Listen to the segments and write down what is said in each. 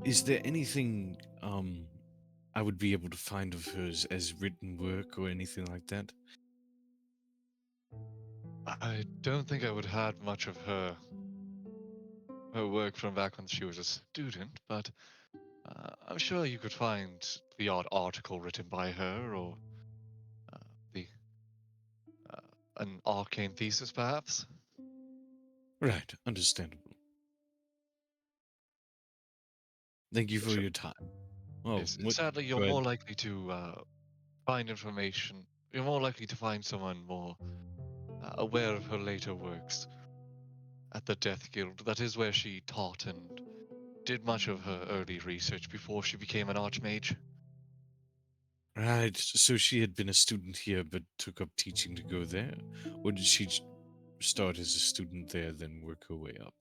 is there anything I would be able to find of hers as written work or anything like that? I don't think I would have much of her work from back when she was a student, but I'm sure you could find the odd article written by her, or uh, the uh, an arcane thesis, perhaps. Right, understandable. Thank you for Sure. your time. Oh, Yes. what? Sadly, you're Go ahead. more likely to find information. You're more likely to find someone more aware of her later works at the Death Guild. That is where she taught and did much of her early research before she became an archmage. Right, so she had been a student here but took up teaching to go there? Or did she start as a student there, then work her way up?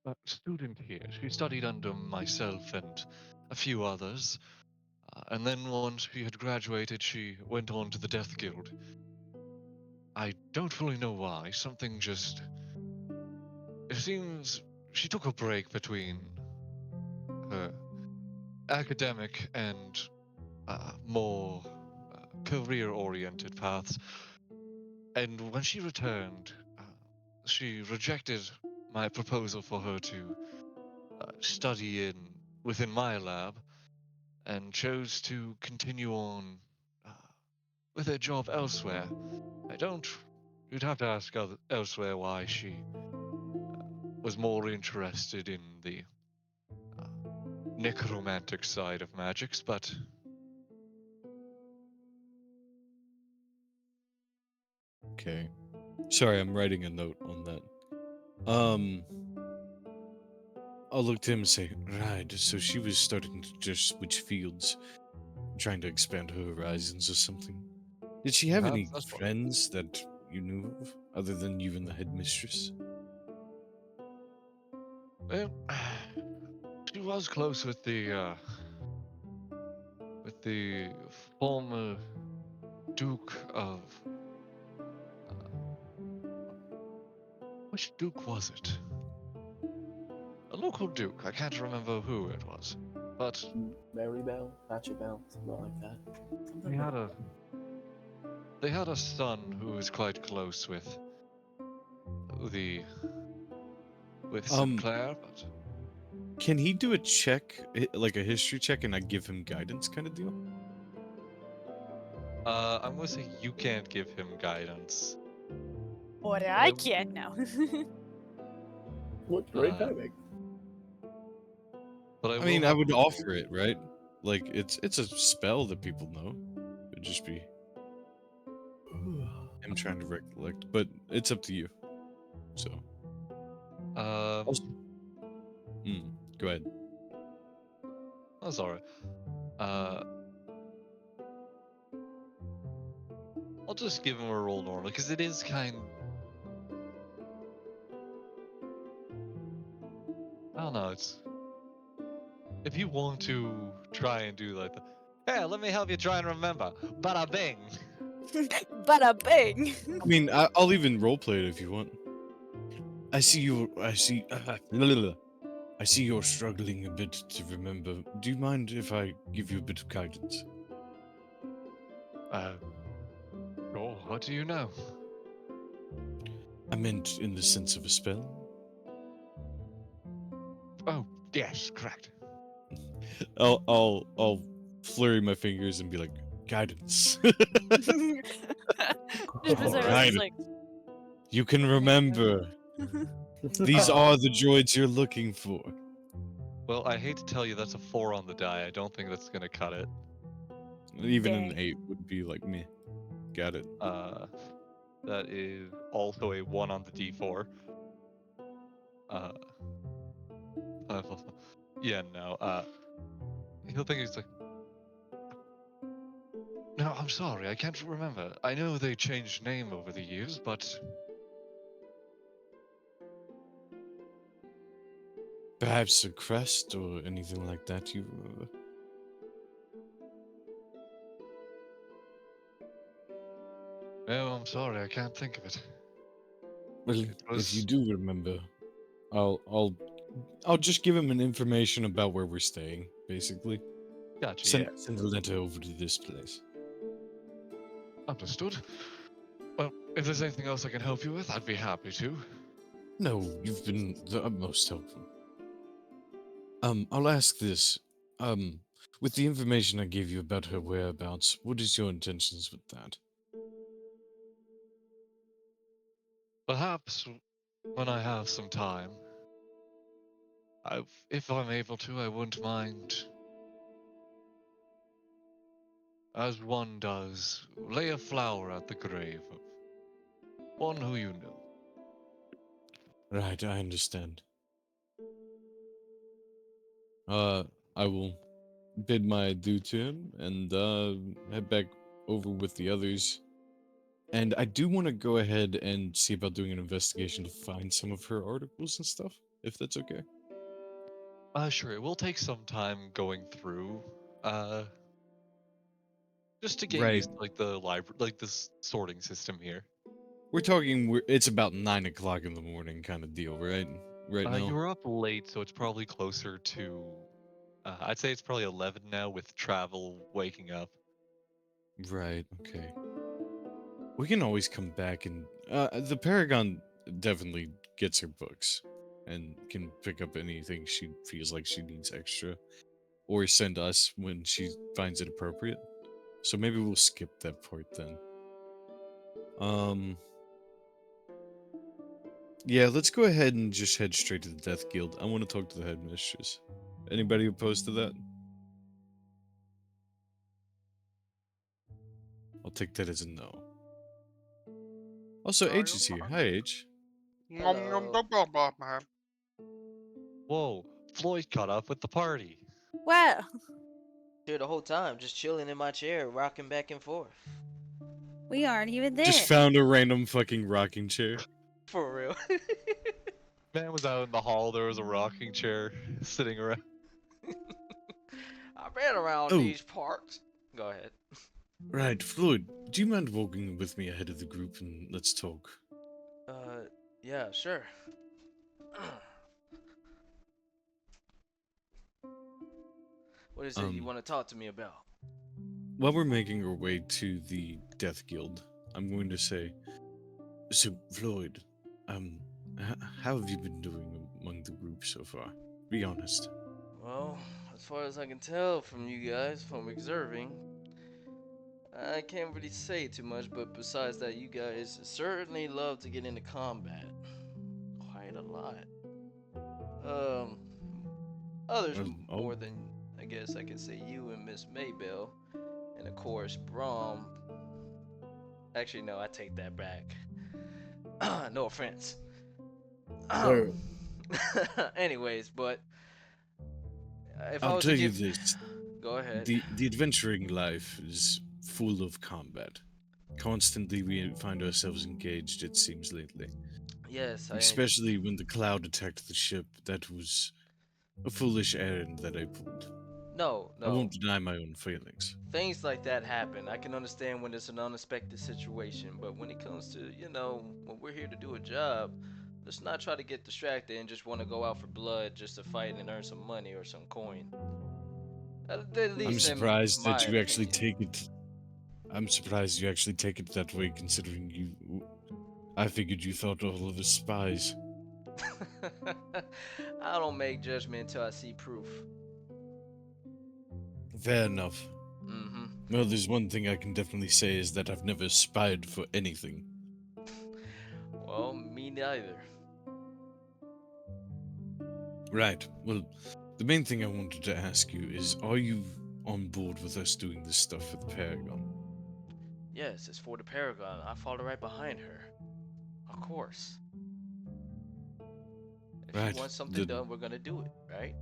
A student here. She studied under myself and a few others. And then once she had graduated, she went on to the Death Guild. I don't fully know why. Something just. It seems she took a break between her academic and more career oriented paths. And when she returned, she rejected my proposal for her to study within my lab and chose to continue on uh, with her job elsewhere. I don't. You'd have to ask elsewhere why she was more interested in the uh, necromantic side of magics, but Okay. Sorry, I'm writing a note on that. Um, I'll look to him and say, right, so she was starting to just switch fields, trying to expand her horizons or something. Did she have perhaps any that's what. friends that you knew of, other than you and the headmistress? Well, she was close with the former Duke of which Duke was it? A local Duke. I can't remember who it was, but Mary Bell, Hatchet Bell, something like that. they Something had like a they had a son who was quite close the with Um, Sinclair, but can he do a check, like a history check, and I give him guidance kind of deal? I'm gonna say you can't give him guidance. Or But I can't now. what great uh, timing. but I I will mean, I have would to. offer it, right? Like it's a spell that people know. It'd just be him trying to recollect, but it's up to you. So, also, Um, go ahead. oh, sorry. Uh, I'll just give him a roll normally because it is kind. I don't know. It's if you want to try and do like the. Hey, let me help you try and remember. Bada bing. Bada bing. I mean, I'll even roleplay it if you want. I see you. I see. I see you're struggling a bit to remember. Do you mind if I give you a bit of guidance? Uh, oh, what do you know? I meant in the sense of a spell. Oh, yes, correct. I'll flurry my fingers and be like, guidance. Just All Pacifica's right. just Guidance. like, You can oh my remember. god. These are the droids you're looking for. Well, I hate to tell you that's a 4 on the die. I don't think that's gonna cut it. Even an Dang. 8 would be like me. Got it. Uh, that is also a 1 on the d4. Uh, yeah, no. He'll think he's like, no, I'm sorry, I can't remember. I know they changed name over the years, but Perhaps a crest or anything like that you remember. no, I'm sorry, I can't think of it. Well, It if you was do remember, I'll I'll just give him an information about where we're staying, basically. Gotcha, Send yeah. send a letter over to this place. Understood. Well, if there's anything else I can help you with, I'd be happy to. No, you've been the utmost helpful. I'll ask this. Um, with the information I gave you about her whereabouts, what is your intentions with that? Perhaps when I have some time, if I'm able to, I wouldn't mind, as one does, lay a flower at the grave of one who you knew. Right, I understand. Uh, I will bid my adieu to him and head back over with the others. And I do want to go ahead and see about doing an investigation to find some of her articles and stuff, if that's okay. Sure, it will take some time going through, uh, just to get Right. used to, like, the library, like, this sorting system here. We're talking. It's about 9 o'clock in the morning, kind of deal, right? Right You now. were up late, so it's probably closer to, I'd say it's probably 11 now with travel, waking up. Right. Okay. We can always come back and the Paragon definitely gets her books and can pick up anything she feels like she needs extra, or send us when she finds it appropriate. So maybe we'll skip that part then. Um. Yeah, let's go ahead and just head straight to the Death Guild. I want to talk to the headmistress. Anybody opposed to that? I'll take that as a no. Also, No, H you're is here. fine. Hi, H. Nom nom Hello. nom nom nom, man. Whoa, Floyd caught up with the party. Well, Here the whole time, just chilling in my chair, rocking back and forth. we aren't even Just there. found a random fucking rocking chair. For real. Man was out in the hall, there was a rocking chair sitting around. I ran around Oh, these parts. Go ahead. right, Floyd. Do you mind walking with me ahead of the group and let's talk? Uh, yeah, sure. What is it you Um, want to talk to me about? while we're making our way to the Death Guild, I'm going to say, so Floyd, how have you been doing among the group so far? Be honest. Well, as far as I can tell from you guys, from observing, I can't really say too much, but besides that, you guys certainly love to get into combat. Quite a lot. Um, others Oh, more than, I guess I could say you and Miss Maybell. And of course, Brom. Actually, no, I take that back. No offense. well, Anyways, but if I I'll was to tell you give. this: Go ahead. the adventuring life is full of combat. Constantly, we find ourselves engaged. It seems lately, Yes, especially when the cloud attacked the ship. That was a foolish errand that I pulled. No, I no. won't deny my own feelings. Things like that happen. I can understand when it's an unexpected situation, but when it comes to, when we're here to do a job, let's not try to get distracted and just want to go out for blood just to fight and earn some money or some coin. At I'm least in surprised my that you actually opinion. take it. I'm surprised you actually take it that way, considering you. I figured you thought all of us spies. I don't make judgment until I see proof. Fair enough. Mm-hmm. Well, there's one thing I can definitely say is that I've never spied for anything. Well, me neither. Right. Well, the main thing I wanted to ask you is, are you on board with us doing this stuff for the Paragon? Yes, it's for the Paragon. I follow right behind her. Of course. If she Right. wants something Then, done, we're gonna do it, right?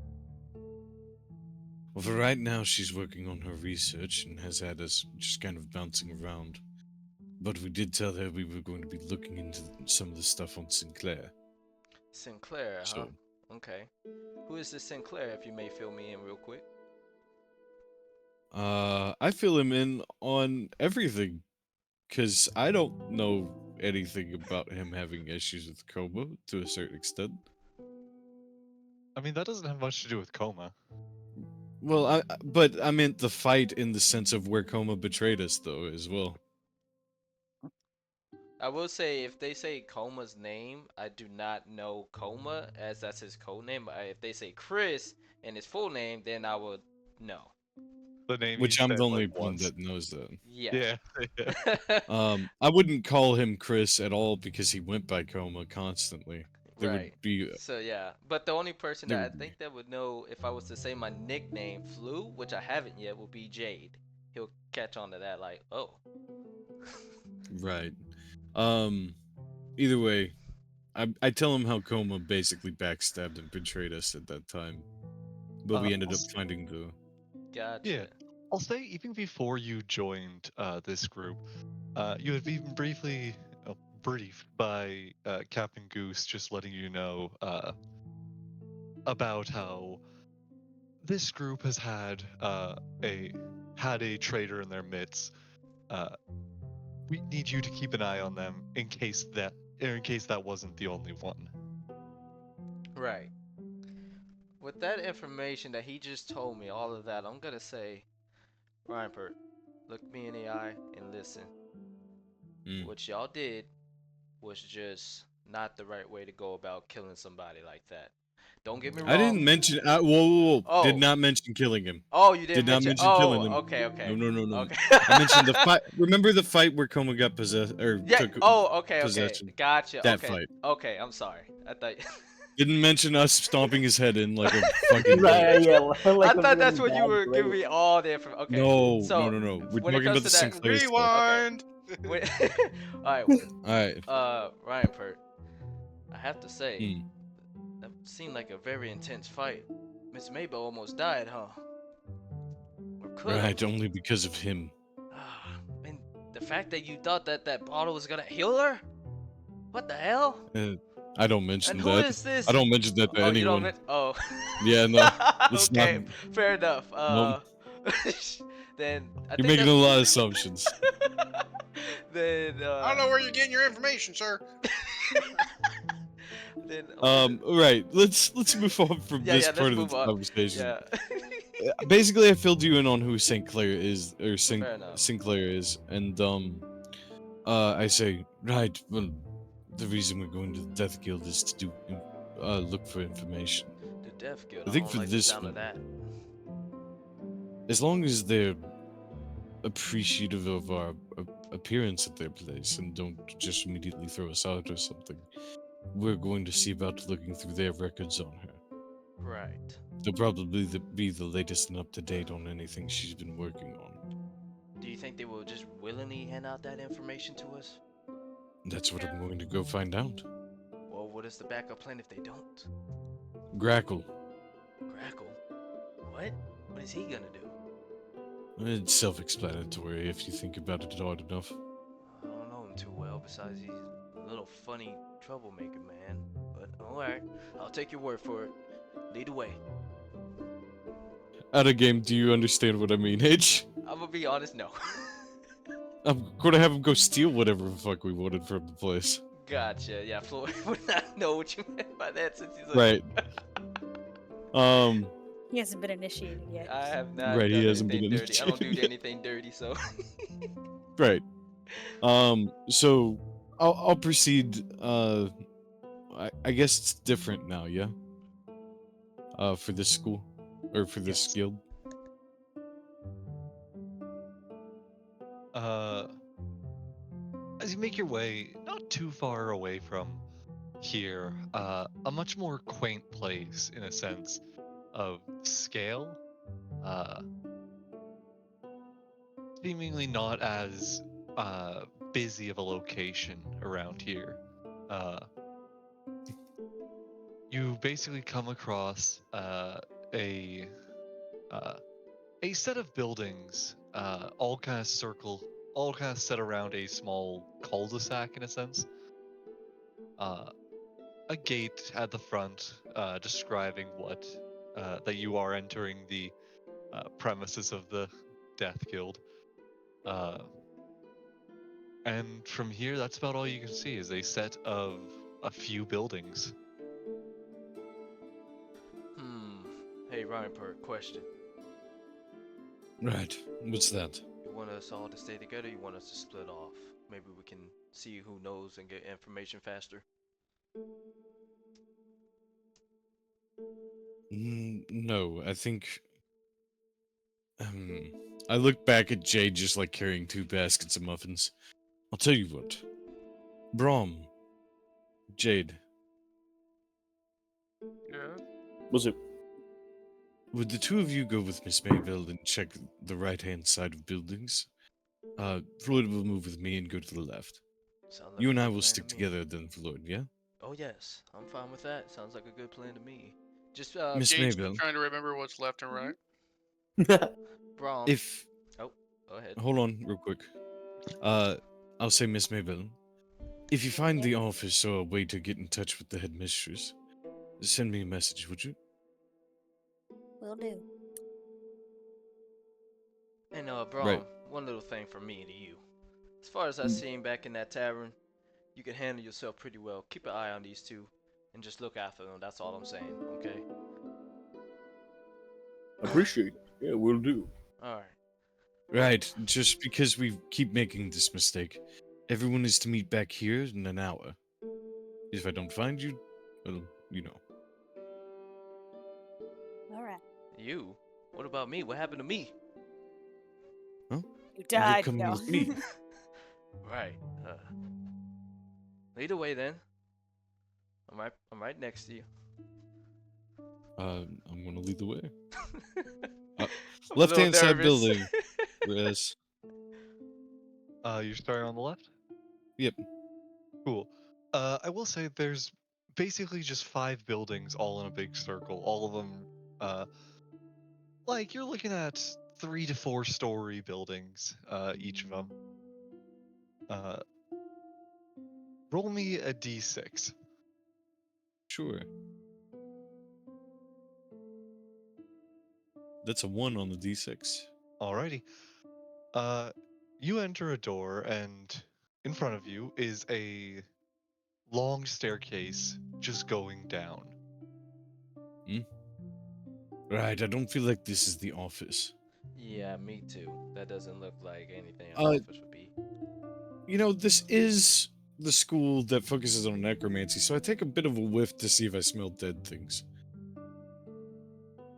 well, for right now, she's working on her research and has had us just kind of bouncing around. But we did tell her we were going to be looking into some of the stuff on Sinclair. Sinclair, huh? So, Okay. Who is this Sinclair, if you may fill me in real quick? I fill him in on everything, because I don't know anything about him having issues with Kobo to a certain extent. I mean, that doesn't have much to do with coma. Well, but I meant the fight in the sense of where Coma betrayed us, though, as well. I will say, if they say Coma's name, I do not know Coma, as that's his code name. If they say Chris and his full name, then I would know. The name you Which I'm said the like only one once. that knows that. Yeah. Yeah, yeah. I wouldn't call him Chris at all because he went by Coma constantly. There would Right. be, So yeah, but the only person there that I would be, think that would know if I was to say my nickname Flu, which I haven't yet, will be Jade. He'll catch on to that like, oh. right. Um, Either way, I tell him how Coma basically backstabbed and betrayed us at that time, but we ended I'll up finding the. Yeah, Gotcha. I'll say even before you joined this group, you had been briefly briefed by Captain Goose, just letting you know about how this group has a traitor in their midst. Uh, we need you to keep an eye on them in case that wasn't the only one. Right. With that information that he just told me, all of that, I'm gonna say, Reinpert, look me in the eye and listen. Mm. What y'all did was just not the right way to go about killing somebody like that. Don't get me I didn't wrong. mention. Whoa, whoa, whoa! Did Oh, not mention killing him. oh, you Did didn't not mention. mention killing Oh, him. okay, No, okay, no, no, no. okay. I mentioned the fight. Remember the fight where Coma got possessed or Yeah. took Oh, okay, okay. possession? Gotcha. That Okay, fight. okay. I'm sorry. I thought. Didn't mention us stomping his head in like a fucking Right, bitch. yeah, like I a thought that's really what you bad were giving grade. me all the information. Okay, No, no, so no, no. We're when it talking comes about to the that, Sinclair stuff. okay. Rewind. When, all right, Alright. Ryan Pert, I have to say Hmm. that seemed like a very intense fight. Miss Mabel almost died, huh? Or could have. Right, only because of him. And the fact that you thought that that bottle was gonna heal her? What the hell? Uh, I don't And mention who that. is I this? don't mention that to Oh, you don't anyone. admit? Oh. Yeah, no. It's not. Okay, fair enough. Nope. Then I You're think making a that's. lot of assumptions. Then I don't know where you're getting your information, sir. then I'm gonna- Right. Let's move on from yeah, this yeah. Let's part of move the on. conversation. Yeah. Basically, I filled you in on who St. Clair is, or Fair enough. Sinclair is, and I say, right. Well, the reason we're going to the Death Guild is to do, look for information. The Death Guild. I I think don't for like the this sound of one, that. as long as they're appreciative of our appearance at their place and don't just immediately throw us out or something, we're going to see about looking through their records on her. Right. They'll probably be the latest and up to date on anything she's been working on. Do you think they will just willingly hand out that information to us? That's what I'm going to go find out. Well, what is the backup plan if they don't? Grackle. Grackle? What? What is he gonna do? It's self-explanatory if you think about it hard enough. I don't know him too well, besides he's a little funny troublemaker, man. But alright, I'll take your word for it. Lead the way. Out of game, do you understand what I mean, H? I'm gonna be honest, no. I'm gonna have him go steal whatever the fuck we wanted from the place. Gotcha. Yeah, Floyd would not know what you meant by that since he's like, Right. He hasn't been initiated yet. I have not Right, he done hasn't been anything dirty. I don't do initiated yet. anything dirty, so. Right. So I'll proceed. I guess it's different now, yeah. For this school, or for this Yes. guild. As you make your way not too far away from here, a much more quaint place in a sense of scale, uh, seemingly not as busy of a location around here. You basically come across a uh, a set of buildings, all kind of set around a small cul-de-sac in a sense. A gate at the front, describing that you are entering the premises of the Death Guild. And from here, that's about all you can see is a set of a few buildings. Ryan, per question. Right. What's that? You want us all to stay together? You want us to split off? Maybe we can see who knows and get information faster. No, I think. Um, I look back at Jade just like carrying 2 baskets of muffins. I'll tell you what. Brom, Jade, Yeah. Was it? would the two of you go with Miss Maybell and check the right-hand side of buildings? Floyd will move with me and go to the left. Sounds like You a and I good will plan stick to me. together then, Floyd, yeah? Oh yes, I'm fine with that. Sounds like a good plan to me. Just Miss Jade's still Maybell, trying to remember what's left and right. Brom. if... Oh, go ahead. Hold on, real quick. Uh, I'll say Miss Maybell. If you find the office or a way to get in touch with the headmistress, send me a message, would you? Will do. And Right. Brom, one little thing from me to you. As far as I Mm. seen back in that tavern, you can handle yourself pretty well. Keep an eye on these two, and just look after them. That's all I'm saying. Okay. Appreciate it. Yeah, will do. All right. Right, just because we keep making this mistake, everyone is to meet back here in an hour. If I don't find you, well, you know. All right. You? What about me? What happened to me? Huh? You You're died. coming No. with me. Right. Lead the way then. I'm right next to you. I'm gonna lead the way. I'm a Left little hand side nervous. building. Yes. You're starting on the left? Yep. Cool. I will say there's basically just 5 buildings all in a big circle. All of them, like you're looking at 3 to 4 story buildings, each of them. Roll me a d6. Sure. That's a 1 on the D6. Alrighty. You enter a door, and in front of you is a long staircase just going down. Right, I don't feel like this is the office. Yeah, me too. That doesn't look like anything an Uh, office would be. You know, this is the school that focuses on necromancy, so I take a bit of a whiff to see if I smell dead things.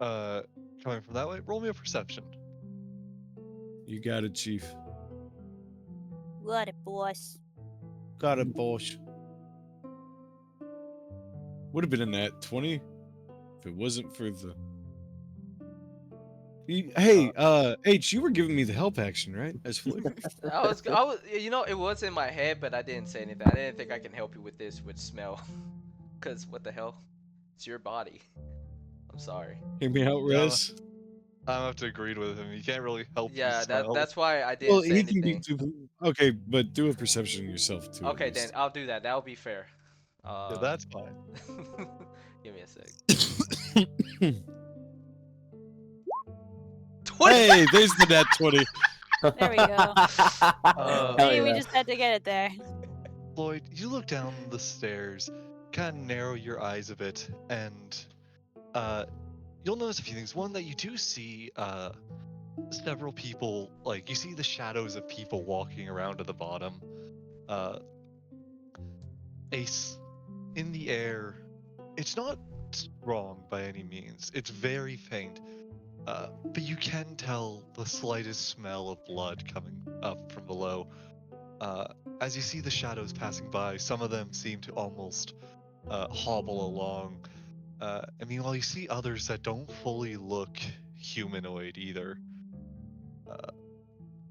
Coming from that way, roll me a perception. You got it, Chief. What it, boss? Got it, boss. Would have been a nat 20 if it wasn't for the. Hey, H, you were giving me the help action, right? As Floyd? You know, it was in my head, but I didn't say anything. I didn't think I can help you with this with smell, cause what the hell? It's your body. I'm sorry. Hear me out, Yeah, Rez. I have to agree with him. You can't really help you Yeah, smell. that's why I Well, didn't say he can anything. do. Okay, but do a perception yourself too. Okay, then I'll do that. That'll be fair. Yeah, that's fine. Give me a sec. Hey, 20. there's the nat 20. There we go. Uh, Hell Maybe we yeah. just had to get it there. Floyd, you look down the stairs, kind of narrow your eyes a bit, and you'll notice a few things. One, that you do see several people, like you see the shadows of people walking around at the bottom. Ace in the air. It's not strong by any means. It's very faint. But you can tell the slightest smell of blood coming up from below. As you see the shadows passing by, some of them seem to almost hobble along. And meanwhile, you see others that don't fully look humanoid either.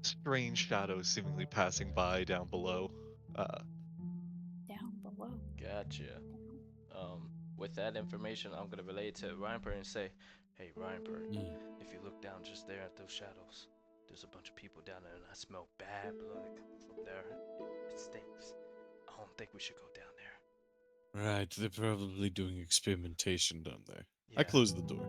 Strange shadows seemingly passing by down below. Down below. Gotcha. With that information, I'm gonna relay it to Reinper and say, "Hey, Reinper, if you look down just there at those shadows, there's a bunch of people down there, and I smell bad blood coming from there. It stinks. I don't think we should go down there." Right, they're probably doing experimentation down there. I Yeah. closed the door.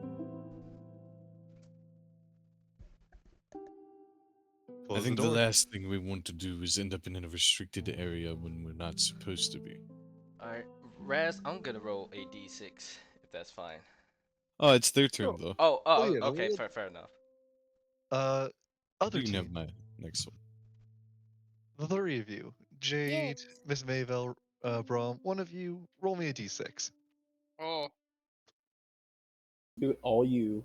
I Close think the the door. last thing we want to do is end up in a restricted area when we're not supposed to be. All right, Raz, I'm gonna roll a d6 if that's fine. Oh, it's their turn Sure. though. Oh, yeah, Okay, well, fair enough. Other You can have team, my next one. the three of you, Yay. Jade, Miss Mayville, Brom, one of you, roll me a d6. Oh, Do it all you.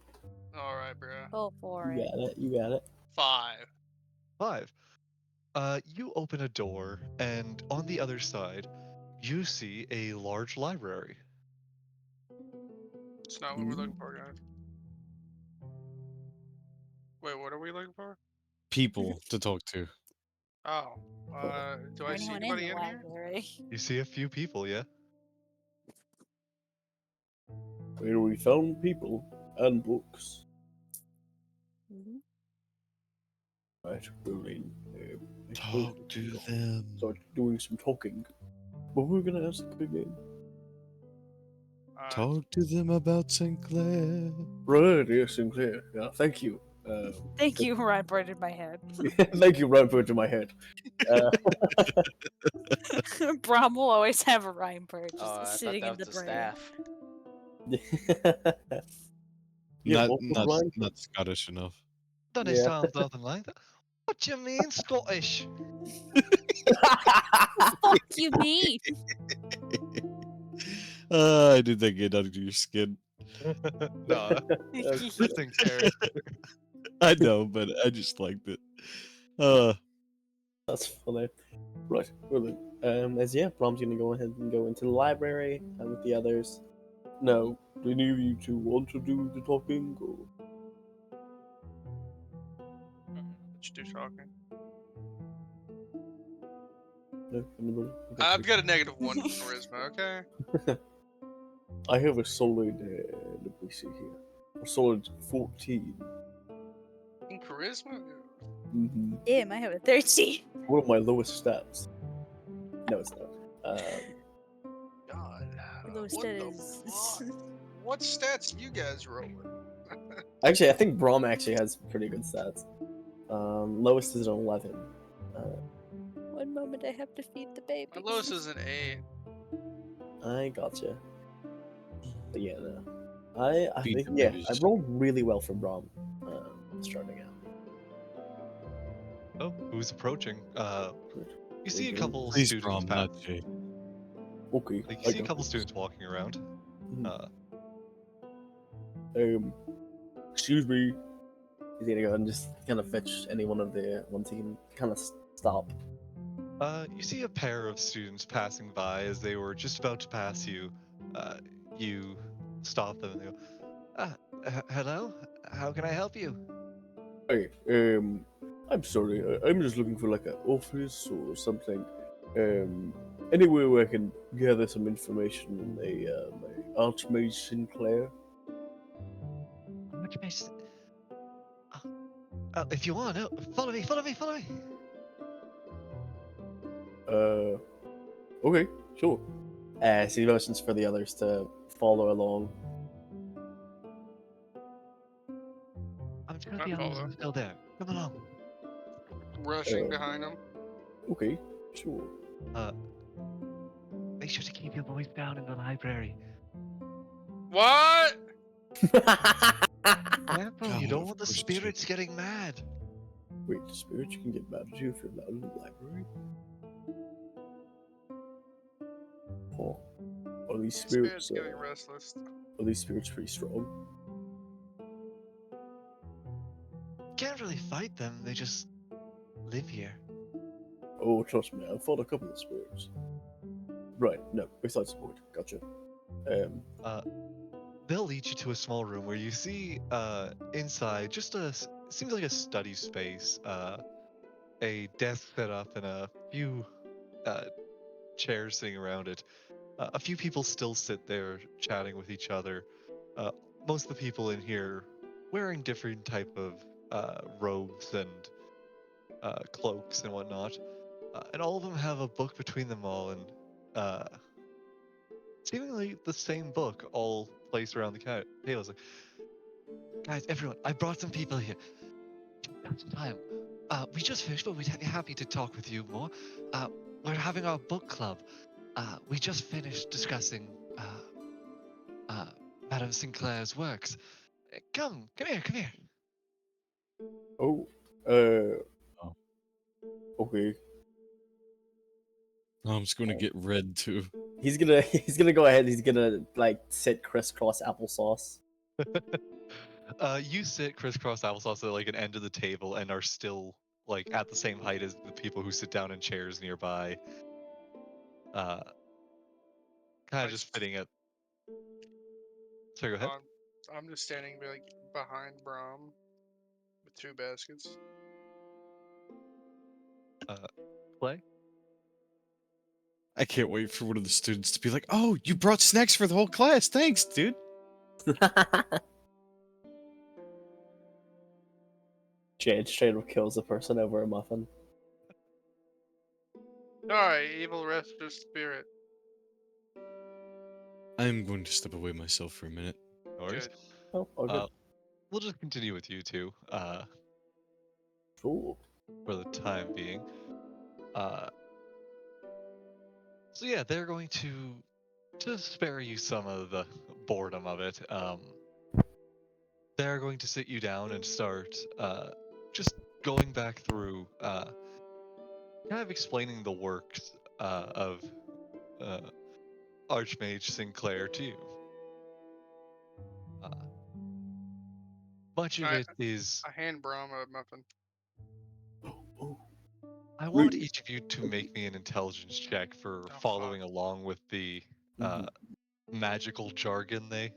all right, bro. Go for You it. got it. You got it. 5. 5. You open a door, and on the other side, you see a large library. It's not what we're looking for, guys. Wait, what are we looking for? People to talk to. Oh, do Or I see anyone in anybody the in here? library. You see a few people, yeah? Where we found people and books. Mhm. Right, we'll then, I suppose Talk we to can them. start doing some talking. What were we gonna ask again? Talk to them about Sinclair. Right, yes, Sinclair. Yeah, thank you. Thank you, Ryan burned in my head. Thank you, right put to my head. Brom will always have a rhyme bird just Oh, I thought sitting that in was the the brain. staff. Yeah, Not what was not Ryan? not Scottish enough. Doesn't it Yeah. sound nothing like that? What do you mean, Scottish? Fuck you mean? I did that get under your skin. No, That's- it's in character. I know, but I just liked it. That's funny. Right, well then, as yeah, Brom's gonna go ahead and go into the library with the others. Now, do any of you two want to do the talking? Or... Let's do talking. No, anybody? Okay, I've sweet. got a -1 charisma. Okay. I have a solid, let me see here, a solid 14. In charisma. Mm-hmm. Damn, I have a 13. One of my lowest stats. No, it's not. God. Lowest What stat the is. fuck? What stats you guys rolling? Actually, I think Brom actually has pretty good stats. Lowest is an 11. One moment I have to feed the baby. My lowest is an 8. I gotcha. But yeah, no. I Feed think, the yeah, babies. I rolled really well for Brom starting out. Oh, who's approaching? You see a Okay. couple Please, students Brom, pass. not Jay. Okay, Like, I you see a got couple this. students walking around. Mhm. Excuse me. He's gonna go and just kind of fetch any one of the ones he can kind of stop. You see a pair of students passing by as they were just about to pass you. You stop them and they go, hello? How can I help you? Hey, I'm sorry. I'm just looking for like an office or something. Anywhere where I can gather some information on my Archmage Sinclair. If you want, follow me, follow me, follow me. Okay, sure. So he motions for the others to follow along. I'm sure I the others follow. are still there. Come along. Rushing behind him. Okay, sure. Make sure to keep your voice down in the library. What? Careful, you God, don't of want the course, spirits Jake. getting mad. Wait, the spirits can get mad at you if you're loud in the library? Oh, are these Spirit's spirits? getting restless. Are these spirits pretty strong? Can't really fight them, they just live here. Oh, trust me, I've fought a couple of spirits. Right, no, besides the point. Gotcha. They'll lead you to a small room where you see inside just seems like a study space, a desk set up and a few chairs sitting around it. A few people still sit there chatting with each other. Most of the people in here wearing different type of robes and cloaks and whatnot, and all of them have a book between them all, and seemingly the same book all placed around the table. It's like, guys, everyone, I brought some people here. Got some time. We just finished, but we'd be happy to talk with you more. We're having our book club. We just finished discussing Madam Sinclair's works. Come here. Oh, Oh. okay. I'm just going to get red too. He's gonna go ahead. He's gonna like sit crisscross applesauce. You sit crisscross applesauce at like an end of the table and are still like at the same height as the people who sit down in chairs nearby. Kind I of just s- fitting it. Sorry, go ahead. I'm just standing like behind Brom with 2 baskets. Play. I can't wait for one of the students to be like, "Oh, you brought snacks for the whole class. Thanks, dude." Jade straight up kills a person over a muffin. Alright, evil restless spirit. I'm going to step away myself for a minute. No worries. Good. Oh, all good. We'll just continue with you two. Cool. For the time being. So yeah, they're going to spare you some of the boredom of it. They're going to sit you down and start just going back through, kind of explaining the works of Archmage Sinclair to you. Much of I it is. I hand Brom a muffin. Oh, I want Really? each of you to make me an intelligence check for Oh, following along with the magical jargon they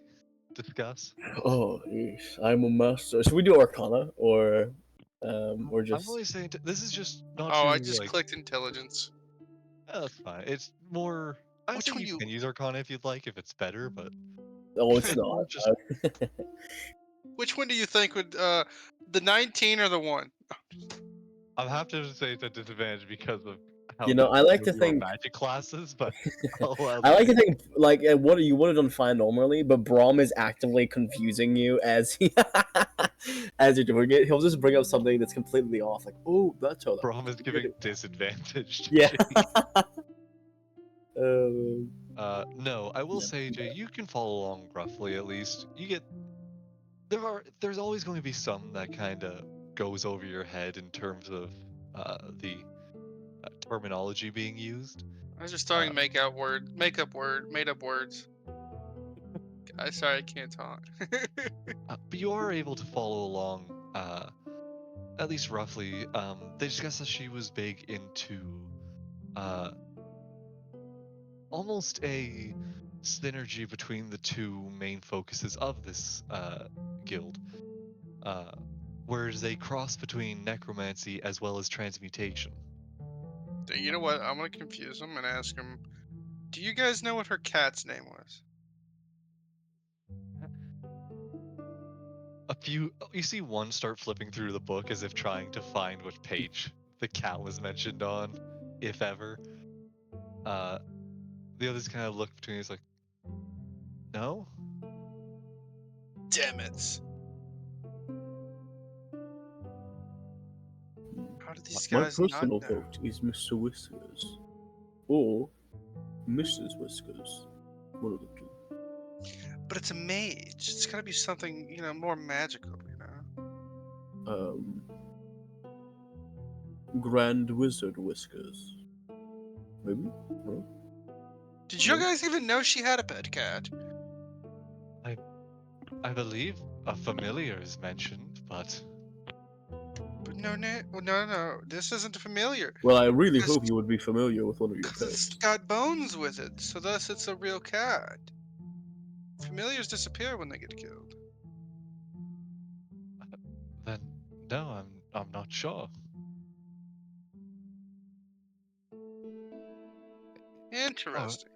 discuss. oh, yes. I'm a master. Should we do Arcana or I'm just? only saying this is just not Oh, I to just like. clicked intelligence. That's fine. It's more. I Which say one you you? can use Arcana if you'd like, if it's better, but Oh, it's it's not. more just. Which one do you think would the 19 or the 1? I have to say it's a disadvantage because of how You the know, I like two to of you are think. magic classes, but I'll allow I the like to idea. think like what you would have done fine normally, but Braum is actively confusing you as he as you're doing it. He'll just bring up something that's completely off, like, "Oh, that's how that Brom works." is giving disadvantage to Yeah. Jay. Um, No, I will yeah. say, Jay, you can follow along roughly at least. You get there's always going to be some that kind of goes over your head in terms of the terminology being used. I was just starting Uh, to make up made up words. I sorry, I can't talk. but you are able to follow along, at least roughly. They discussed that she was big into uh, almost a synergy between the two main focuses of this guild, uh, whereas they cross between necromancy as well as transmutation. You know what? I'm gonna confuse him and ask him. Do you guys know what her cat's name was? You see one start flipping through the book as if trying to find what page the cat was mentioned on, if ever. The others kind of look between. He's like, no. Damn it! How did these My guys not personal know? vote is Mr. Whiskers or Mrs. Whiskers. One of the two. But it's a mage. It's gotta be something, more magical, Grand Wizard Whiskers. Maybe? No? Did you No? guys even know she had a pet cat? I believe a familiar is mentioned, but But no. This isn't familiar. Well, I really Because hope you would be familiar with one of your it's pets. got bones with it, so thus it's a real cat. Familiars disappear when they get killed. then no, I'm not sure. Oh, Interesting.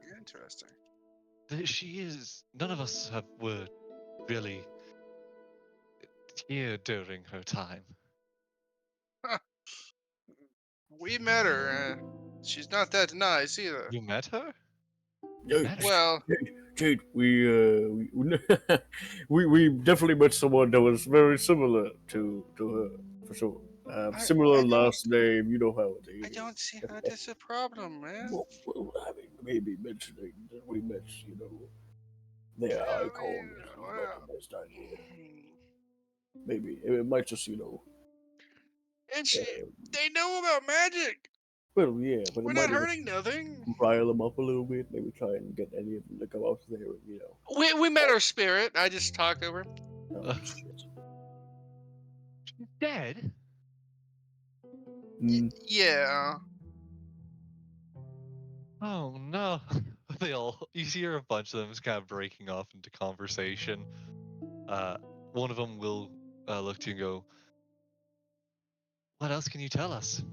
she is. None of us were really here during her time. Huh. We met her. She's not that nice either. You met her? Jade, Met her? Well, Jade, we definitely met someone that was very similar to her, for sure. Similar I don't last name, you know how it I is. don't see how that's a problem, man. Well, I mean, maybe mentioning that we met, There, I I called mean, it. Not well, the best idea. Maybe it might just, and she, uh, they know about magic. well, yeah, but it We're might not just hurting nothing. rile them up a little bit. Maybe try and get any of them to go out there and, We met her spirit. I just talked over. oh shit. She's dead? Mm, Yeah. Oh no. You hear a bunch of them is kind of breaking off into conversation. One of them will look to you and go, "What else can you tell us?"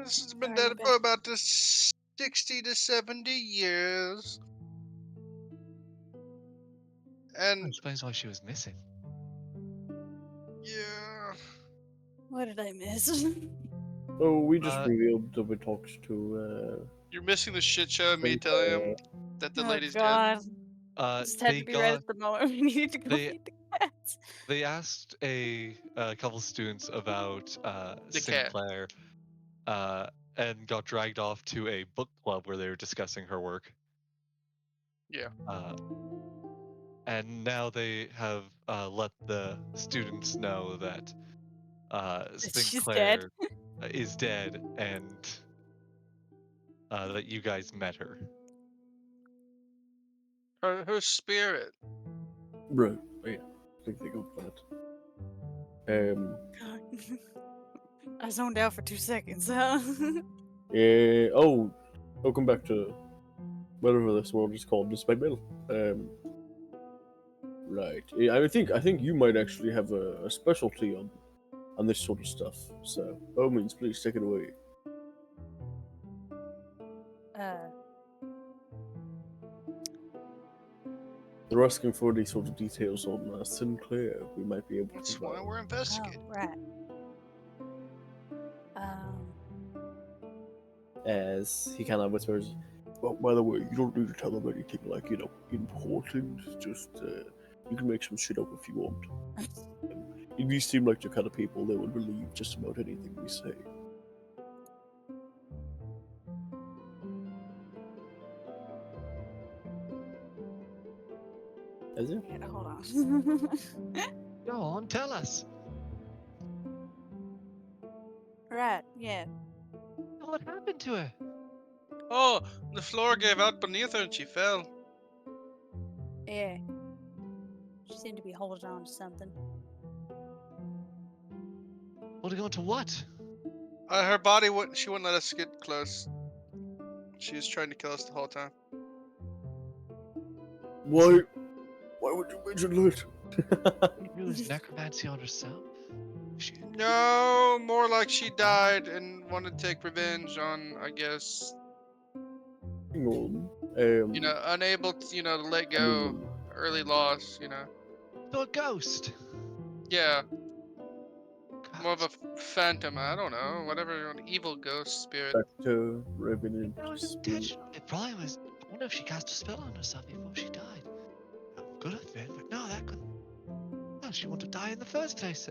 This has been Sorry, dead I'm for back. about 60 to 70 years. That And explains why she was missing. yeah, What did I miss? oh, we just Uh, revealed that we talked to you're missing the shit show of me telling Sinclair. him that the Oh lady's dead. God! Just had they to be right got at the moment we needed to go they feed the cats. they asked a couple students about The cat. Sinclair, uh, and got dragged off to a book club where they were discussing her work. Yeah. Uh, and now they have let the students know that She's dead. Sinclair is dead and that you guys met her. Her spirit. Right. Yeah, I think they got that. I zoned out for 2 seconds. Huh? Yeah. Oh, I'll come back to whatever this world is called. This by Bill. Right. Yeah, I think you might actually have a specialty on this sort of stuff. So, by all means, please take it away. uh, They're asking for these sort of details on Sinclair. We might be able to That's provide. why we're oh, investigating. right. Um, As he kind of whispers, "Well, by the way, you don't need to tell them anything like important. Just you can make some shit up if you want. These seem like the kind of people that would believe just about anything we say." Is it? yeah, hold on. Go on, tell us. Right, yeah. What happened to her? Oh, the floor gave out beneath her and she fell. Yeah. She seemed to be holding on to something. Holding on to what? Her body wouldn't. She wouldn't let us get close. She was trying to kill us the whole time. Why? Why would you mention that? She used necromancy on herself? She No, more like she died and wanted to take revenge on, I guess, Hang on. unable to, to let I go, mean, early loss, saw a ghost. Yeah, more of God, a phantom, I don't know, whatever, an evil ghost spirit. Spectre, Revenant, that was Spirit. intentional. It probably was. I wonder if she cast a spell on herself before she died. Could have been, but no, that couldn't. No, she wanted to die in the first place.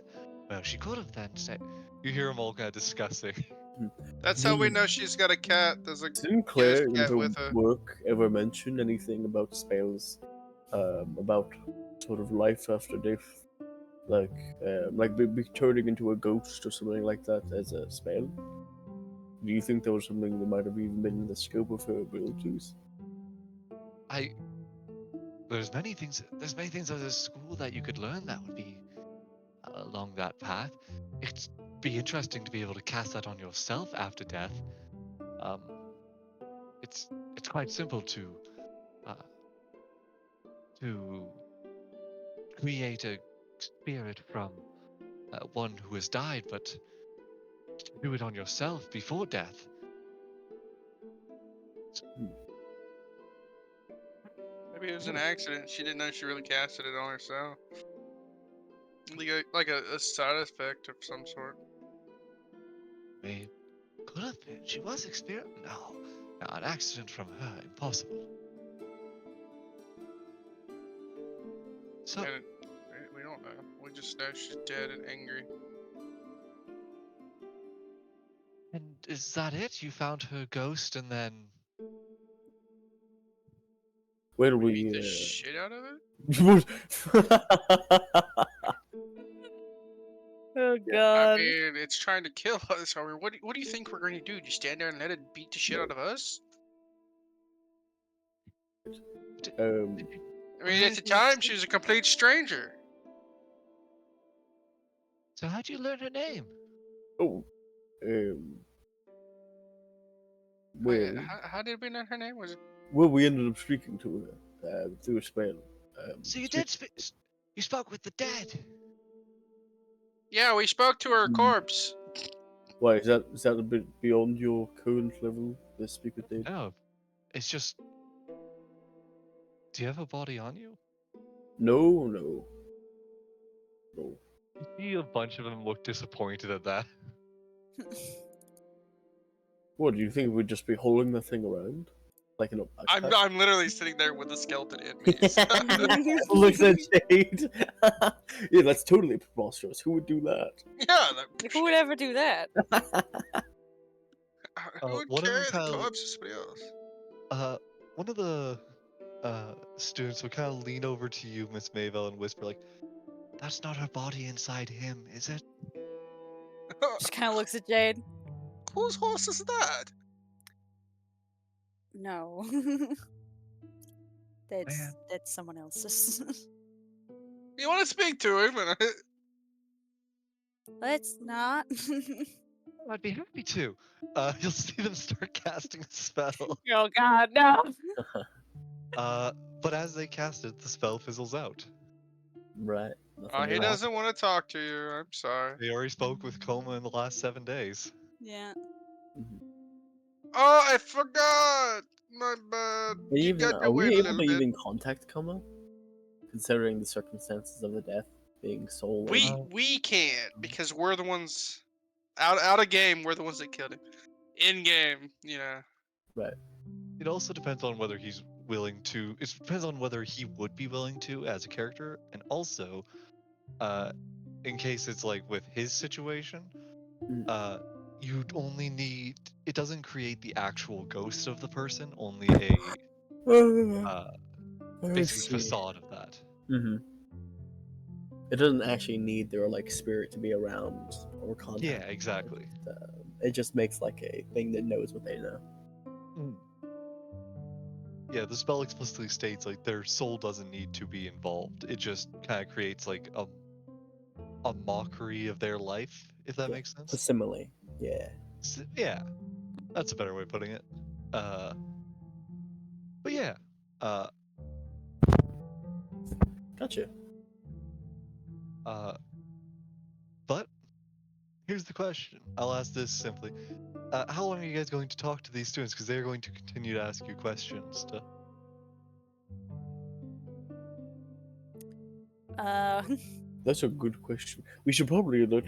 Well, she could have then. You hear them all kind of discussing. That's how we Did know she's got a cat. There's a Sinclair ghost in cat her with her. work ever mention anything about spells? About sort of life after death? Like turning into a ghost or something like that as a spell? Do you think that was something that might have even been in the scope of her abilities? There's many things. There's many things at a school that you could learn that would be along that path. It'd be interesting to be able to cast that on yourself after death. Um, it's quite simple uh, to create a spirit from one who has died, but to do it on yourself before death. Maybe it was an accident. She didn't know she really casted it on herself. Like a side effect of some sort. I mean, could have been. She was experienced. No, an accident from her. Impossible. So, And we don't know. We just know she's dead and angry. and is that it? You found her ghost and then Well, We we beat the shit out of it. Oh I god. mean, it's trying to kill us. I mean, what do you think we're going to do? Just stand there and let it beat the shit out of us? um, I mean, at the time, she was a complete stranger. So how'd you learn her name? oh, well, How did we learn her name? Was it? well, we ended up speaking to her through a spell. So you did you spoke with the dead. Yeah, we spoke to her Mm. corpse. Why is that a bit beyond your current level? The speak with dead? No, it's just. Do you have a body on you? No, no, no. You see a bunch of them look disappointed at that. What do you think we'd just be holding the thing around, like in a backpack? I'm literally sitting there with a skeleton in me. so- Looks at Jade. Yeah, that's totally preposterous. Who would do that? yeah, Who would ever do that? who would One of them carry the kinda- corpse of somebody else? One of the students would kind of lean over to you, Miss Mayville, and whisper like, "That's not her body inside him, is it?" Just kind of looks at Jade. Whose horse is that? No. Man. That's someone else's. You want to speak to him? Let's not. I'd be happy to. You'll see them start casting a spell. Oh god, no. But as they cast it, the spell fizzles out. Right. Nothing He will doesn't want to talk to you. I'm sorry. They already spoke with Coma in the last 7 days. Yeah. happen. Oh, I forgot. My bad. You got Are to we wait a able little to bit. even contact Kama? Considering the circumstances of the death being so We can't because we're the ones out of game. We're the ones that killed him. In game, you know. right. It also depends on whether he's willing to. It depends on whether he would be willing to as a character, and also, in case it's like with his situation, you'd only need. It doesn't create the actual ghost of the person, only a basically facade of that. Mm-hmm. It doesn't actually need their like spirit to be around or contact. Yeah, exactly. It just makes like a thing that knows what they know. Yeah, the spell explicitly states like their soul doesn't need to be involved. It just kind of creates like a mockery of their life, if that Yeah, makes sense. A simile. Yeah. Yeah, that's a better way of putting it. But yeah, Gotcha. but here's the question. I'll ask this simply: how long are you guys going to talk to these students? Because they're going to continue to ask you questions. That's a good question. We should probably let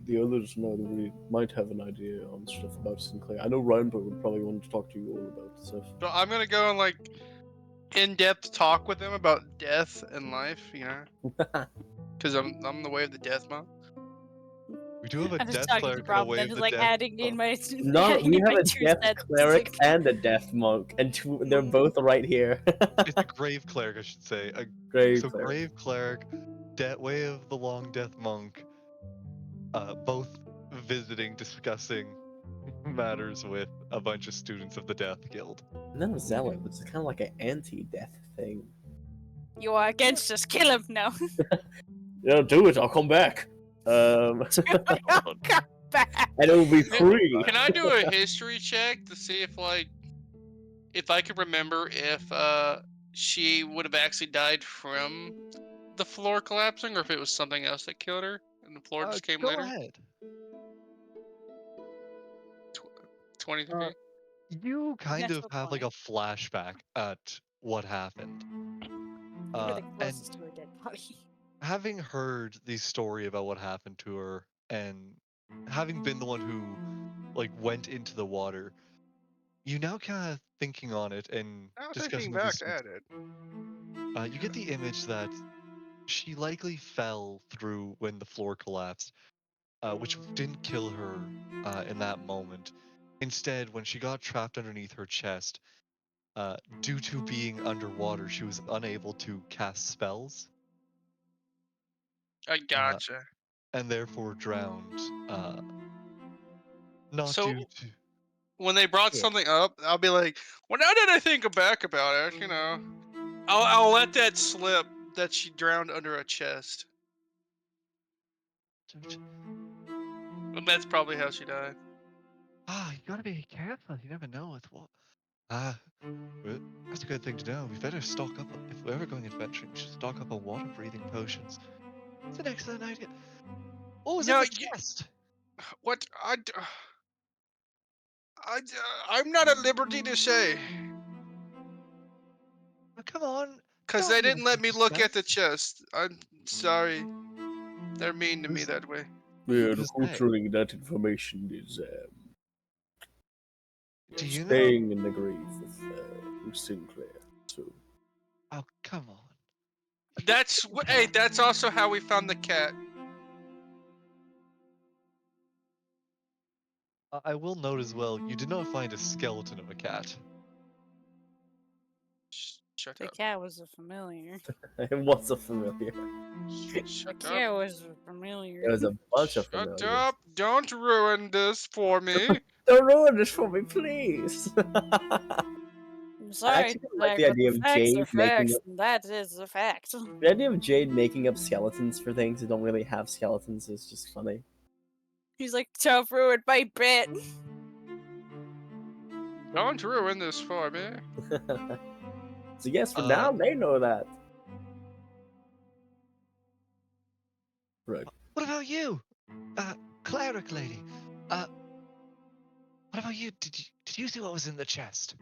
the others know that we might have an idea on stuff about Sinclair. I know Reinberg would probably want to talk to you all about stuff. So I'm gonna go and like in-depth talk with them about death and life, you know, because I'm the way of the death monk. We do have a I'm just death talking to cleric and a Rob, way then of just the like death. adding in my. No, adding we in have my a 2 death cents. cleric and a death monk, and they're both right here. It's a grave cleric, I should say. Grave So cleric. grave cleric, way of the long death monk, both visiting, discussing matters with a bunch of students of the Death Guild. And then a zealot, which is kind of like an anti-death thing. You are against us. Kill him now. Yeah, do it. I'll come back. I'll come back. And it'll be free. Can I do a history check to see if I can remember if she would have actually died from the floor collapsing or if it was something else that killed her and the floor just came Go later? ahead. 23. You kind of Natural have like 20. a flashback at what happened. You were the And closest to her dead body. having heard the story about what happened to her and having been the one who like went into the water, you now kind of thinking on it and Now discussing thinking with the back students, at it. you get the image that she likely fell through when the floor collapsed, which didn't kill her in that moment. Instead, when she got trapped underneath her chest, Due to being underwater, she was unable to cast spells I gotcha. and therefore drowned. Not So due to. when they brought Yeah. something up, I'll be like, "Well, now that I think back about it, I'll let that slip that she drowned under a chest. And that's probably how she died." You gotta be careful. You never know with what. Well, that's a good thing to know. We better stock up. If we're ever going adventuring, we should stock up on water-breathing potions. It's an excellent idea. Oh, it's in No, the chest. what I'm not at liberty to say, Oh, come on. cause Don't they be didn't like let me look at the suspense. chest. I'm sorry. They're mean to me Who's, that way. Yeah, who's they? unfortunately, that information is Do you know? staying in the grave with Sinclair. So Oh, come on. That's what. Hey, that's also how we found the cat. I will note as well, you did not find a skeleton of a cat. Shut The up. cat was a familiar. it was a familiar. The Shut up. cat was a familiar. There was a bunch of Shut familiars. up! Don't ruin this for me. Don't ruin this for me, please. I'm I sorry, actually like Zach, the but idea the of facts are Jade making facts, up. and that is the fact. The idea of Jade making up skeletons for things that don't really have skeletons is just funny. He's like, don't ruin my bit. Don't ruin this for me. So yes, for now they know that. Right. What about you? Cleric lady. What about you? Did you see what was in the chest?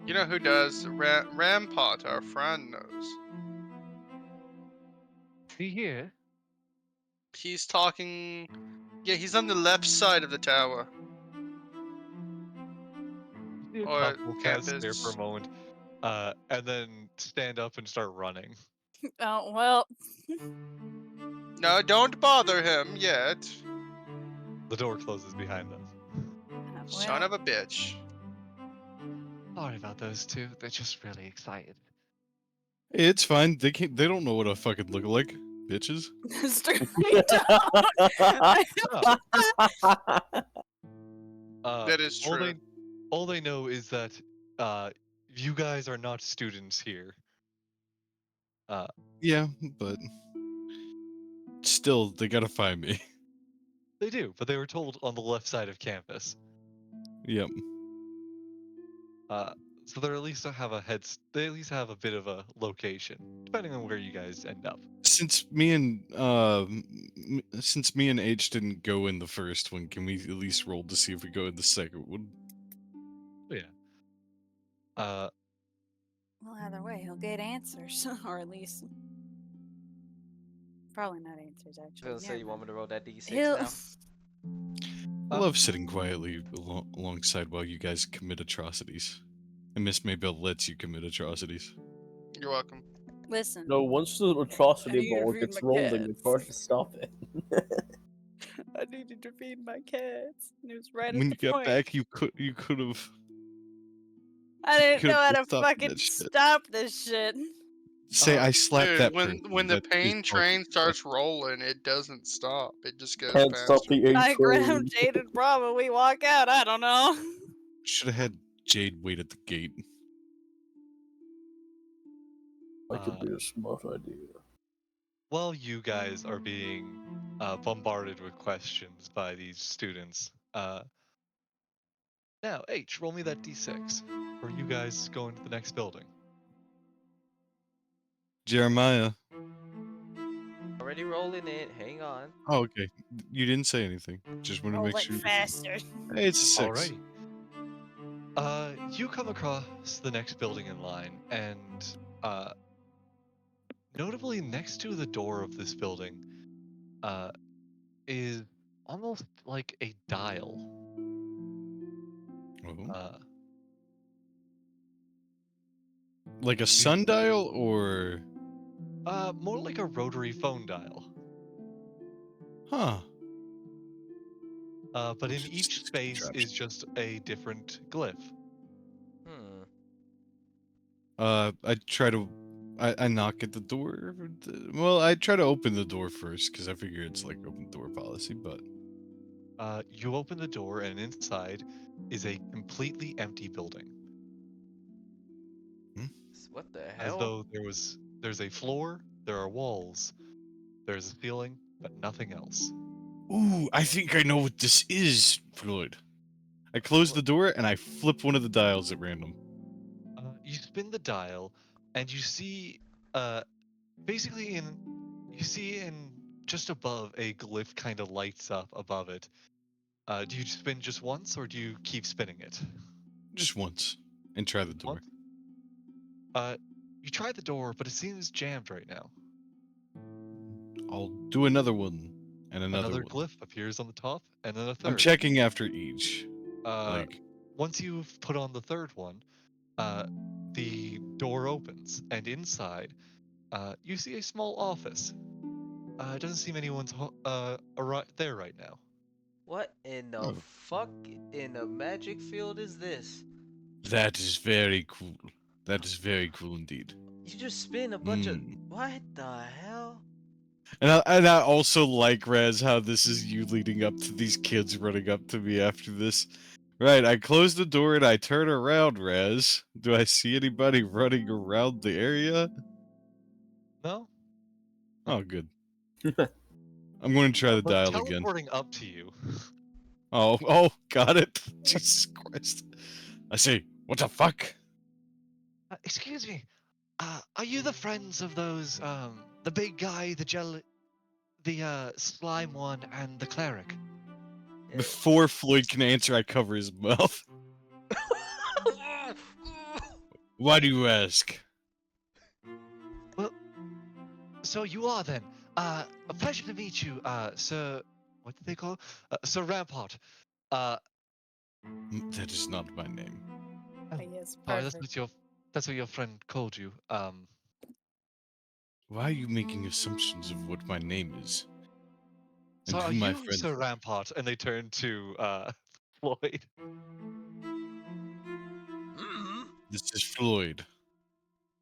You know who does? Rampart, our friend, knows. He here? He's talking. Yeah, he's on the left side of the tower. See a Or couple kind of stare for a campus. moment, and then stand up and start running. Oh, well. No, don't bother him yet. The door closes behind them. Son of a bitch. Sorry about those two. They're just really excited. It's fine. They can't. They don't know what I fucking look like, bitches. Straight That is true. All they know is that you guys are not students here. Yeah, but still, they gotta find me. They do, but they were told on the left side of campus. Yep. So they at least have they at least have a bit of a location, depending on where you guys end up. Since me and H didn't go in the first one, can we at least roll to see if we go in the second one? Yeah. Well, either way, he'll get answers, or at least probably not answers. Actually, Phil, say you want me to roll that D6 He'll... now? I love sitting quietly alongside while you guys commit atrocities. And Miss Maybell lets you commit atrocities. You're welcome. Listen. No, once the I atrocity need to ball feed gets my rolling, it's hard to cats. stop it. I needed to feed my cats. And it was right When at you the got point. back, you could have. I didn't know how to stopped fucking that shit. stop this shit. Say I slapped Dude, that when person. the That is pain all. train starts rolling, it doesn't stop. It just goes Can't stop faster. the A I grab train. Jade and Bravo. We walk out. I don't know. Should have had Jade wait at the gate. That could be a smart idea. While you guys are being bombarded with questions by these students, now H, roll me that D6. Or you guys go into the next building. Jeremiah. Already rolling it. Hang on. Oh, okay. You didn't say anything. Just want to Roll make it sure. faster. Hey, it's a 6. Alrighty. You come across the next building in line, and notably next to the door of this building is almost like a dial. Oh. Like a sundial or? More like a rotary phone dial. Huh. but in Just each space contraption. is just a different glyph. Hmm. I try to. I knock at the door. Well, I try to open the door first because I figure it's like open door policy. But You open the door, and inside is a completely empty building, What the as hell? though there's a floor, there are walls, there's a ceiling, but nothing else. ooh, I think I know what this is, Floyd. I close the door and I flip one of the dials at random. You spin the dial, and you see, uh, basically you see in just above a glyph kind of lights up above it. Do you spin just once, or do you keep spinning it? Just once, and try the door. Once. Uh, you try the door, but it seems jammed right now. I'll do another one and another Another one. glyph appears on the top, and then a I'm third. checking after each. Uh, Like, Once you've put on the third one, the door opens, and inside, you see a small office. It doesn't seem anyone's there right now. What in the oh, fuck in the magic field is this? that is very cool. That is very cool indeed. You just spin a bunch of. Hmm. What the hell? And I also like, Raz, how this is you leading up to these kids running up to me after this. Right, I close the door and I turn around, Raz. Do I see anybody running around the area? No? Oh, good. I'm going to try the But dial again. teleporting up to you. Oh, got it. Jesus Christ. I say, what the fuck? Excuse me. Are you the friends of those, the big guy, the slime one, and the cleric? Before Floyd can answer, I cover his mouth. Why do you ask? Well, so you are then. A pleasure to meet you, Sir. What did they call? Sir Rampart. Uh, That is not my name. Oh, yes, Sorry, perfect. that's what your friend called you. Why are you making assumptions of what my name is? So And are who my you friends Sir are? Rampart? And they turn to Floyd. Hmm. This is Floyd.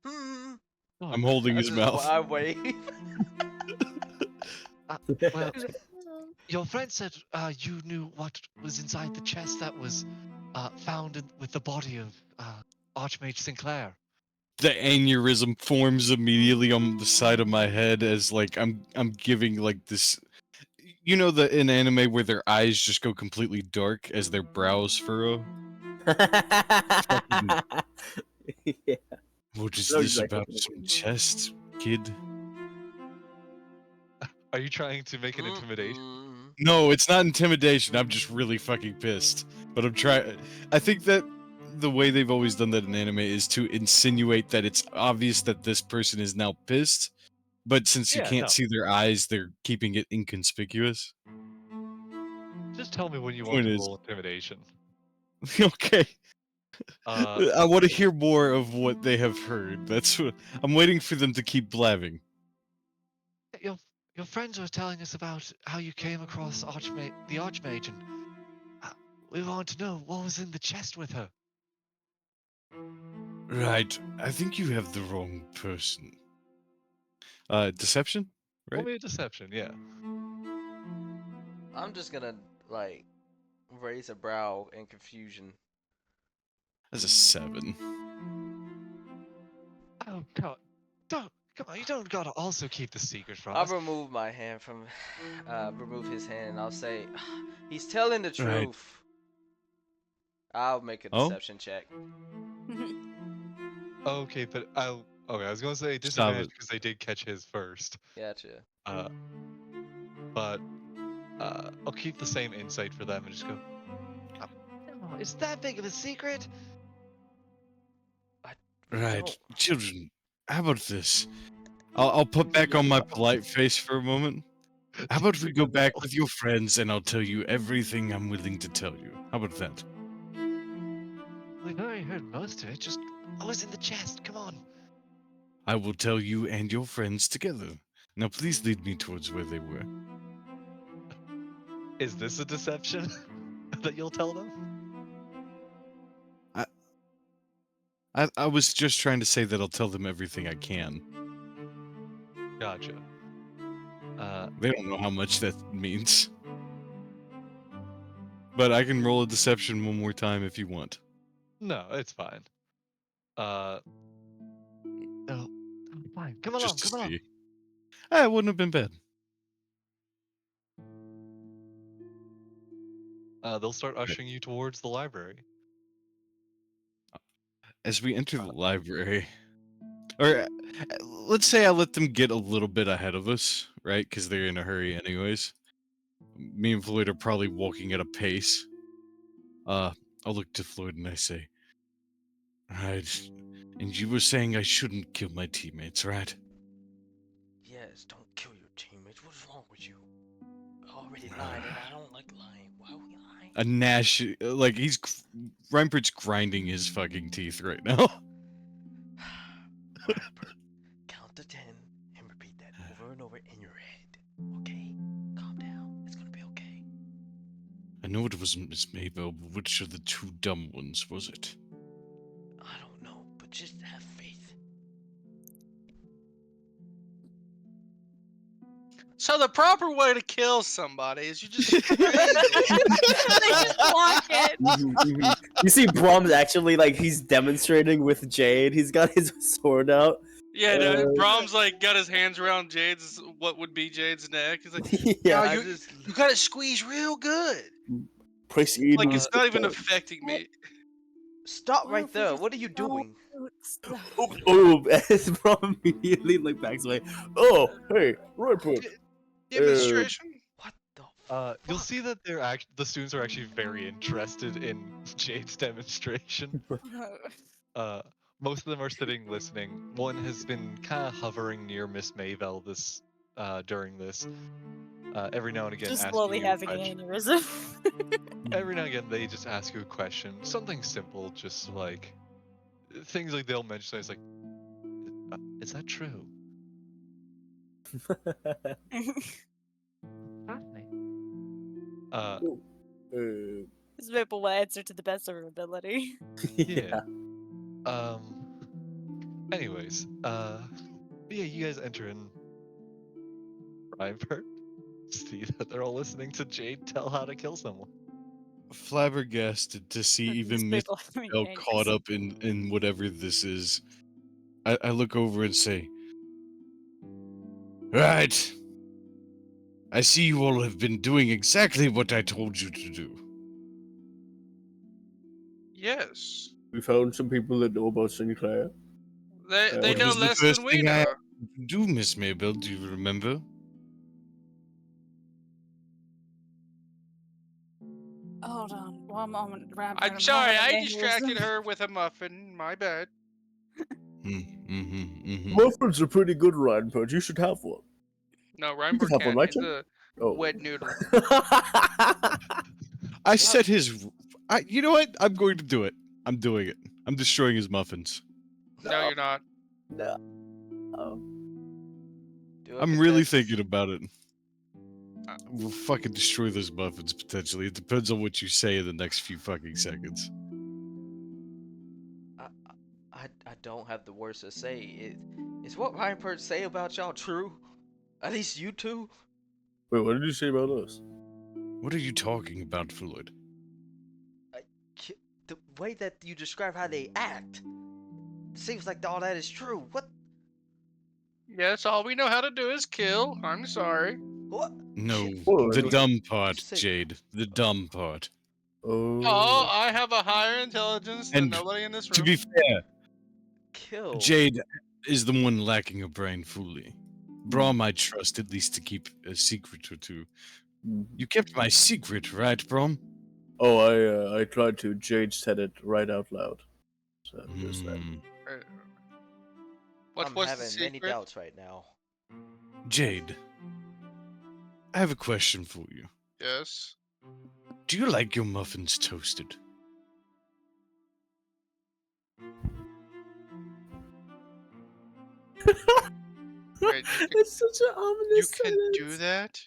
Hmm. Oh, I'm holding I his just mouth. I wave. well, your friend said you knew what was inside the chest that was found with the body of Archmage Sinclair. The aneurysm forms immediately on the side of my head as like I'm giving like this, you know, the in anime where their eyes just go completely dark as their brows furrow. Fucking, Yeah, what is know this exactly about what some you chest, kid? Are you trying to make an intimidation? Mm-mm. No, it's not intimidation. I'm just really fucking pissed. But I'm trying. I think that the way they've always done that in anime is to insinuate that it's obvious that this person is now pissed. But since you Yeah, can't no. see their eyes, they're keeping it inconspicuous. Just tell me when you want Point to is, roll intimidation. okay. Uh, I want to hear more of what they have heard. That's what I'm waiting for them to keep blabbing. your your friends were telling us about how you came across the Archmage, and uh, we want to know what was in the chest with her. Right. I think you have the wrong person. Deception? Roll Right? me a deception, yeah. I'm just gonna like raise a brow in confusion. That's a 7. Oh God, don't come on! You don't gotta also keep the secret from I'll us. remove my hand from, remove his hand, and I'll say, he's telling the Right. truth. I'll make a Oh? deception check. Okay, but okay. I was gonna say Stop disadvantage it. because they did catch his first. Gotcha. Uh, but I'll keep the same insight for them and just go. "Oh, no, is that big of a secret? I Right. don't. Children, how about this? I'll put back on my polite face for a moment. How about we go back with your friends and I'll tell you everything I'm willing to tell you? How about that? We've already heard most of it. Just what was in the chest? Come on. I will tell you and your friends together. Now please lead me towards where they were. Is this a deception? that you'll tell them? I was just trying to say that I'll tell them everything I can. Gotcha. They don't know how much that means. But I can roll a deception one more time if you want. No, it's fine. No, fine. Come along, Just to come along. see. It wouldn't have been bad. They'll start Okay. ushering you towards the library. As we enter the library, or let's say I let them get a little bit ahead of us, right? Because they're in a hurry anyways. Me and Floyd are probably walking at a pace. I'll look to Floyd and I say, right, and you were saying I shouldn't kill my teammates, right? Yes, don't kill your teammates. What's wrong with you? I already lied, and I don't like lying. Why are we lying? A Nash, like Reinpert's grinding his fucking teeth right now. Reinbert, count to 10 and repeat that over and over in your head. Okay? Calm down. It's gonna be okay. I know it wasn't Miss Maybell, but which of the two dumb ones was it? I don't know, but just have faith. So the proper way to kill somebody is you just They just block it. You see, Brom's actually like he's demonstrating with Jade. He's got his sword out. yeah. No, Uh, Brahms like got his hands around Jade's what would be Jade's neck. He's like, Yeah, "No, I you just you got to squeeze real good. Press E. Like with it's the not even button. affecting me." stop What right if we there. just What are you don't doing? stop? Oh, as Brom immediately like backs away. Oh, hey, Reinput. Demonstration. What the You'll fuck? see that the students are actually very interested in Jade's demonstration. Most of them are sitting listening. One has been kind of hovering near Miss Mayvell during this. Every now and again, Just asking slowly you a having an question. aneurysm. Every now and again, they just ask you a question, something simple, just like things like they'll mention. It's like, is that true? Uh, This Maple will answer to the best of her ability. yeah. Anyways, yeah, you guys enter in Reinberg. See that they're all listening to Jade tell how to kill someone. Flabbergasted to see These even Miss people having Bell an caught aneurysm. up in whatever this is. I look over and say, right. I see you all have been doing exactly what I told you to do. Yes, We found some people that know about Sinclair. they What know was the less first than we thing I know. asked you to do, Miss Maybell? Do you remember? Hold on. One moment. I'm sorry, I distracted her with a muffin. My bad. Muffins are pretty good, Reinput. You should have one. No, You can Reinberg have one, can't. right? He's a Oh. wet noodle. I said his. You know what? I'm going to do it. I'm doing it. I'm destroying his muffins. No, you're not. No. Oh. Do it I'm really 'cause that's- thinking about it. We'll fucking destroy those muffins potentially. It depends on what you say in the next few fucking seconds. I don't have the words to say. Is what Reinbert say about y'all true? At least you two? Wait, what did you say about us? What are you talking about, Floyd? The way that you describe how they act seems like all that is true. What? Yes, all we know how to do is kill. I'm sorry. What? No, Oh, the okay. dumb part, Say- Jade. The dumb part. Oh, Oh. I have a higher intelligence than And nobody in this To room. be fair, Kill. Jade is the one lacking a brain fully. Braum I trust at least to keep a secret or two. You kept my secret, right, Braum? Oh, I tried to. Jade said it right out loud. So there's that. Uh, What I'm was the having many secret? doubts right now. Jade, I have a question for you. Yes. Do you like your muffins toasted? Wait, It's such an you ominous can sentence. do that?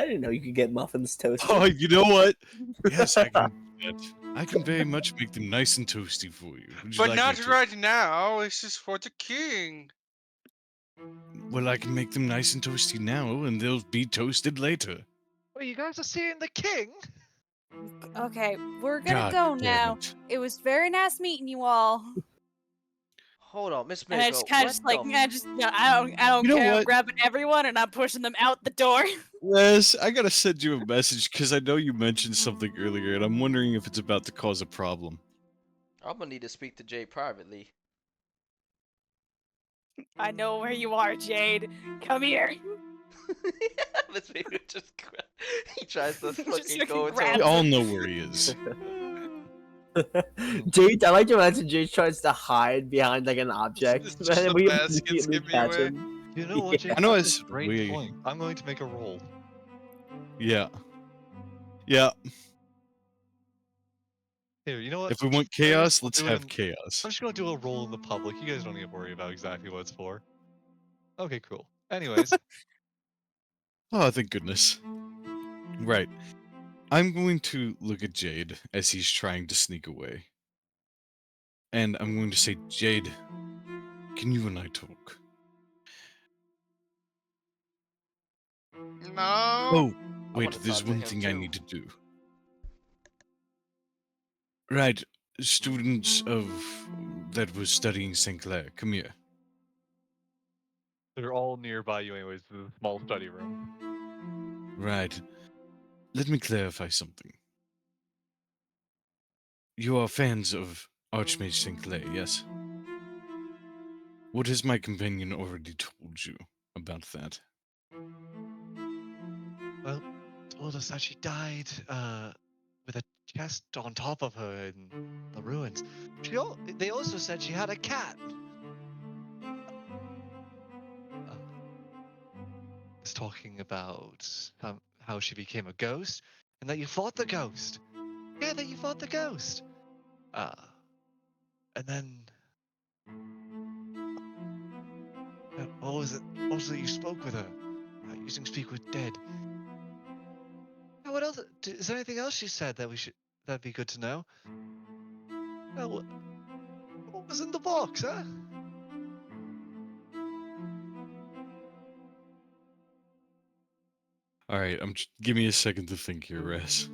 I didn't know you could get muffins toasted. Oh, you know what? Yes, I can do that. I can very much make them nice and toasty for you. Would you But like me not to? right now. This is for the king. Well, I can make them nice and toasty now, and they'll be toasted later. Wait, you guys are seeing the king? Okay, we're gonna God go damn now. it. It was very nice meeting you all. Hold on, Miss And I Miko. just kind of What just like, the I just, no, I don't You know care. I'm what? grabbing everyone and I'm pushing them out the door. Les, I gotta send you a message because I know you mentioned something earlier, and I'm wondering if it's about to cause a problem. I'm gonna need to speak to Jay privately. I know where you are, Jade. Come here. Miss Miko just he tries to Just fucking fucking go into grabs We a... all know where he is. Jade, I like to imagine Jade tries to hide behind like an object, It's just and the we baskets immediately give me catch away. him. You know what, Jake? I know That's it's a great we- point. I'm going to make a roll. Yeah. Yeah. Here, you know what? If we want Anyways, chaos, we'll let's do it have in- chaos. I'm just gonna do a roll in the public. You guys don't need to worry about exactly what it's for. Okay, cool. Anyways, Oh, thank goodness. Right. I'm going to look at Jade as he's trying to sneak away. And I'm going to say, Jade, can you and I talk? No. Oh, I wait, wanna there's talk to one him thing I too. need to do. Right, students of that was studying St. Clair, come here. they're all nearby you anyways. This is a small study room. Right. Let me clarify something. You are fans of Archmage St. Clair, yes? What has my companion already told you about that? Well, told us that she died with a chest on top of her in the ruins. They also said she had a cat. It's talking about how she became a ghost and that you fought the ghost. Yeah, that you fought the ghost. And then what was it? What was it you spoke with her? Using speak with dead. Yeah, what else? Is there anything else she said that that'd be good to know? What was in the box, huh? Alright, give me a second to think here, Res.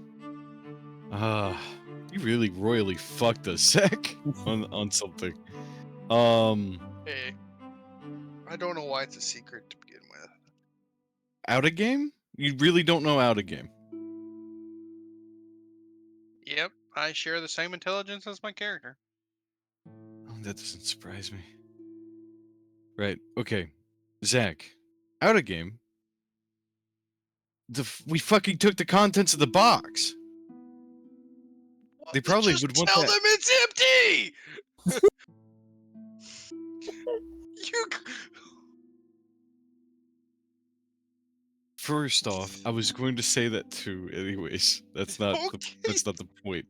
You really royally fucked us, Zach, on something. Hey. I don't know why it's a secret to begin with. Out of game? You really don't know out of game. Yep, I share the same intelligence as my character. Oh, that doesn't surprise me. Right, okay. Zach, out of game? We fucking took the contents of the box. They probably Just would want tell that. them it's empty! You... First off, I was going to say that too. Anyways, that's not the point.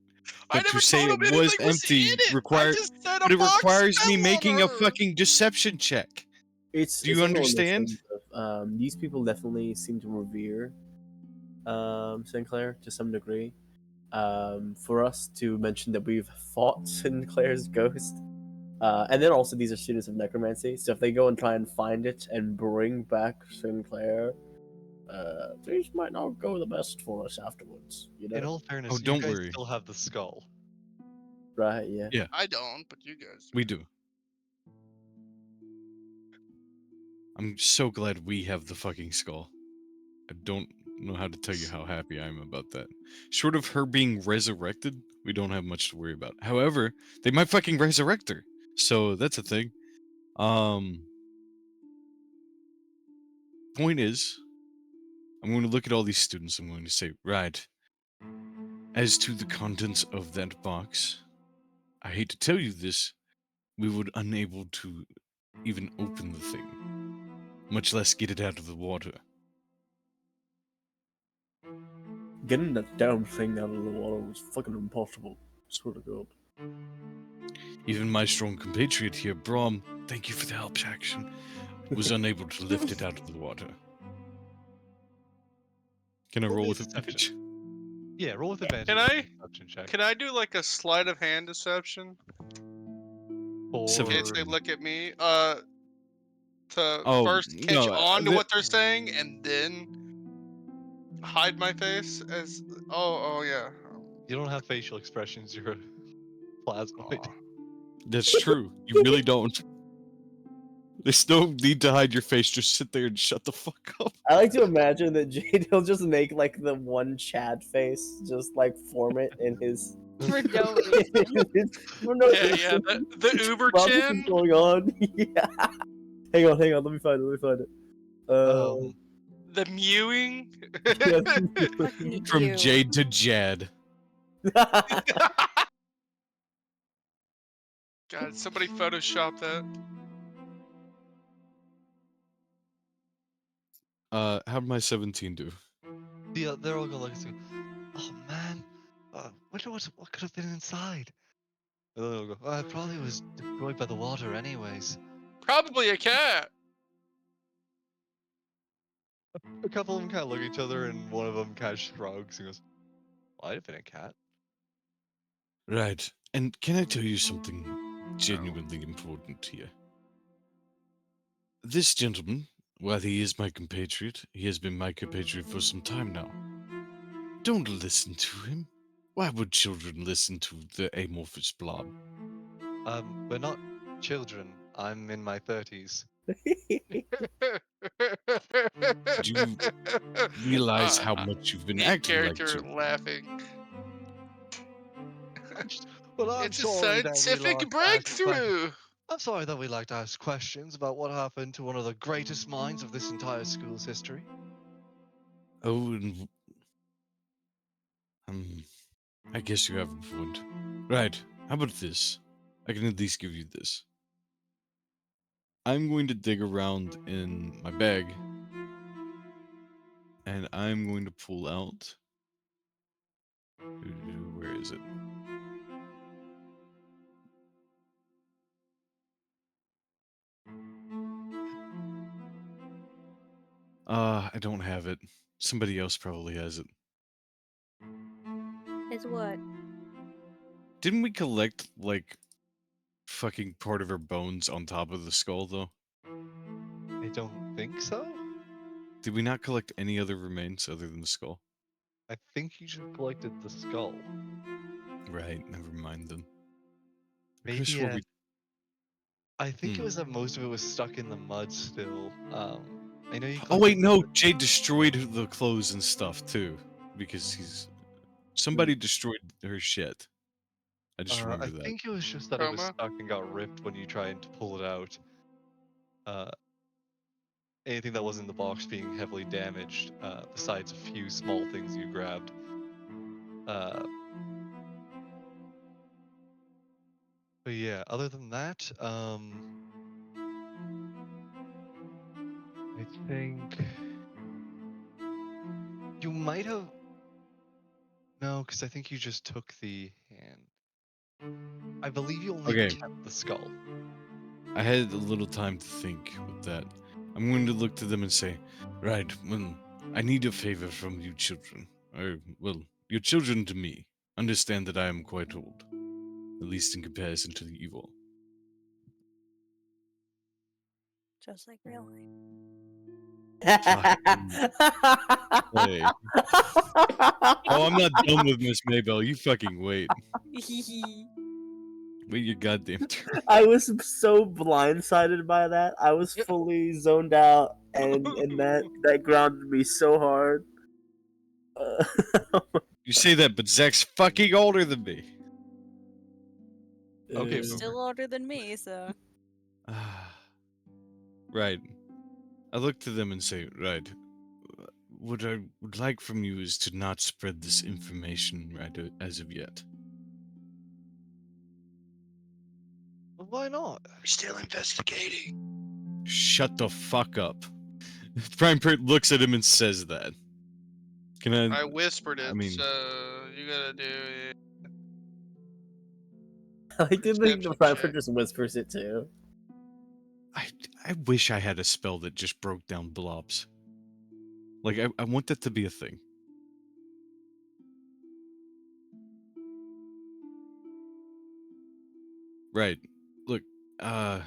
I But to never say told it him anything was was empty in it! I requires, just said but a it box requires me fell making a on her! fucking deception check. It's Do you along the understand? sense of, these people definitely seem to revere Sinclair to some degree. For us to mention that we've fought Sinclair's ghost, and then also these are students of necromancy, so if they go and try and find it and bring back Sinclair, things might not go the best for us afterwards. You In know, all fairness, Oh, you don't guys worry. still have the skull. right? Yeah. Yeah, I don't, but you guys do. we do. I'm so glad we have the fucking skull. I don't know how to tell you how happy I am about that. Short of her being resurrected, we don't have much to worry about. However, they might fucking resurrect her. So that's a thing. Point is, I'm going to look at all these students. I'm going to say, right, as to the contents of that box, I hate to tell you this, we were unable to even open the thing, much less get it out of the water. Getting that damn thing out of the water was fucking impossible. Swear to God. Even my strong compatriot here, Brom, thank you for the help, Jackson, was unable to lift it out of the water. Can I Roll roll me a with deception. advantage? Yeah, roll with advantage. Can on I? the Deception check. Can I do like a sleight of hand deception? In case they 17. look at me, to Oh first catch no, on to what they're saying and then hide my face as. Oh yeah. You don't have facial expressions. You're a plasmoid. Aw. that's true. You really don't. There's no need to hide your face. Just sit there and shut the fuck up. I like to imagine that Jade will just make like the one Chad face, just like form it in his. For no reason. For no Yeah, reason. the Uber While this chin. is going on. Yeah. Hang on. Let me find it. The mewing. Yeah. Fucking From you. Jade to Jad. God, somebody Photoshop that. How'd my 17 do? Yeah, they're all gonna look at you. Oh man, wonder what could have been inside. And then they'll go, it probably was destroyed by the water, anyways. Probably a cat. A couple of them kind of look at each other, and one of them kind of shrugs and goes, "Might have been a cat." Right. And can I tell you something genuinely important here? This gentleman, while he is my compatriot, he has been my compatriot for some time now. Don't listen to him. Why would children listen to the amorphous blob? We're not children. I'm in my 30s. Do you realize how much you've been In acting like character children? laughing. Well, I'm It's a sorry that we scientific like to ask breakthrough. I'm sorry that we like to ask questions about what happened to one of the greatest minds of this entire school's history. Oh, and I guess you have a point. Right. How about this? I can at least give you this. I'm going to dig around in my bag, and I'm going to pull out. Where is it? I don't have it. Somebody else probably has it. Is what? Didn't we collect, like, fucking part of her bones on top of the skull, though? I don't think so. Did we not collect any other remains other than the skull? I think you just collected the skull. Right, never mind then. I Maybe could've swore we- I think it was that most of it was stuck in the mud still. I know you. Oh wait, collected no, the- Jade destroyed the clothes and stuff too, because somebody destroyed her shit. I just remember I that. think it was just that it was Chroma? stuck and got ripped when you tried to pull it out. Anything that was in the box being heavily damaged, besides a few small things you grabbed. But yeah, other than that, I think you might have. No, because I think you just took the hand. I believe you only Okay. kept the skull. I had a little time to think with that. I'm going to look to them and say, right, well, I need a favor from you children. Or, well, your children to me. Understand that I am quite old. At least in comparison to you all. Just like real Hey. Oh, I'm not done with Miss Maybell. You fucking wait. life. Wait your goddamn turn. I was so blindsided by that. I was fully zoned out, and that grounded me so hard. You say that, but Zach's fucking older than me. Okay, Uh, Still older than me, so. Right. I look to them and say, right, what I would like from you is to not spread this information as of yet. Why not? We're still investigating. Shut the fuck up. Prime Pert looks at him and says that. Can I whispered it, I mean- so you gotta do it. I like to think the Perception Prime check. just whispers it too. I wish I had a spell that just broke down blobs. Like, I want that to be a thing. Right. Look, are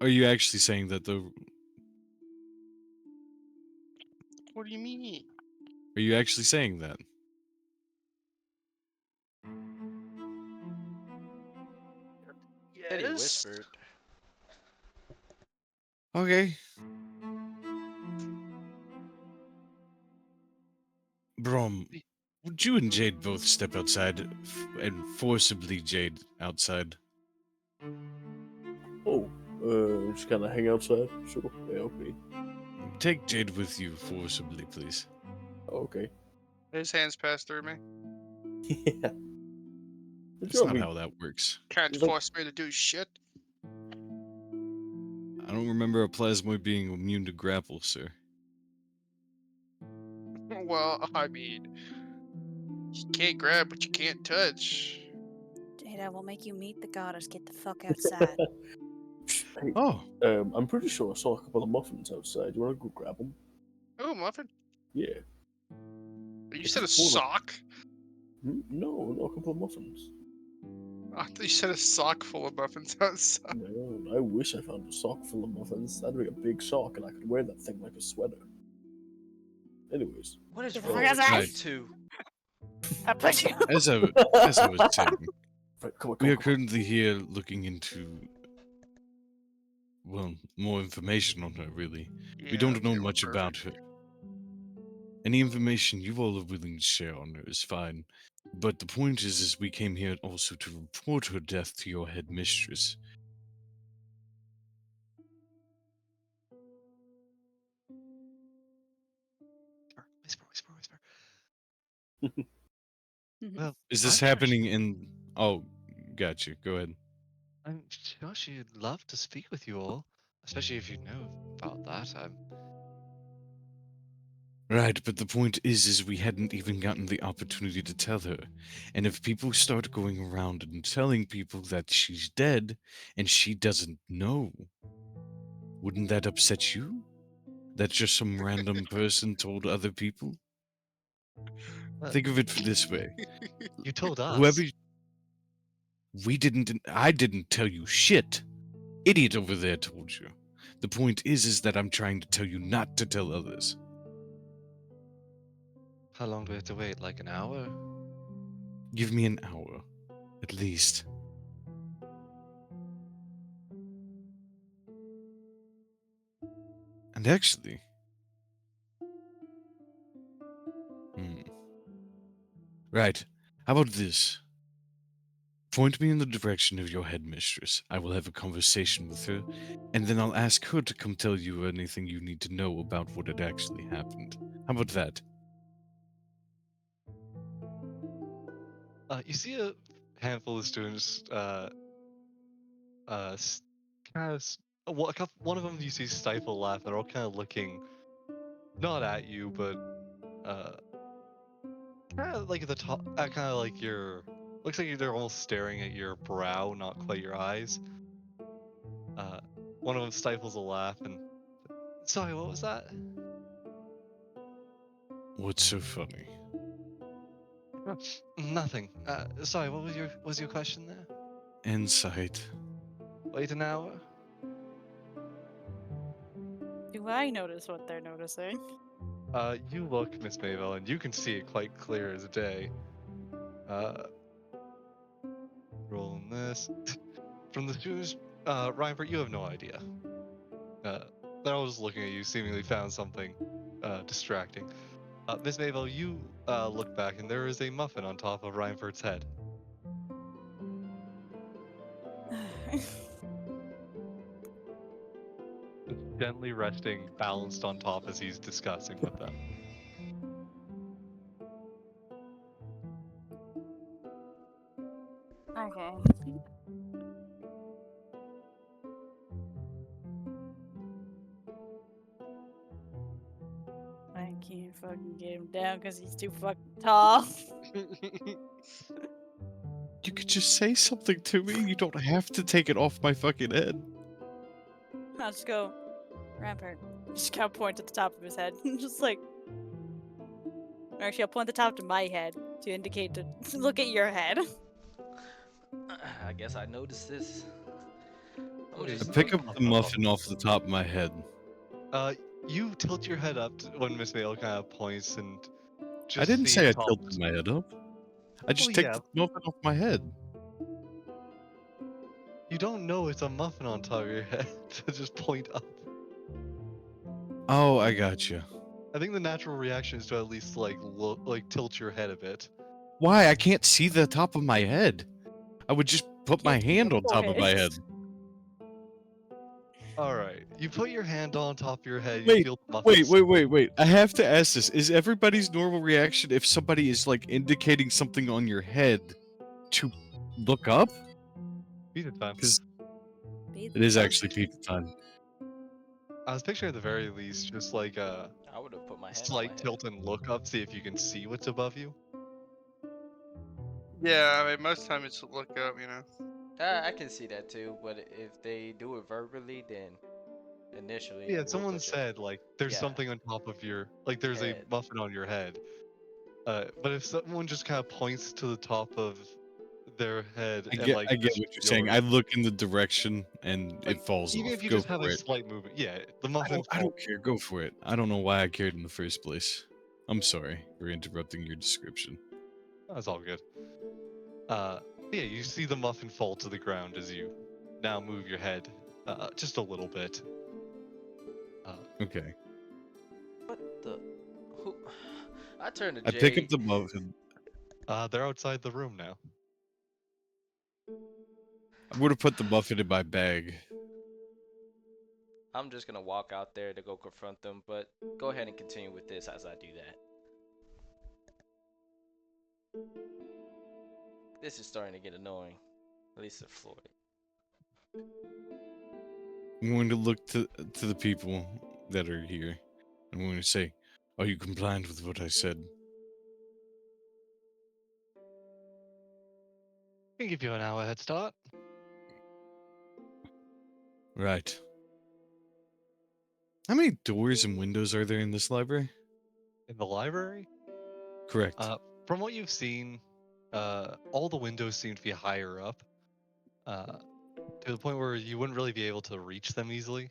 you actually saying that the? What do you mean? Are you actually saying that? Eddie Yes. whispered. Okay. Brom, would you and Jade both step outside and forcibly Jade outside? Oh, just kind of hang outside. Sure. Yeah, okay. Take Jade with you forcibly, please. Okay. His hands passed through me. Yeah. But That's you know, not how that works. Can't It's like- force me to do shit. I don't remember a plasmoid being immune to grapple, sir. Well, I mean, you can't grab, but you can't touch. Jada will make you meet the goddess. Get the fuck outside. hey, Oh, I'm pretty sure I saw a couple of muffins outside. You want to go grab them? Oh, Muffin. Yeah. You It's said a just full of- sock? No, a couple of muffins. I thought you said a sock full of muffins outside. No, I wish I found a sock full of muffins. That'd be a big sock, and I could wear that thing like a sweater. Anyways. What is Get the wrong fuck with outside. you two? I put you. as I was saying, Right, come on, we are come on. currently here looking into, well, more information on her. Really, we don't know much about her. Any information you all are willing to share on her is fine. But the point is we came here also to report her death to your head mistress. Whisper. Mhm. Well, Is this I'm sure happening in? Oh, gotcha. Go ahead. I'm sure she'd love to speak with you all, especially if you know about that. Right, but the point is we hadn't even gotten the opportunity to tell her. And if people start going around and telling people that she's dead and she doesn't know, wouldn't that upset you? That just some random person told other people? But Think of it this way. you told us. Whoever I didn't tell you shit. Idiot over there told you. The point is that I'm trying to tell you not to tell others. How long do we have to wait? Like an hour? Give me an hour, at least. And actually, right. How about this? Point me in the direction of your headmistress. I will have a conversation with her, and then I'll ask her to come tell you anything you need to know about what had actually happened. How about that? You see a handful of students, kind of, one of them you see stifle laugh. They're all kind of looking, not at you, but kind of like at the top, kind of like your. Looks like they're almost staring at your brow, not quite your eyes. One of them stifles a laugh and, sorry, what was that? What's so funny? Nothing. Sorry, what was your question there? Insight. Wait an hour? Do I notice what they're noticing? You look, Miss Maybell, and you can see it quite clear as day. Rolling this. From the students, Reinford, you have no idea. They're all just looking at you, seemingly found something distracting. Miss Maybell, you look back, and there is a muffin on top of Reinford's head. It's gently resting, balanced on top as he's discussing with them. Okay. I can't fucking get him down because he's too fucking tall. You could just say something to me. You don't have to take it off my fucking head. I'll just go, Rampart. Just kind of point at the top of his head. Just like. Or actually, I'll point the top to my head to indicate to look at your head. I guess I noticed this. I'm Okay, I just. pick up the muffin off the top of my head. You tilt your head up when Miss Vale kind of points and I just didn't see say the I top. tilted my head up. I just Well, take yeah, the muffin off my head. you don't know it's a muffin on top of your head to just point up. Oh, I gotcha. I think the natural reaction is to at least like look, like tilt your head a bit. Why? I can't see the top of my head. I would just put my Can't see hand your on top of my head. forehead. All right, you put your hand on top of your head. You Wait, feel the muffin. wait. I have to ask this. Is everybody's normal reaction if somebody is like indicating something on your head to look up? Pizza time. Because Be it the is time. actually pizza time. I was picturing at the very least just like a I would have put my hand on my slight head. tilt and look up, see if you can see what's above you. Yeah, I mean, most time it's a look up, you know. I can see that too, but if they do it verbally, then initially Yeah, we'll someone put your said like there's Yeah. something on top of your like there's head. a muffin on your head. But if someone just kind of points to the top of their head I and get, like I get just what you're saying. I look in the direction and like, it falls even off. if you Go just have for a it. slight movement, yeah, the I muffin don't, I don't care. Go for it. I don't know why I cared in the first place. I'm sorry for interrupting your description. That's all good. Yeah, you see the muffin fall to the ground as you now move your head just a little bit. Okay. What the? Who? I turned to I pick up Jade. the muffin. They're outside the room now. I would have put the muffin in my bag. I'm just gonna walk out there to go confront them, but go ahead and continue with this as I do that. This is starting to get annoying, at least at Floyd. I'm going to look to the people that are here. I'm going to say, "Are you compliant with what I said?" I can give you an hour head start. Right. How many doors and windows are there in this library? In the library? Correct. From what you've seen, all the windows seem to be higher up, to the point where you wouldn't really be able to reach them easily.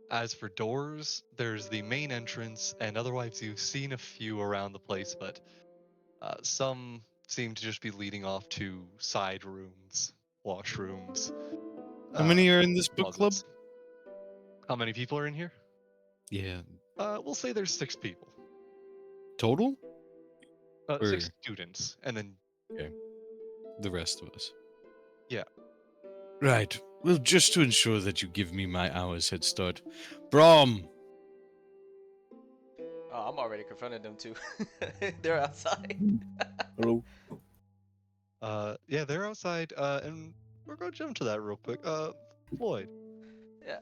As for doors, there's the main entrance, and otherwise you've seen a few around the place, but some seem to just be leading off to side rooms, washrooms. How many are in this book club? closets. How many people are in here? Yeah. We'll say there's 6 people. Total? Or 6 students, and then the rest of us? Yeah. Right. Well, just to ensure that you give me my hour's head start. Brom! Oh, I'm already confronting them too. They're outside. Hello. Yeah, they're outside, and we're gonna jump to that real quick. Floyd, Yeah.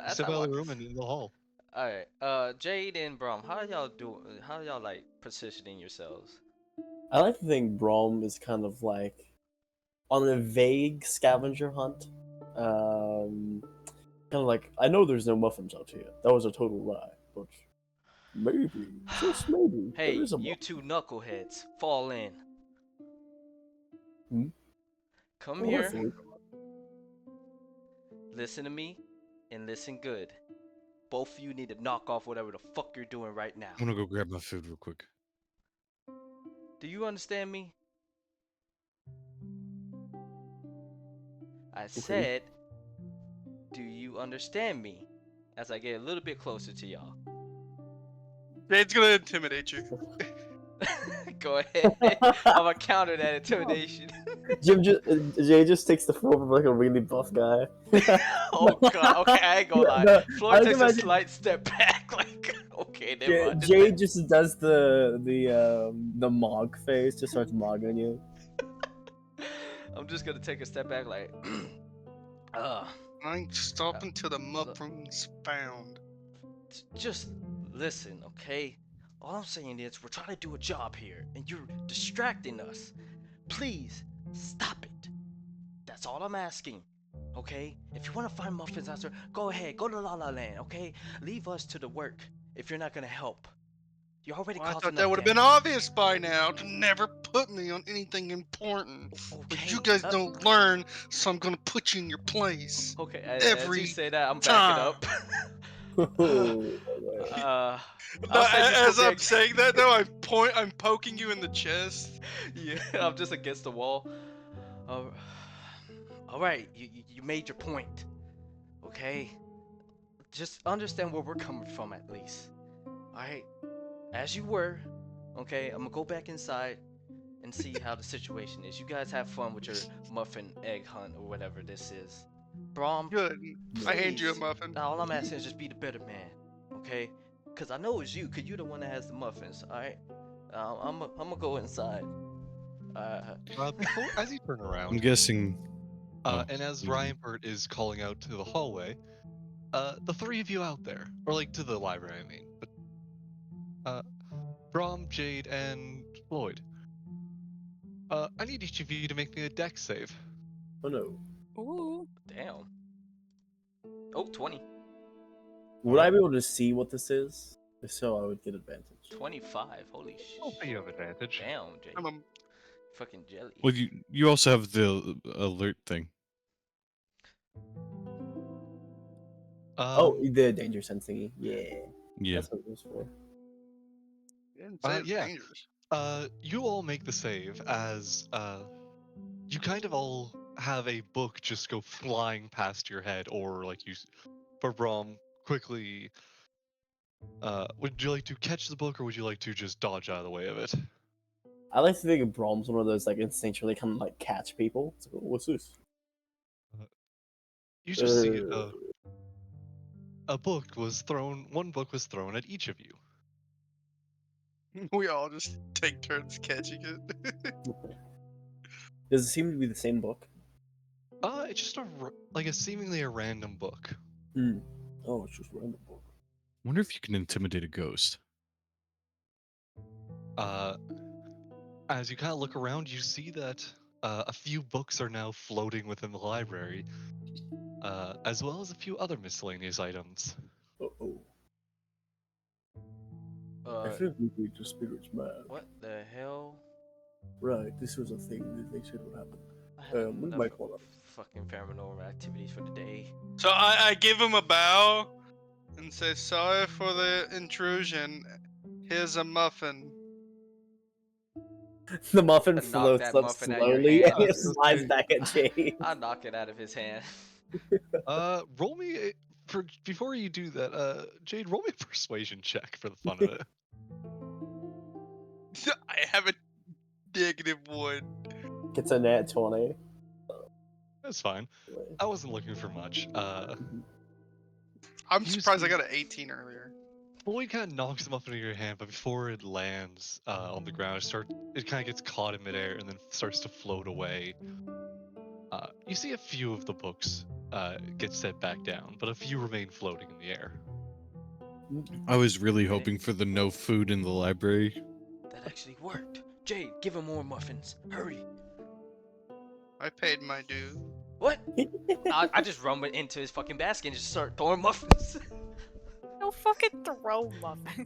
As step I out of walk. the room and in the hall. All right. Jade and Brom, how y'all doing? How y'all like positioning yourselves? I like to think Brom is kind of like on a vague scavenger hunt. Kind of like, I know there's no muffins out here. That was a total lie, but maybe, just maybe, Hey, there is a you muffin. two knuckleheads, fall in. Hmm? Come What here. for? Listen to me, and listen good. Both of you need to knock off whatever the fuck you're doing right now. I'm gonna go grab my food real quick. Do you understand me? I said, do you understand me? As I get a little bit closer to y'all. Jade's gonna intimidate you. Go ahead. I'm gonna counter that intimidation. Jay just takes the form of like a really buff guy. Oh god, okay, I ain't gonna lie. No, Floyd I takes a imagine- slight step back, like, okay, never mind. Jay just does the mog face, just starts mogging you. I'm just gonna take a step back, like, I ain't stopping till the muffin's found. just listen, okay? All I'm saying is we're trying to do a job here, and you're distracting us. Please stop it. That's all I'm asking. Okay? If you want to find muffins out there, go ahead, go to La La Land, okay? Leave us to the work if you're not gonna help. You're already Well, I causing thought that would have been obvious by now to never put me on anything important. But Okay. you guys don't learn, so I'm gonna put you in your place. Okay, as you Every say that, I'm backing time. up. Oh, alright. I'll send you to As the I'm saying that though, I'm poking you in the chest. Yeah, I'm just against the wall. Uh, all right, you made your point. Okay, just understand where we're coming from at least. All right, as you were. Okay, I'm gonna go back inside and see how the situation is. You guys have fun with your muffin egg hunt or whatever this is. Brom, Good. I hand you a please. muffin. All I'm asking is just be the better man. Okay, cause I know it's you, cause you're the one that has the muffins. All right, I'm gonna go inside. Before, as you turn I'm around, guessing. Oh, and as mhm. Ryanpert is calling out to the hallway, the three of you out there, or like to the library, I mean, but Brom, Jade, and Floyd. I need each of you to make me a deck save. Oh no. Ooh. Damn. Oh, 20. Would I be able to see what this is? If so, I would get advantage. 25. Holy I'll say shit. you have advantage. Damn, Jay. I'm a Fucking jelly. Well, you also have the alert thing. Oh, the danger sense thingy. Yeah. Yeah. That's what it was for. didn't say it's Yeah. dangerous. You all make the save as you kind of all have a book just go flying past your head, or like you, for Brom, quickly. Would you like to catch the book, or would you like to just dodge out of the way of it? I like to think of Brahms one of those like instinctually kind of like catch people. It's like, oh, what's this? You just see a book was thrown. One book was thrown at each of you. We all just take turns catching it. Does it seem to be the same book? It's just like a seemingly a random book. Hmm. Oh, it's just random book. Wonder if you can intimidate a ghost. As you kind of look around, you see that a few books are now floating within the library, as well as a few other miscellaneous items. Uh-oh. I Uh, think we beat the spirits mad. what the hell? Right, this was a thing that they said would happen. I had We enough might call up. fucking paranormal activities for the day. So I give him a bow and say, sorry for the intrusion. Here's a muffin. The muffin I knocked floats that up muffin out of your slowly hand. and it was gonna slides say- back at Jade. I knock it out of his hand. Roll me for before you do that. Jade, roll me a persuasion check for the fun of it. I have a -1. It's a nat 20. That's fine. I wasn't looking for much. I'm You surprised I see- got an 18 earlier. Floyd kind of knocks him up into your hand, but before it lands on the ground, it kind of gets caught in midair and then starts to float away. You see a few of the books get set back down, but a few remain floating in the air. I was really Ready? hoping for the no food in the library. That actually worked. Jade, give him more muffins. Hurry. I paid my due. What? I just run into his fucking basket and just start throwing muffins. No fucking throw muffin.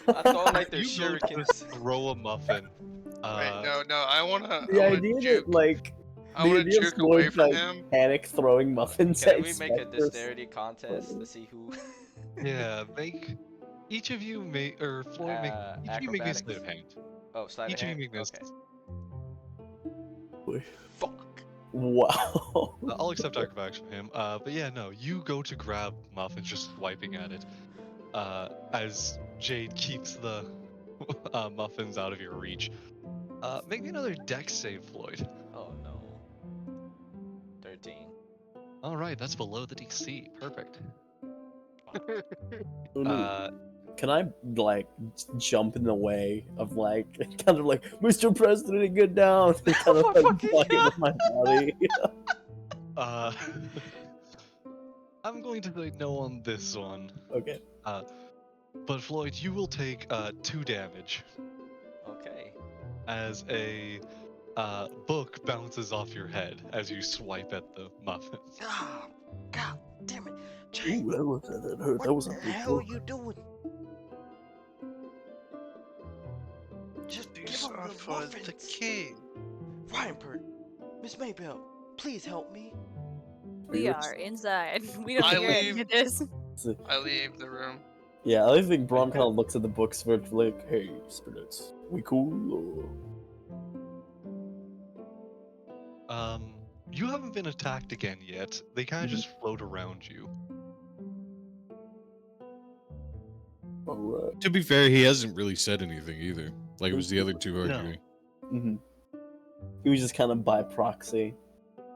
I throw them like they're You go to shurikens. throw a muffin. Wait, no, I wanna. The I wanna idea juke. that, like, I the wanna idea of juke away Floyd, from like, him. panic throwing muffins Can at we make a specters. dexterity contest to see who? Yeah, make each of you make or Floyd make each of you make me a sleight of hand. Oh, sleight of Each of you hand. make me a Okay. Boy. Fuck. Wow. I'll accept acrobatics from him. But yeah, no, you go to grab Muffin, just swiping at it, as Jade keeps the muffins out of your reach. Make me another dex save, Floyd. Oh no. 13. All right, that's below the DC. Perfect. Oh, no. Can I, like, jump in the way of, like, kind of like, Mr. President, get down? And kind of, Oh my like, fucking block it God. with my body. I'm going to say no on this one. Okay. But Floyd, you will take 2 damage Okay. as a book bounces off your head as you swipe at the muffins. Ah, God damn it. Jade, Ooh, that hurt. That what was a the big hell are book. you doing? from are the for the Muffins. king. Reinpert, Miss Maybell, please help me. We you are inside. We don't I hear any leave. of this. I leave the room. Yeah, I think Brom kind of looks at the books for like, hey, spirits, we cool? Or... You haven't been attacked again yet. They kind of just float around you. Alright. To be fair, he hasn't really said anything either. Like it was the other two No. arguing. Mm-hmm. He was just kind of by proxy.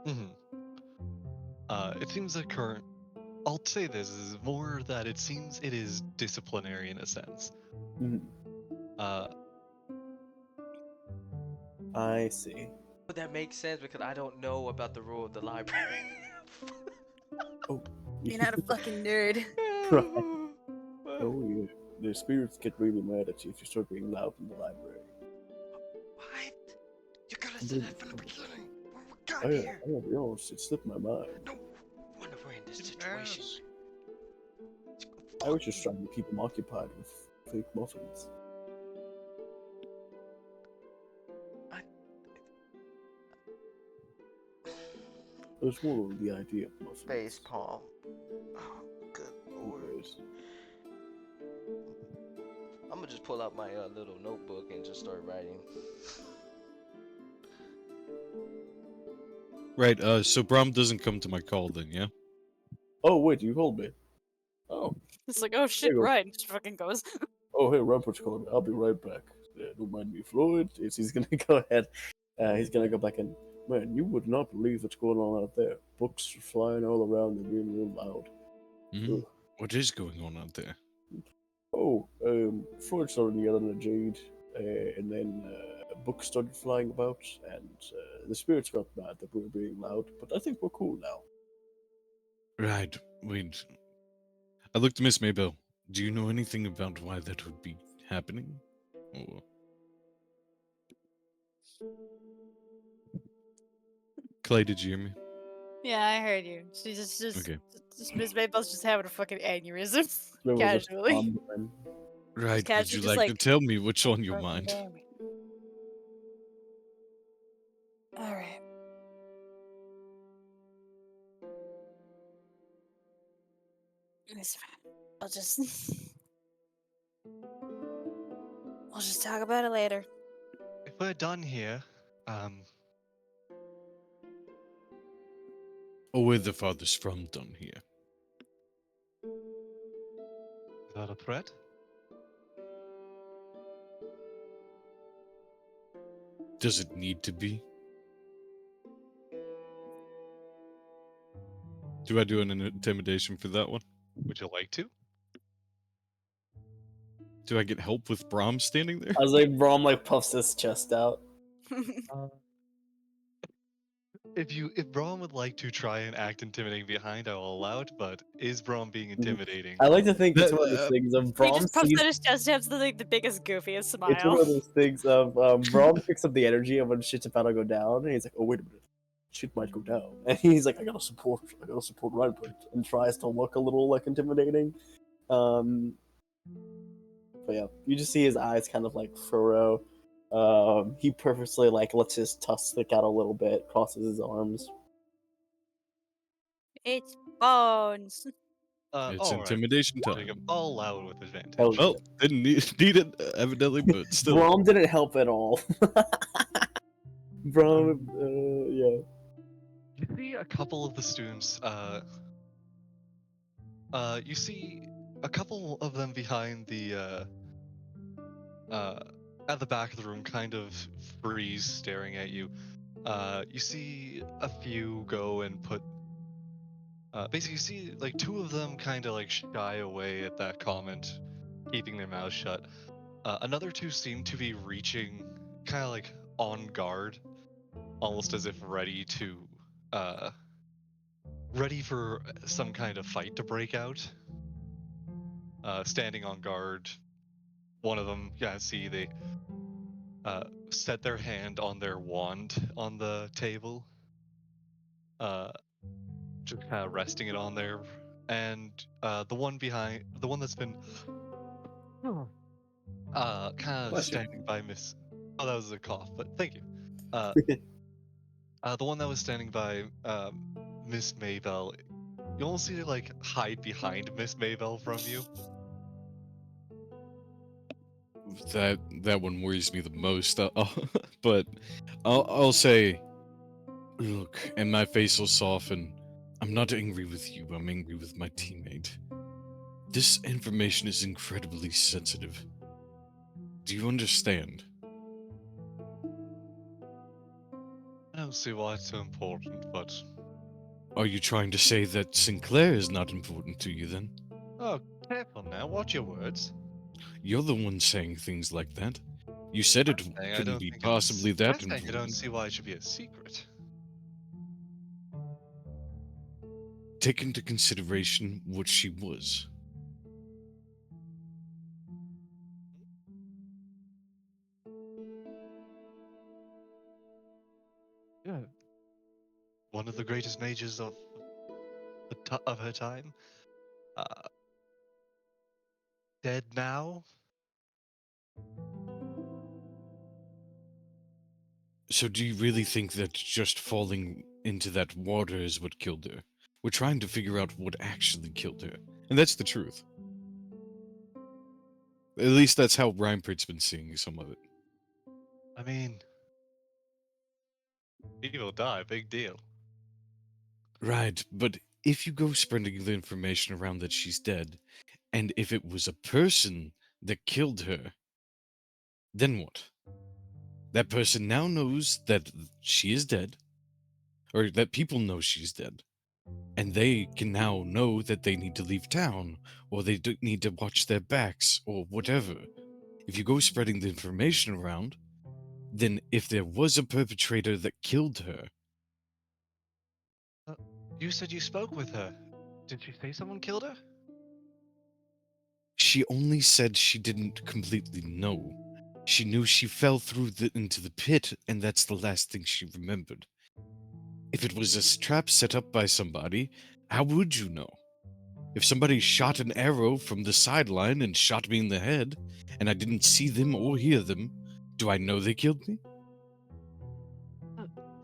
Mm-hmm. It seems that current. I'll say this is more that it seems it is disciplinary in a sense. Mm-hmm. Uh, I see. But that makes sense because I don't know about the rule of the library. You're not a fucking nerd. Oh yeah, the spirits get really mad at you if you start being loud in the library. What? You could have said that from the beginning when we got Oh yeah, here. I don't know, it slipped my mind. No wonder we're in this situation. Yes. I was just trying to keep him occupied with fake muffins. It was more of the idea of muffins. Face palm. Oh, good lord. Anyways. I'm gonna just pull out my little notebook and just start writing. Right, so Brom doesn't come to my call then, yeah? Oh wait, you called me. Oh, It's like, oh shit, you go. right. Just fucking goes. oh hey, Rampart's calling me. I'll be right back. Yeah, don't mind me, Floyd. He's gonna go ahead. He's gonna go back and man, you would not believe what's going on out there. Books are flying all around. They're being real loud. Mhm. Ugh. What is going on out there? Oh, Floyd started yelling at Jade, and then books started flying about, and the spirits got mad that we were being loud. But I think we're cool now. Right, wait. I looked at Miss Maybell. Do you know anything about why that would be happening? Or... Clay, did you hear me? Yeah, I heard you. She's Okay. Miss Maple's just having a fucking aneurysm. There was a Casually. calm down. Right, would casually you just like to like, tell me what's on your fucking mind? damn it. Alright. It's fine. I'll just we'll just talk about it later. if we're done here, Or where the father's from done here? is that a threat? Does it need to be? Do I do an intimidation for that one? Would you like to? Do I get help with Brom standing there? I was like, Brom like puffs his chest out. If Braum would like to try and act intimidating behind, I will allow it. But is Braum being Mm-hmm. intimidating? I like to think it's That- one of those things of He Brom just puffs sees. out his chest and has the biggest, goofiest smile. It's one of those things of Brom picks up the energy of when shit's about to go down, and he's like, "Oh wait a minute, shit might go down," and he's like, "I gotta support Reinput," and tries to look a little like intimidating. But yeah, you just see his eyes kind of like furrow. He purposely like lets his tusk stick out a little bit, crosses his arms. It's bones. It's all right. intimidation Doing time. it all loud with advantage. Hell Well, didn't need it, evidently, but still. Brom didn't help at all. Brom, yeah. You see a couple of the students. You see a couple of them behind the at the back of the room, kind of freeze, staring at you. You see a few go and put. Basically, you see like two of them kind of like shy away at that comment, keeping their mouths shut. Another two seem to be reaching, kind of like on guard, almost as if ready to, ready for some kind of fight to break out. Standing on guard. One of them, yeah, see they set their hand on their wand on the table, just kind of resting it on there, and the one behind, the one that's been kind of Bless you. standing by Miss. Oh, that was a cough, but thank you. Uh, the one that was standing by Miss Maybell. You almost need to like hide behind Miss Maybell from you. That one worries me the most. But I'll say, look, and my face will soften. I'm not angry with you. I'm angry with my teammate. This information is incredibly sensitive. Do you understand? I don't see why it's so important, but Are you trying to say that Sinclair is not important to you then? oh, careful now. Watch your words. You're the one saying things like that. You said it I couldn't don't be think it's. possibly I'm that saying I don't important. see why it should be a secret. Take into consideration what she was. Yeah. One of the greatest mages of of her time. Uh, dead now. So do you really think that just falling into that water is what killed her? We're trying to figure out what actually killed her. And that's the truth. At least that's how Reinpert's been seeing some of it. I mean, people die. Big deal. Right, but if you go spreading the information around that she's dead, and if it was a person that killed her, then what? That person now knows that she is dead, or that people know she's dead, and they can now know that they need to leave town, or they need to watch their backs, or whatever. If you go spreading the information around, then if there was a perpetrator that killed her, You said you spoke with her. Did she say someone killed her? she only said she didn't completely know. She knew she fell into the pit, and that's the last thing she remembered. If it was a trap set up by somebody, how would you know? If somebody shot an arrow from the sideline and shot me in the head, and I didn't see them or hear them, do I know they killed me?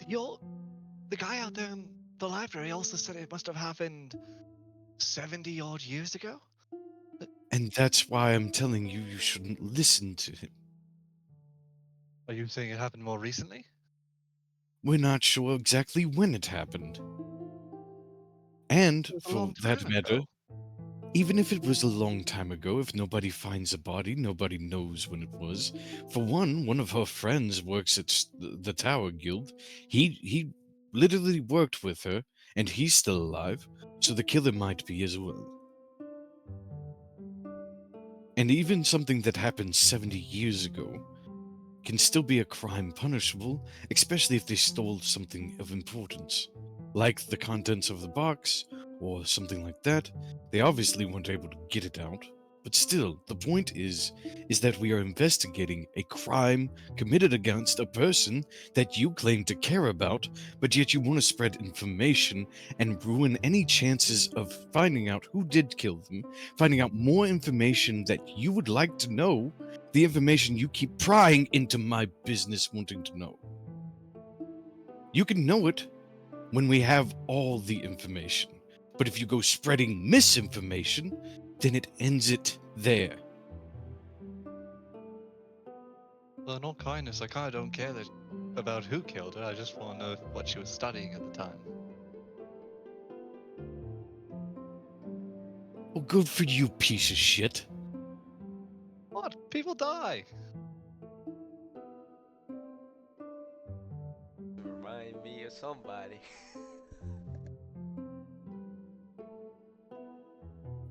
You're the guy out there in the library also said it must have happened 70 odd years ago. And that's why I'm telling you you shouldn't listen to him. Are you saying it happened more recently? We're not sure exactly when it happened. And, It was a for long that time matter, ago. even if it was a long time ago, if nobody finds a body, nobody knows when it was. For one of her friends works at the Tower Guild. He literally worked with her, and he's still alive, so the killer might be as well. And even something that happened 70 years ago can still be a crime punishable, especially if they stole something of importance, like the contents of the box or something like that. They obviously weren't able to get it out, but still, the point is that we are investigating a crime committed against a person that you claim to care about, but yet you want to spread information and ruin any chances of finding out who did kill them, finding out more information that you would like to know, the information you keep prying into my business wanting to know. You can know it when we have all the information. But if you go spreading misinformation, then it ends it there. Well, in all kindness, I kind of don't care about who killed her. I just want to know what she was studying at the time. Well, good for you, piece of shit. What? People die. Remind me of somebody.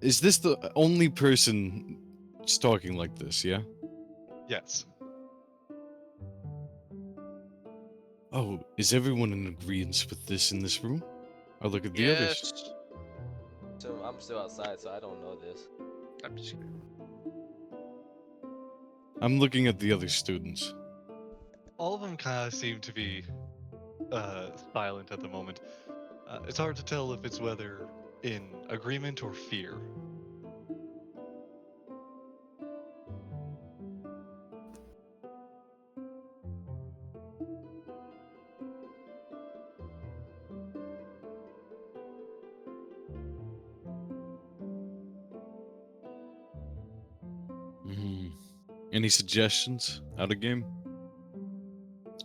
Is this the only person talking like this, yeah? Yes. Oh, is everyone in agreement with this in this room? I'll look at the others. Yes. So I'm still outside, so I don't know this. I'm just I'm looking at the other students. All of them kind of seem to be silent at the moment. It's hard to tell if it's whether in agreement or fear. Any suggestions out of game?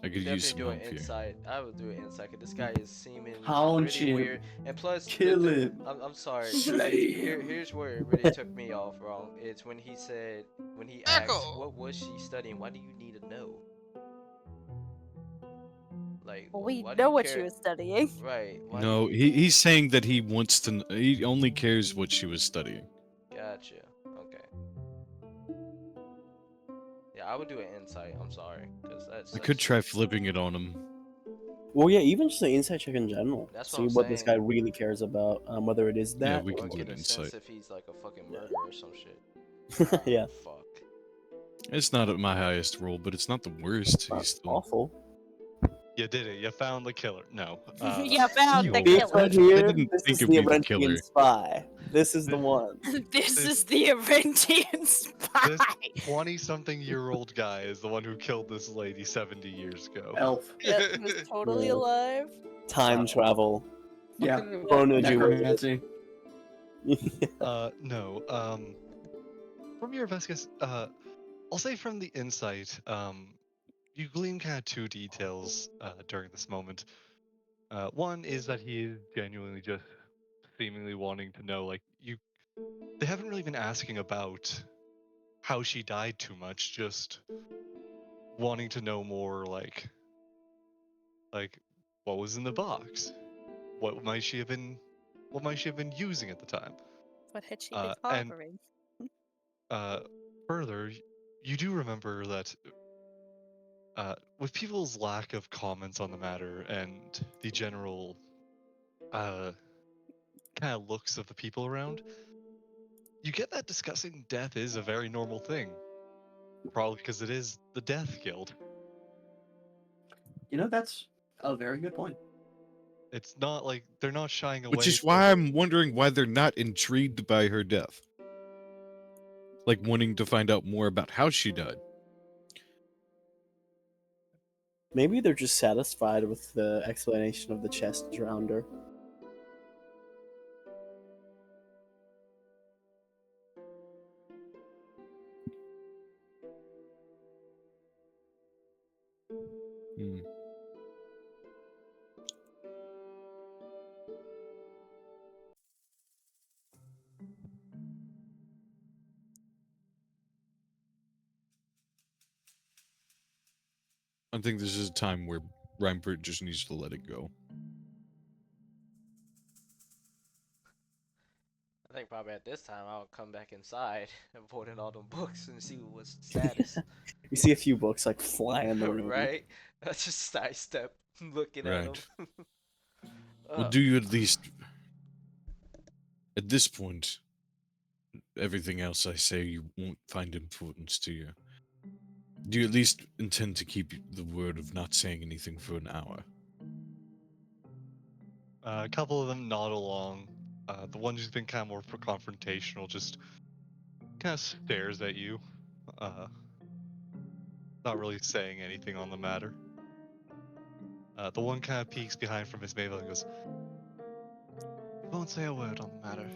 I could use Definitely some do an help here. insight. I would do an insight. 'Cause this guy is seeming Pounce really him. weird. And plus, Kill him. I'm sorry. Slay him. Here's where it really took me off wrong. It's when he asked, Echo. "What was she studying? Why do you need to know?" Like, Well, we why do know you what she care? was studying. Right. Why do No, you... he's saying that he wants to. He only cares what she was studying. Gotcha. Okay. Yeah, I would do an insight. I'm sorry, because that's I could such- try flipping it on him. Well, yeah, even just an insight check in general. That's what See I'm what this guy saying. really cares about, whether it is Yeah, that we Or can do get an a sense insight. if he's like a fucking murderer or some shit. or yeah, Fuck. It's not at my highest roll, but it's not the worst. not He's still... awful. You did it. You found the killer. No. Yeah, found the This killer. one here, didn't this think is it'd the be the Arentian killer. spy. This is the one. This is the Arentian spy. This 20-something-year-old guy is the one who killed this lady 70 years ago. Elf. Yep, he was totally Yeah. alive. Time travel. Yeah. Chronology Necromancy. No. From your investigation, I'll say from the insight, you glean kind of two details during this moment. One is that he is genuinely just seemingly wanting to know, like, they haven't really been asking about how she died too much, just wanting to know more, like what was in the box, what might she have been using at the time. What had she been And harboring? further, you do remember that with people's lack of comments on the matter and the general kind of looks of the people around, you get that discussing death is a very normal thing. Probably because it is the Death Guild. You know, that's a very good point. It's not like they're not shying away. Which is from- why I'm wondering why they're not intrigued by her death. Like wanting to find out more about how she died. Maybe they're just satisfied with the explanation of the chest around her. Hmm. I think this is a time where Reinbert just needs to let it go. I think probably at this time I'll come back inside and put in all them books and see what's the status. You see a few books like fly in the room. Right? I just sidestep looking at Right. them. Well, do you at least... At this point, everything else I say you won't find importance to you. Do you at least intend to keep the word of not saying anything for an hour? A couple of them nod along. The one who's been kind of more confrontational just kind of stares at you. Not really saying anything on the matter. The one kind of peeks behind from his mavel and goes, "Won't say a word on the matter."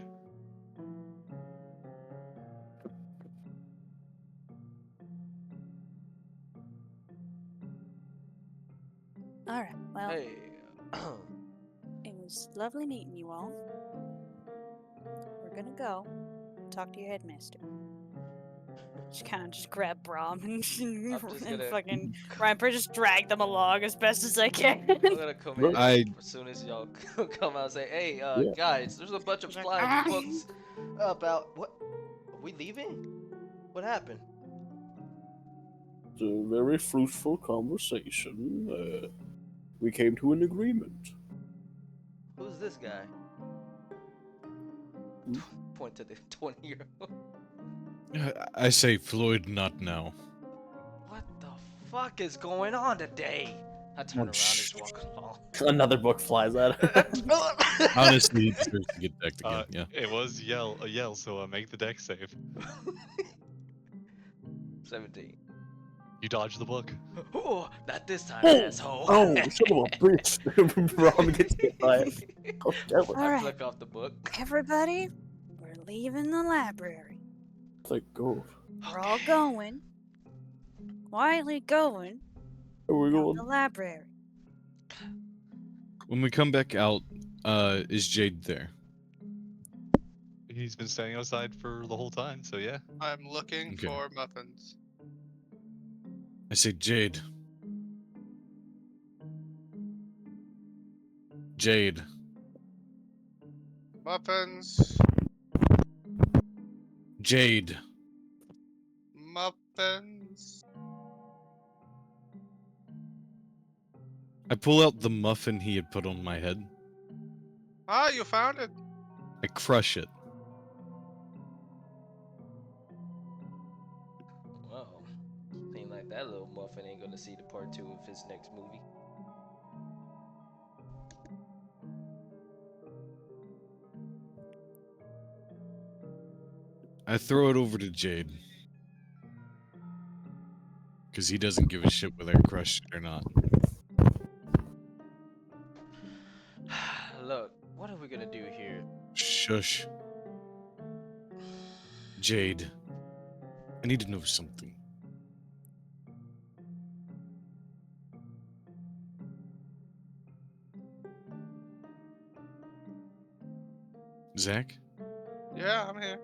All right. Well, Hey. it was lovely meeting you all. We're gonna go talk to your headmaster. Just kind of just grab Brom and, just and gonna- fucking Reinper just drag them along as best as I can. I'm gonna come in I- as soon as y'all come out and say, "Hey, Yeah. guys, there's a bunch of He's like, flying "Ah." books about what? Are we leaving? What happened?" It's a very fruitful conversation. We came to an agreement. Who's this guy? Hmm? Point to the 20-year-old. I say Floyd, not now. What the fuck is going on today? I turn around and shh. just walk along. Another book flies at her. Honestly, he deserves to get decked again, yeah. It was a yell, so make the deck save. 17. You dodge the book. Oh, not this time, Oh, asshole. Oh, son of a bitch! Rom gets hit by it. Oh, damn it. I Alright. flick off the book. Everybody, we're leaving the library. Thank God. We're all going quietly going Are we down going? the library. When we come back out, is Jade there? He's been standing outside for the whole time, so yeah. I'm looking Okay. for muffins. I say, Jade. Jade. Muffins. Jade. Muffins. I pull out the muffin he had put on my head. Ah, you found it. I crush it. Well, seems like that little muffin ain't gonna see the part 2 of his next movie. I throw it over to Jade. Because he doesn't give a shit whether I crush it or not. Look, what are we gonna do here? Shush. Jade. I need to know something. Zach? Yeah, I'm here.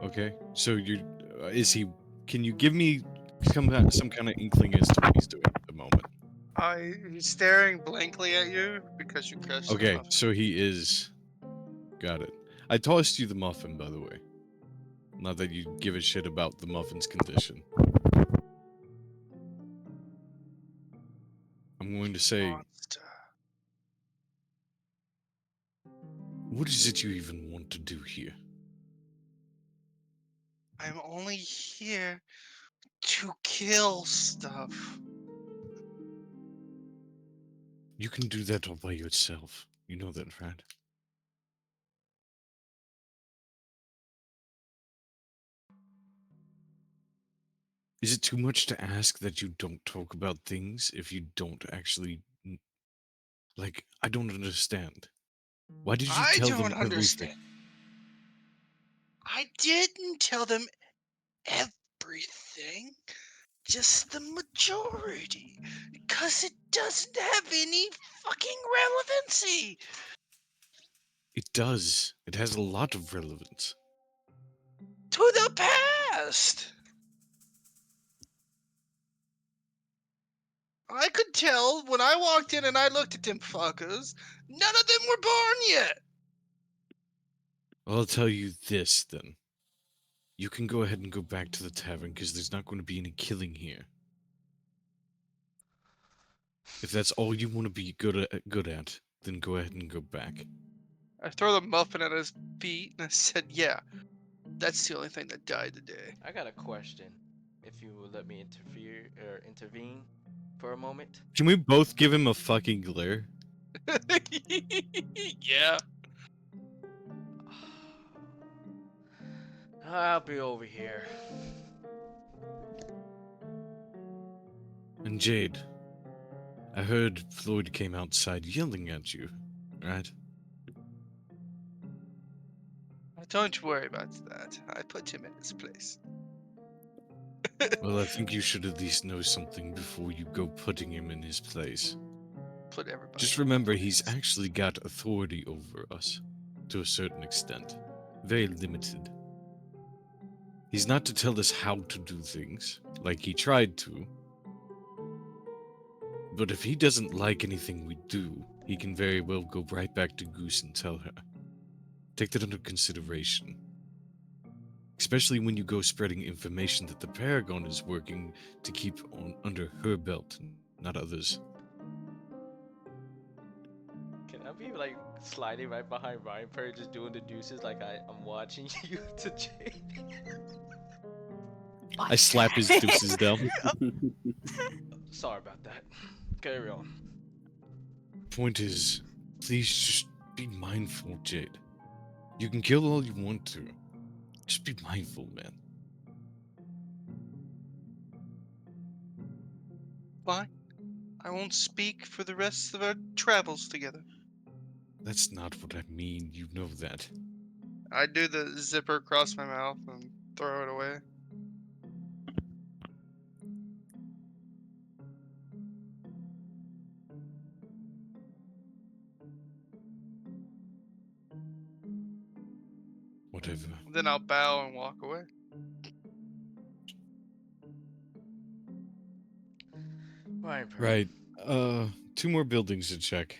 Okay. So you is he can you give me some kind of inkling as to what he's doing at the moment? He's staring blankly at you because you crushed the Okay, muffin. so he is. Got it. I tossed you the muffin, by the way. Not that you give a shit about the muffin's condition. I'm going to say, Monster. what is it you even want to do here? I'm only here to kill stuff. You can do that all by yourself. You know that, right? Is it too much to ask that you don't talk about things if you don't actually... Like, I don't understand. Why did you I tell them don't everything? understand. I didn't tell them everything, just the majority, because it doesn't have any fucking relevancy. It does. It has a lot of relevance. To the past. I could tell when I walked in and I looked at them fuckers, none of them were born yet. I'll tell you this, then. You can go ahead and go back to the tavern, because there's not going to be any killing here. If that's all you want to be good at, then go ahead and go back. I throw the muffin at his feet and I said, yeah, that's the only thing that died today. I got a question. If you would let me interfere or intervene for a moment. Can we both give him a fucking glare? Yeah. I'll be over here. And Jade, I heard Floyd came outside yelling at you, right? Don't worry about that. I put him in his place. Well, I think you should at least know something before you go putting him in his place. Put everybody. Just in remember, their he's place. actually got authority over us, to a certain extent. Very limited. He's not to tell us how to do things, like he tried to. But if he doesn't like anything we do, he can very well go right back to Goose and tell her. Take that under consideration. Especially when you go spreading information that the Paragon is working to keep on under her belt, not others. Can I be like sliding right behind Ryan Perry, just doing the deuces like I'm watching you to Jade? I slap his deuces down. Sorry about that. Carry on. Point is, please just be mindful, Jade. You can kill all you want to. Just be mindful, man. Fine. I won't speak for the rest of our travels together. That's not what I mean, you know that. I do the zipper across my mouth and throw it away. Whatever. Then I'll bow and walk away. Ryan Perk. Right. 2 more buildings to check.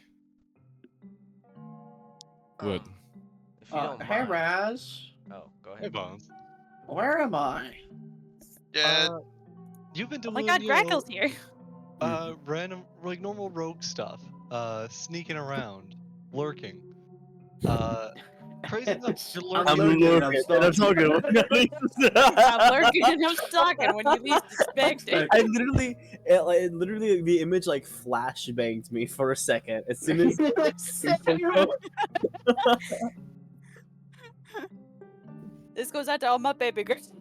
What? If you don't Hey mind. Raz, Oh, go Hey, ahead. Bones. where am I? Yeah, You've been Oh doing, my god, Grackle's here. random, like normal rogue stuff. Sneaking around, lurking. Crazy enough, you're I'm lurking. lurking and I'm and I'm stalking. talking I'm lurking and I'm stalking when you least expect it. I literally, the image like flashbanged me for a second as soon as. This goes out to all my baby girls.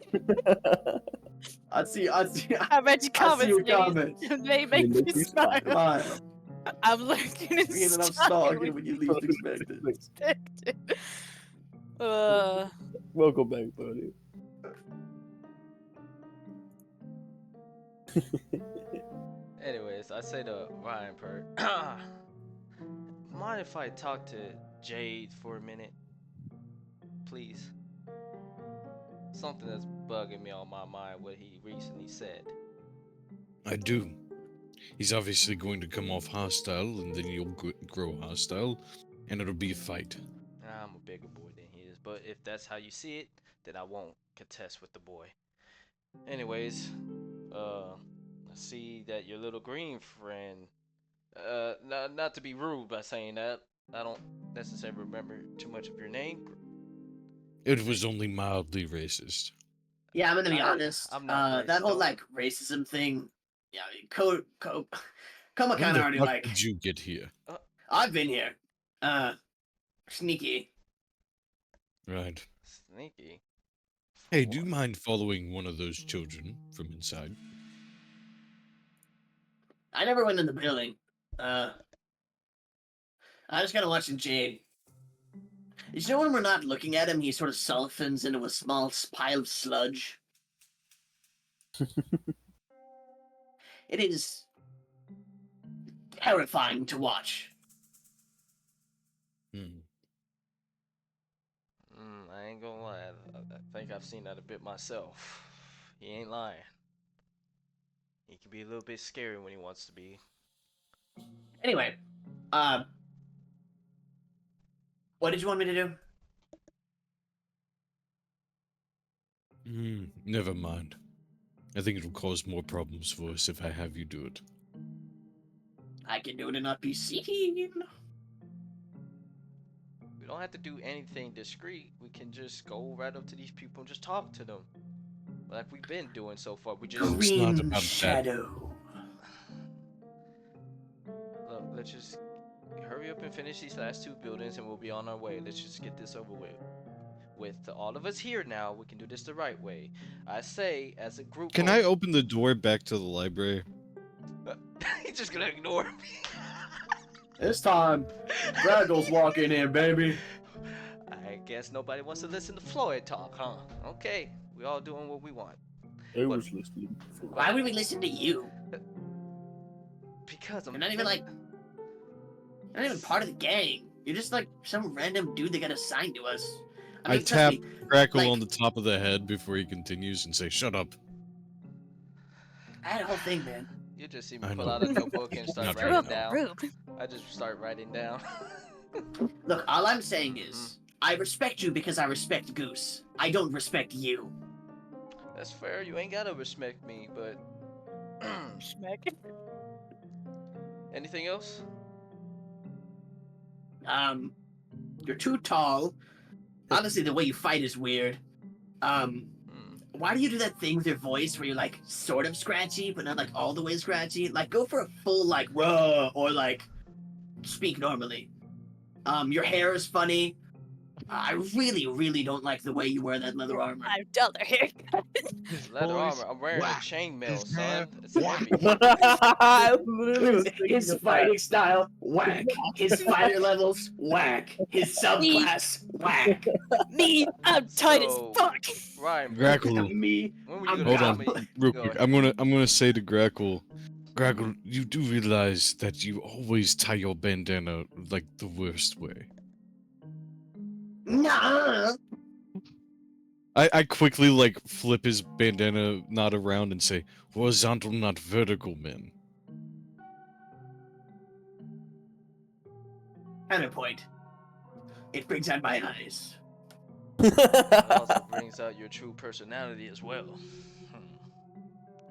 I see. I read your I see comments, your ladies. comments. They make me smile. Smile. I'm lurking and And I'm stalking stalking when you least expect it. expect it. Welcome back, buddy. Anyways, I say to Ryan Perk, mind if I talk to Jade for a minute? Please. Something that's bugging me on my mind what he recently said. I do. He's obviously going to come off hostile, and then you'll grow hostile, and it'll be a fight. I'm a bigger boy than he is, but if that's how you see it, then I won't contest with the boy. Anyways, I see that your little green friend, not to be rude by saying that, I don't necessarily remember too much of your name. It was only mildly racist. Yeah, I'm gonna be honest. I'm not That racist, whole though. like racism thing. Yeah, I mean, Koma When kind the of already fuck like. did you get here? I've been here. Sneaky. Right. Sneaky. Hey, do you mind following one of those children from inside? I never went in the building. I just gotta watch Jade. You know when we're not looking at him, he sort of softens into a small pile of sludge. It is terrifying to watch. Hmm. I ain't gonna lie, I think I've seen that a bit myself. He ain't lying. He can be a little bit scary when he wants to be. Anyway, what did you want me to do? Never mind. I think it'll cause more problems for us if I have you do it. I can do it and not be seen. We don't have to do anything discreet. We can just go right up to these people and just talk to them. Like we've been doing so far. We just It's not Green about that. shadow. look, let's just hurry up and finish these last 2 buildings and we'll be on our way. Let's just get this over with. With all of us here now, we can do this the right way. I say, as a group. Can I open the door back to the library? He's just gonna ignore me. This time, Graggle's walking in, baby. I guess nobody wants to listen to Floyd talk, huh? Okay, we all doing what we want. I was listening. Why would we listen to you? Because I'm You're not even like, you're not even part of the gang. You're just like some random dude that got assigned to us. I mean, trust tap me, Crackle like- on the top of the head before he continues and say, "Shut up." I had a whole thing, man. You just see me I pull know. out a notebook and start Not writing right down. Rude. I just start writing down. Look, all I'm saying is, I respect you because I respect Goose. I don't respect you. That's fair. You ain't gotta respect me, but Schmeck. anything else? You're too tall. Honestly, the way you fight is weird. Why do you do that thing with your voice where you're like sort of scratchy, but not like all the way scratchy? Like go for a full like ruh or like speak normally. Your hair is funny. I really, really don't like the way you wear that leather armor. I've done their haircut. Leather Voice, armor. I'm wearing whack. a chainmail, His hair, son. It's whack. heavy. I literally was thinking His of fighting style, whack. His fighter levels, whack. His subclass, whack. Me, I'm tight So- as fuck. Ryan, Grackle, Me, when were you I'm gonna hold tell on, me? real Go quick. ahead. I'm gonna say to Grackle, Grackle, you do realize that you always tie your bandana like the worst way. nah. I quickly like flip his bandana knot around and say, "Horizontal, not vertical, men." Counterpoint. It brings out my eyes. It also brings out your true personality as well.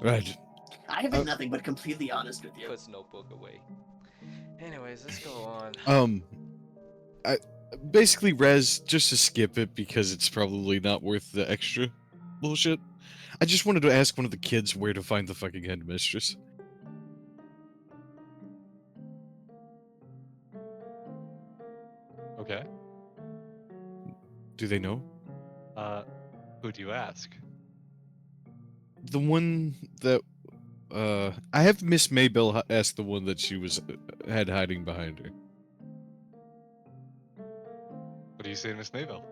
Right. I have been nothing but completely honest with you. Puts notebook away. Anyways, let's go on. I basically Rez just to skip it because it's probably not worth the extra bullshit. I just wanted to ask one of the kids where to find the fucking headmistress. Okay. Do they know? Who do you ask? The one that I have Miss Maybell ask the one that she was had hiding behind her. What do you say to Miss Maybell?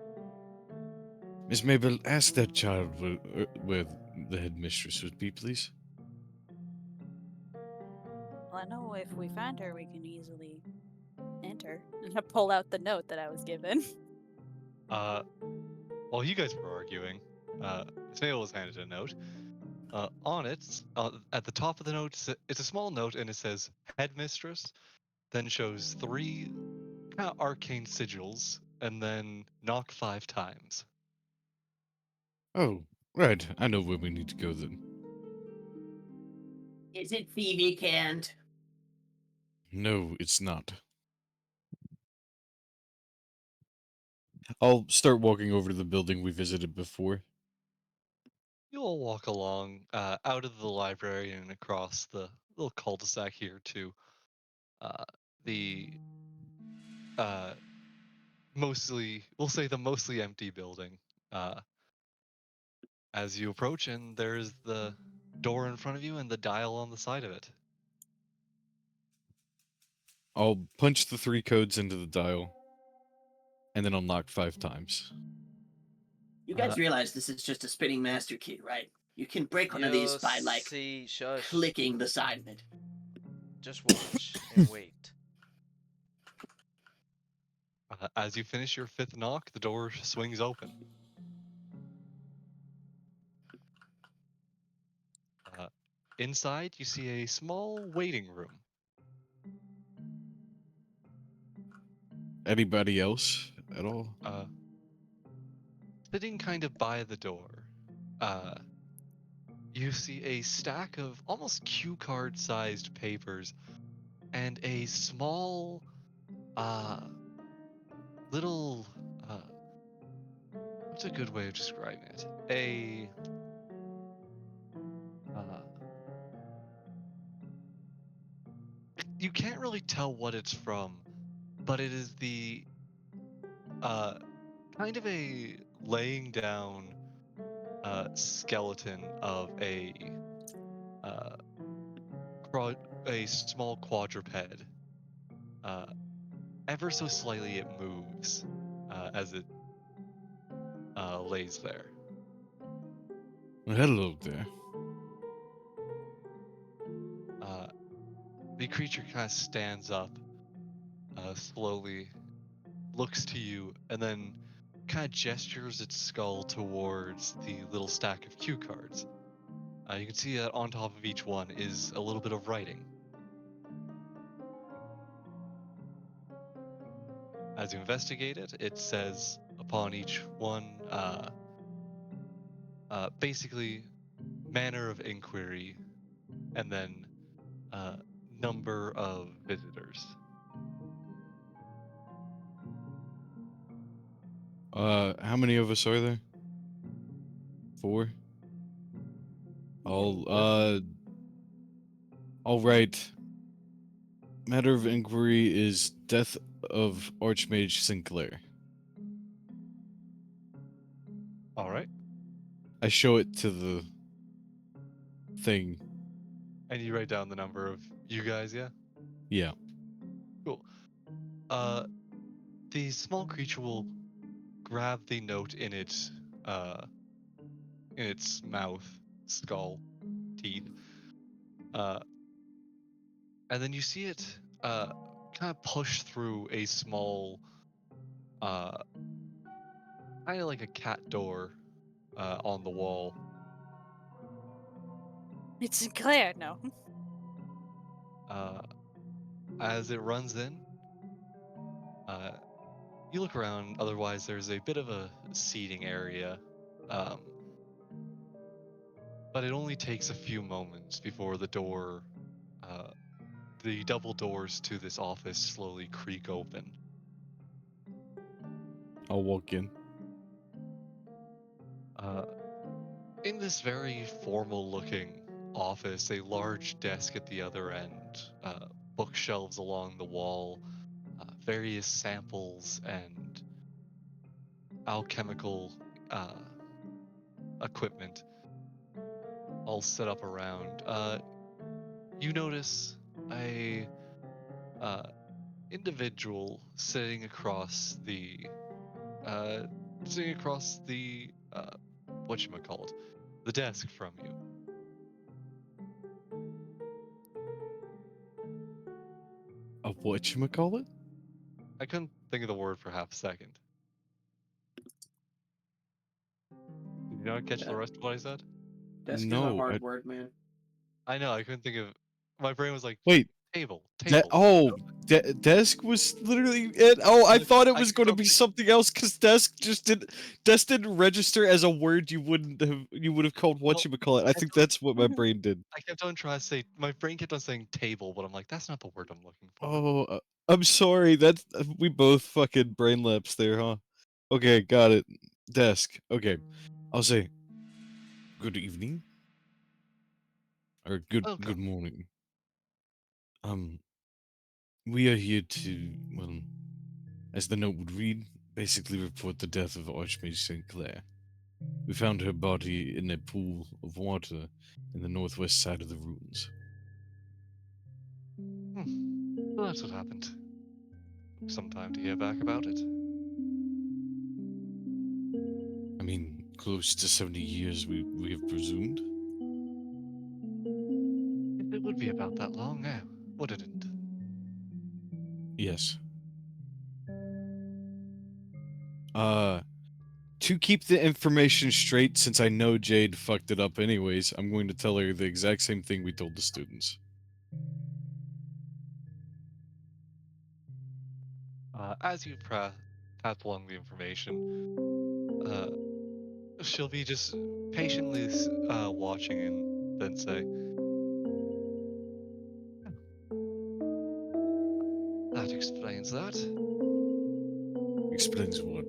Miss Maybell, ask that child where the headmistress would be, please. Well, I know if we find her, we can easily enter. And I pull out the note that I was given. While you guys were arguing, Miss Maybell was handed a note. On it, at the top of the note, it's a small note, and it says "Headmistress." Then shows 3 kind of arcane sigils, and then knock 5 times. Oh, right. I know where we need to go then. Is it Phoebe canned? No, it's not. I'll start walking over to the building we visited before. You'll walk along out of the library and across the little cul-de-sac here to the we'll say the mostly empty building. As you approach, and there's the door in front of you and the dial on the side of it. I'll punch the 3 codes into the dial, and then I'll knock 5 times. You guys realize this is just a spinning master key, right? You can break one of these You by like see, shush. clicking the side of it. Just watch and wait. As you finish your 5th knock, the door swings open. Inside, you see a small waiting room. Anybody else at all? Sitting kind of by the door, you see a stack of almost cue card sized papers and a small little what's a good way of describing it? You can't really tell what it's from, but it is the kind of a laying down skeleton of uh, a small quadruped. Ever so slightly, it moves as it lays there. Well, hello there. The creature kind of stands up slowly, looks to you, and then kind of gestures its skull towards the little stack of cue cards. You can see that on top of each one is a little bit of writing. As you investigate it, it says upon each one, basically, manner of inquiry, and then number of visitors. How many of us are there? 4? All right. Matter of inquiry is death of Archmage Sinclair. All right. I show it to the thing. And you write down the number of you guys, yeah? Yeah. Cool. The small creature will grab the note in its mouth, skull, teeth. And then you see it kind of push through a small kind of like a cat door on the wall. It's Sinclair. No. Uh, as it runs in, uh, you look around. Otherwise, there's a bit of a seating area, um, but it only takes a few moments before uh, the double doors to this office slowly creak open. I'll walk in. Uh, in this very formal-looking office, a large desk at the other end, bookshelves along the wall, various samples and alchemical uh, equipment all set up around. You notice a uh, individual uh, sitting across the whatchamacallit, the desk from you. A whatchamacallit? I couldn't think of the word for half a second. Did you not catch the Yeah. rest of what I said? Desk is a No. hard word, man. I know, I couldn't think of. My brain was like, Wait. table, De- table. oh, desk was literally it. Oh, I thought it I was kept going to on be saying, something else because desk didn't register as a word you would have called no, whatchamacallit. I I think kept on, that's what my brain did. I kept on trying to say, my brain kept on saying table, but I'm like, that's not the word I'm looking for. Oh, I'm sorry. That's we both fucking brain lapse there, huh? Okay, got it. Desk. Okay, I'll say good evening or good Welcome. morning. Um, we are here to, well, as the note would read, basically report the death of Archmage Sinclair. We found her body in a pool of water in the northwest side of the ruins. Well, that's what happened. Took some time to hear back about it. I mean, close to 70 years, we have presumed. It would be about that long, would it? Yes. Uh, to keep the information straight, since I know Jade fucked it up anyways, I'm going to tell her the exact same thing we told the students. As you pass along the information, uh, she'll be just patiently watching and then say, "Oh, that explains that. Explains what?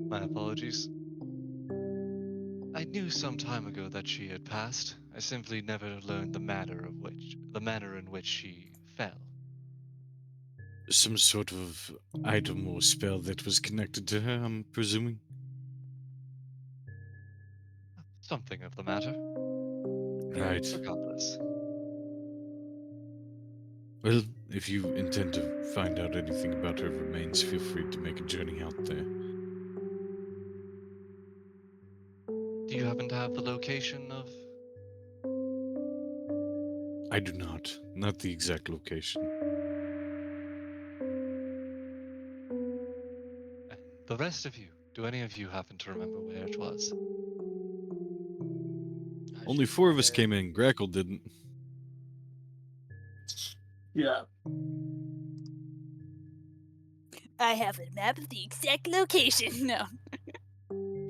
My apologies. I knew some time ago that she had passed. I simply never learned the manner in which she fell. Some sort of item or spell that was connected to her, I'm presuming? Something of the matter. Right. Regardless, Well, if you intend to find out anything about her remains, feel free to make a journey out there. do you happen to have the location of I do not. Not the exact location. and the rest of you? Do any of you happen to remember where it was? I Only should 4 of us prepare. came in. Grackle didn't. Yeah. I have a map of the exact location. No.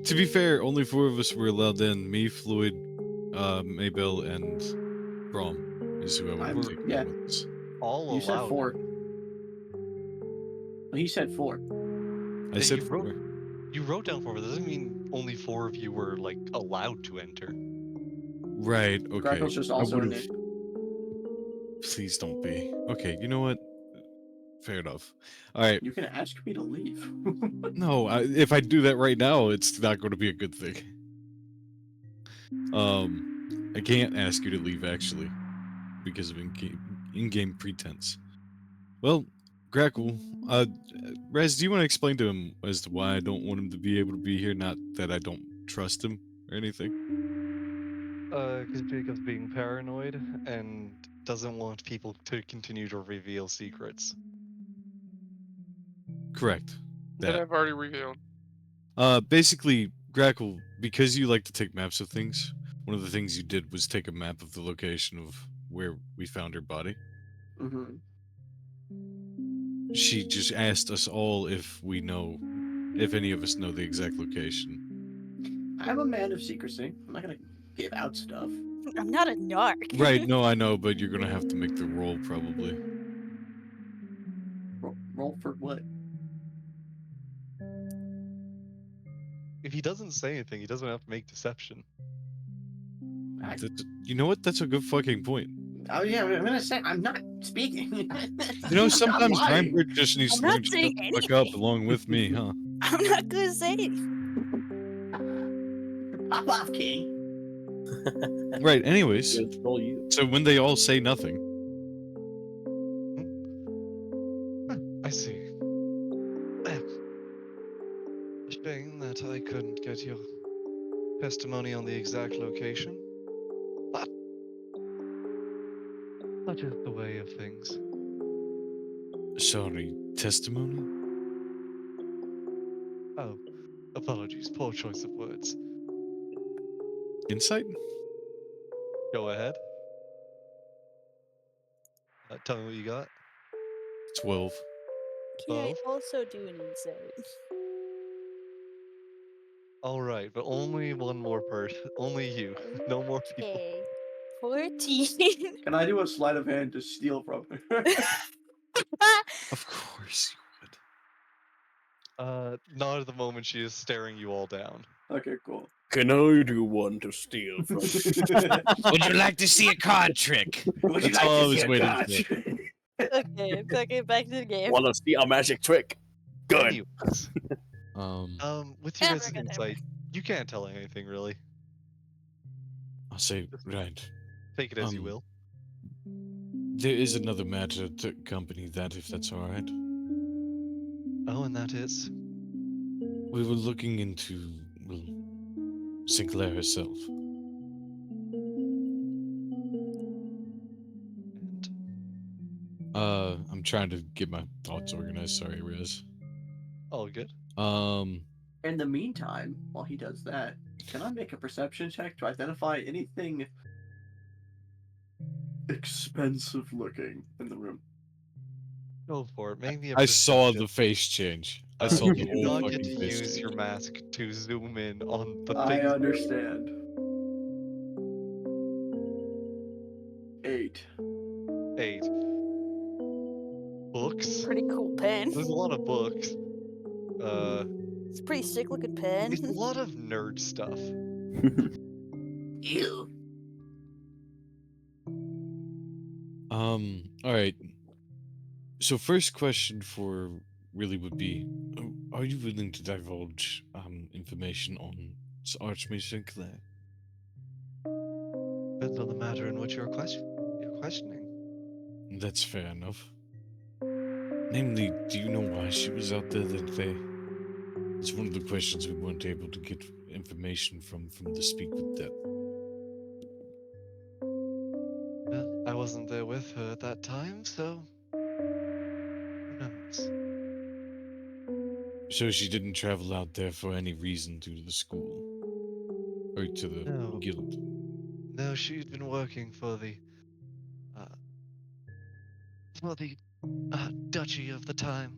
To be fair, only 4 of us were allowed in. Me, Floyd, Maybell, and Brom is who I would You have were taken Yeah. in with us. all You said allowed 4. in. Well, he said 4. I Yeah, said 4. you wrote down 4, but that doesn't mean only 4 of you were like allowed to enter. Right, okay. Grackle's just I also would in have. it. Please don't be. Okay, you know what? Fair enough. Alright. You can ask me to leave. No, if I do that right now, it's not going to be a good thing. I can't ask you to leave, actually, because of in-game pretense. Well, Grackle, Rez, do you want to explain to him as to why I don't want him to be able to be here? Not that I don't trust him or anything. Because being paranoid and doesn't want people to continue to reveal secrets. Correct. That That. I've already revealed. Basically, Grackle, because you like to take maps of things, one of the things you did was take a map of the location of where we found her body. Mm-hmm. She just asked us all if any of us know the exact location. I'm a man of secrecy. I'm not gonna give out stuff. I'm not a narc. Right, no, I know, but you're gonna have to make the roll probably. Roll for what? If he doesn't say anything, he doesn't have to make deception. You know what? That's a good fucking point. Oh yeah, I'm gonna say I'm not speaking. You know, I'm sometimes not lying. Reinberg just needs I'm to not learn to shut saying the fuck up anything. along with me, huh? I'm not gonna say it. Pop off, King. Right, anyways. Just roll you. So when they all say nothing, I see. Shame that I couldn't get your testimony on the exact location. But such is the way of things. sorry, testimony? Oh, apologies. Poor choice of words. Insight? Go ahead. Tell me what you got. 12. Can I 12? also do an insight? All right, but only one more person. Only you. No more people. Okay. 14. Can I do a sleight of hand to steal from her? Of course you would. Not at the moment. She is staring you all down. Okay, cool. Can I do one to steal from? Would you like to see a card trick? Would you That's like all I to was see a waiting card? for. Okay, back to the game. Want to see a magic trick? Good. Anyways, with your Yeah, guys' we're good, insight, you can't tell anything really. I'll say, right. Take it as you will. There is another matter to accompany that, if that's alright. Oh, and that is? We were looking into, well, Sinclair herself. And? I'm trying to get my thoughts organized, sorry, Riz. All good. In the meantime, while he does that, can I make a perception check to identify anything expensive looking in the room? Go for it. Make me a I saw perception. the face change. I saw You the do whole not fucking get to face use change. your mask to zoom in on the I things. understand. 8. 8. Books. Pretty cool pen. There's a lot of books. It's a pretty sick looking pen. It's a lot of nerd stuff. Ew. Alright. So first question for really would be, are you willing to divulge information on Archmage Sinclair? Depends on the matter in which you're questioning. That's fair enough. Namely, do you know why she was out there that day? It's one of the questions we weren't able to get information from the Speak with Death. Well, I wasn't there with her at that time, so who knows? So she didn't travel out there for any reason to the school? Or to the No. guild? No, she'd been working for the duchy of the time.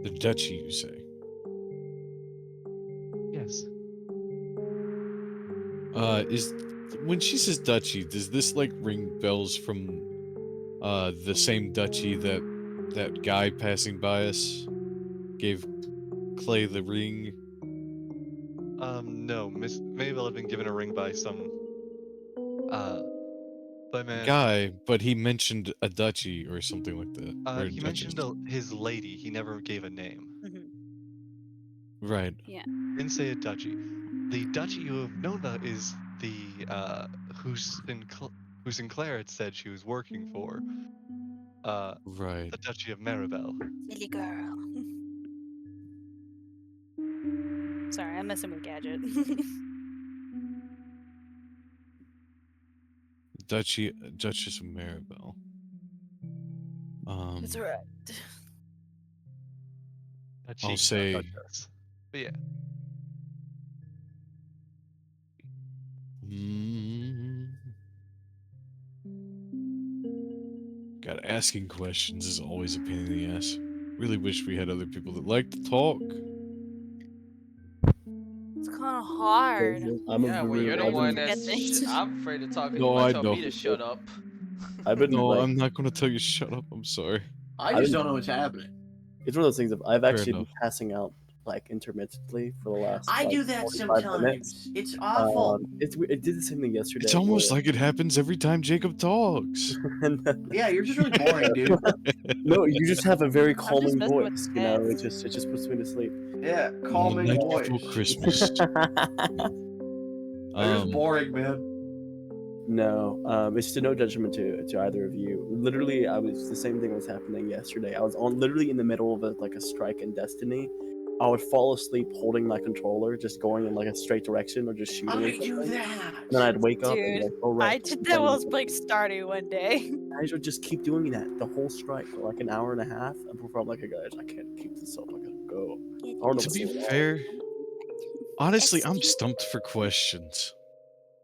The duchy, you say? Yes. When she says duchy, does this like ring bells from the same duchy that guy passing by us gave Clay the ring? No, Miss Mabel had been given a ring by some by man. Guy, but he mentioned a duchy or something like that. Or a He duchess. mentioned his lady. He never gave a name. Right. Yeah. Didn't say a duchy. The duchy you have known about is the who Sinclair had said she was working for. Right. The Duchy of Maribel. Silly girl. Sorry, I'm messing with Gadget. Duchess of Maribel. That's right. A I'll cheeky say, touch us. But yeah, mm, God, asking questions is always a pain in the ass. Really wish we had other people that like to talk. It's kind of hard. I'm a Yeah, well, you're really, the I've one been, Forget that's. things. I'm afraid to talk, and you No, want I to tell know. me to shut up. I've been No, like, I'm not going to tell you shut up. I'm sorry. I I've just been, don't know what's happening. it's one of those things of I've Fair actually been enough. passing out like intermittently for the last I like do that 45 minutes. sometimes. It's awful. It did the same thing yesterday. It's almost where- like it happens every time Jacob talks. and, Yeah, you're just really boring, dude. no, you just have a very just calming messing with voice. the You know, cats. it just puts me to sleep. Yeah, On the calming night voice. before Christmas. You're just boring, man. No, it's to no judgment to either of you. Literally, I was the same thing was happening yesterday. I was on literally in the middle of like a strike in Destiny. I would fall asleep holding my controller, just going in like a straight direction or just shooting or I do something. that. And then I'd wake up and Dude, like, oh right, I did that while I was playing Stardew one day. I should just keep doing that the whole strike for like an hour and a half. And before I'm like, hey guys, I can't keep this up. I gotta go. I don't know To what's be going on. fair, honestly, I'm Excuse stumped for questions.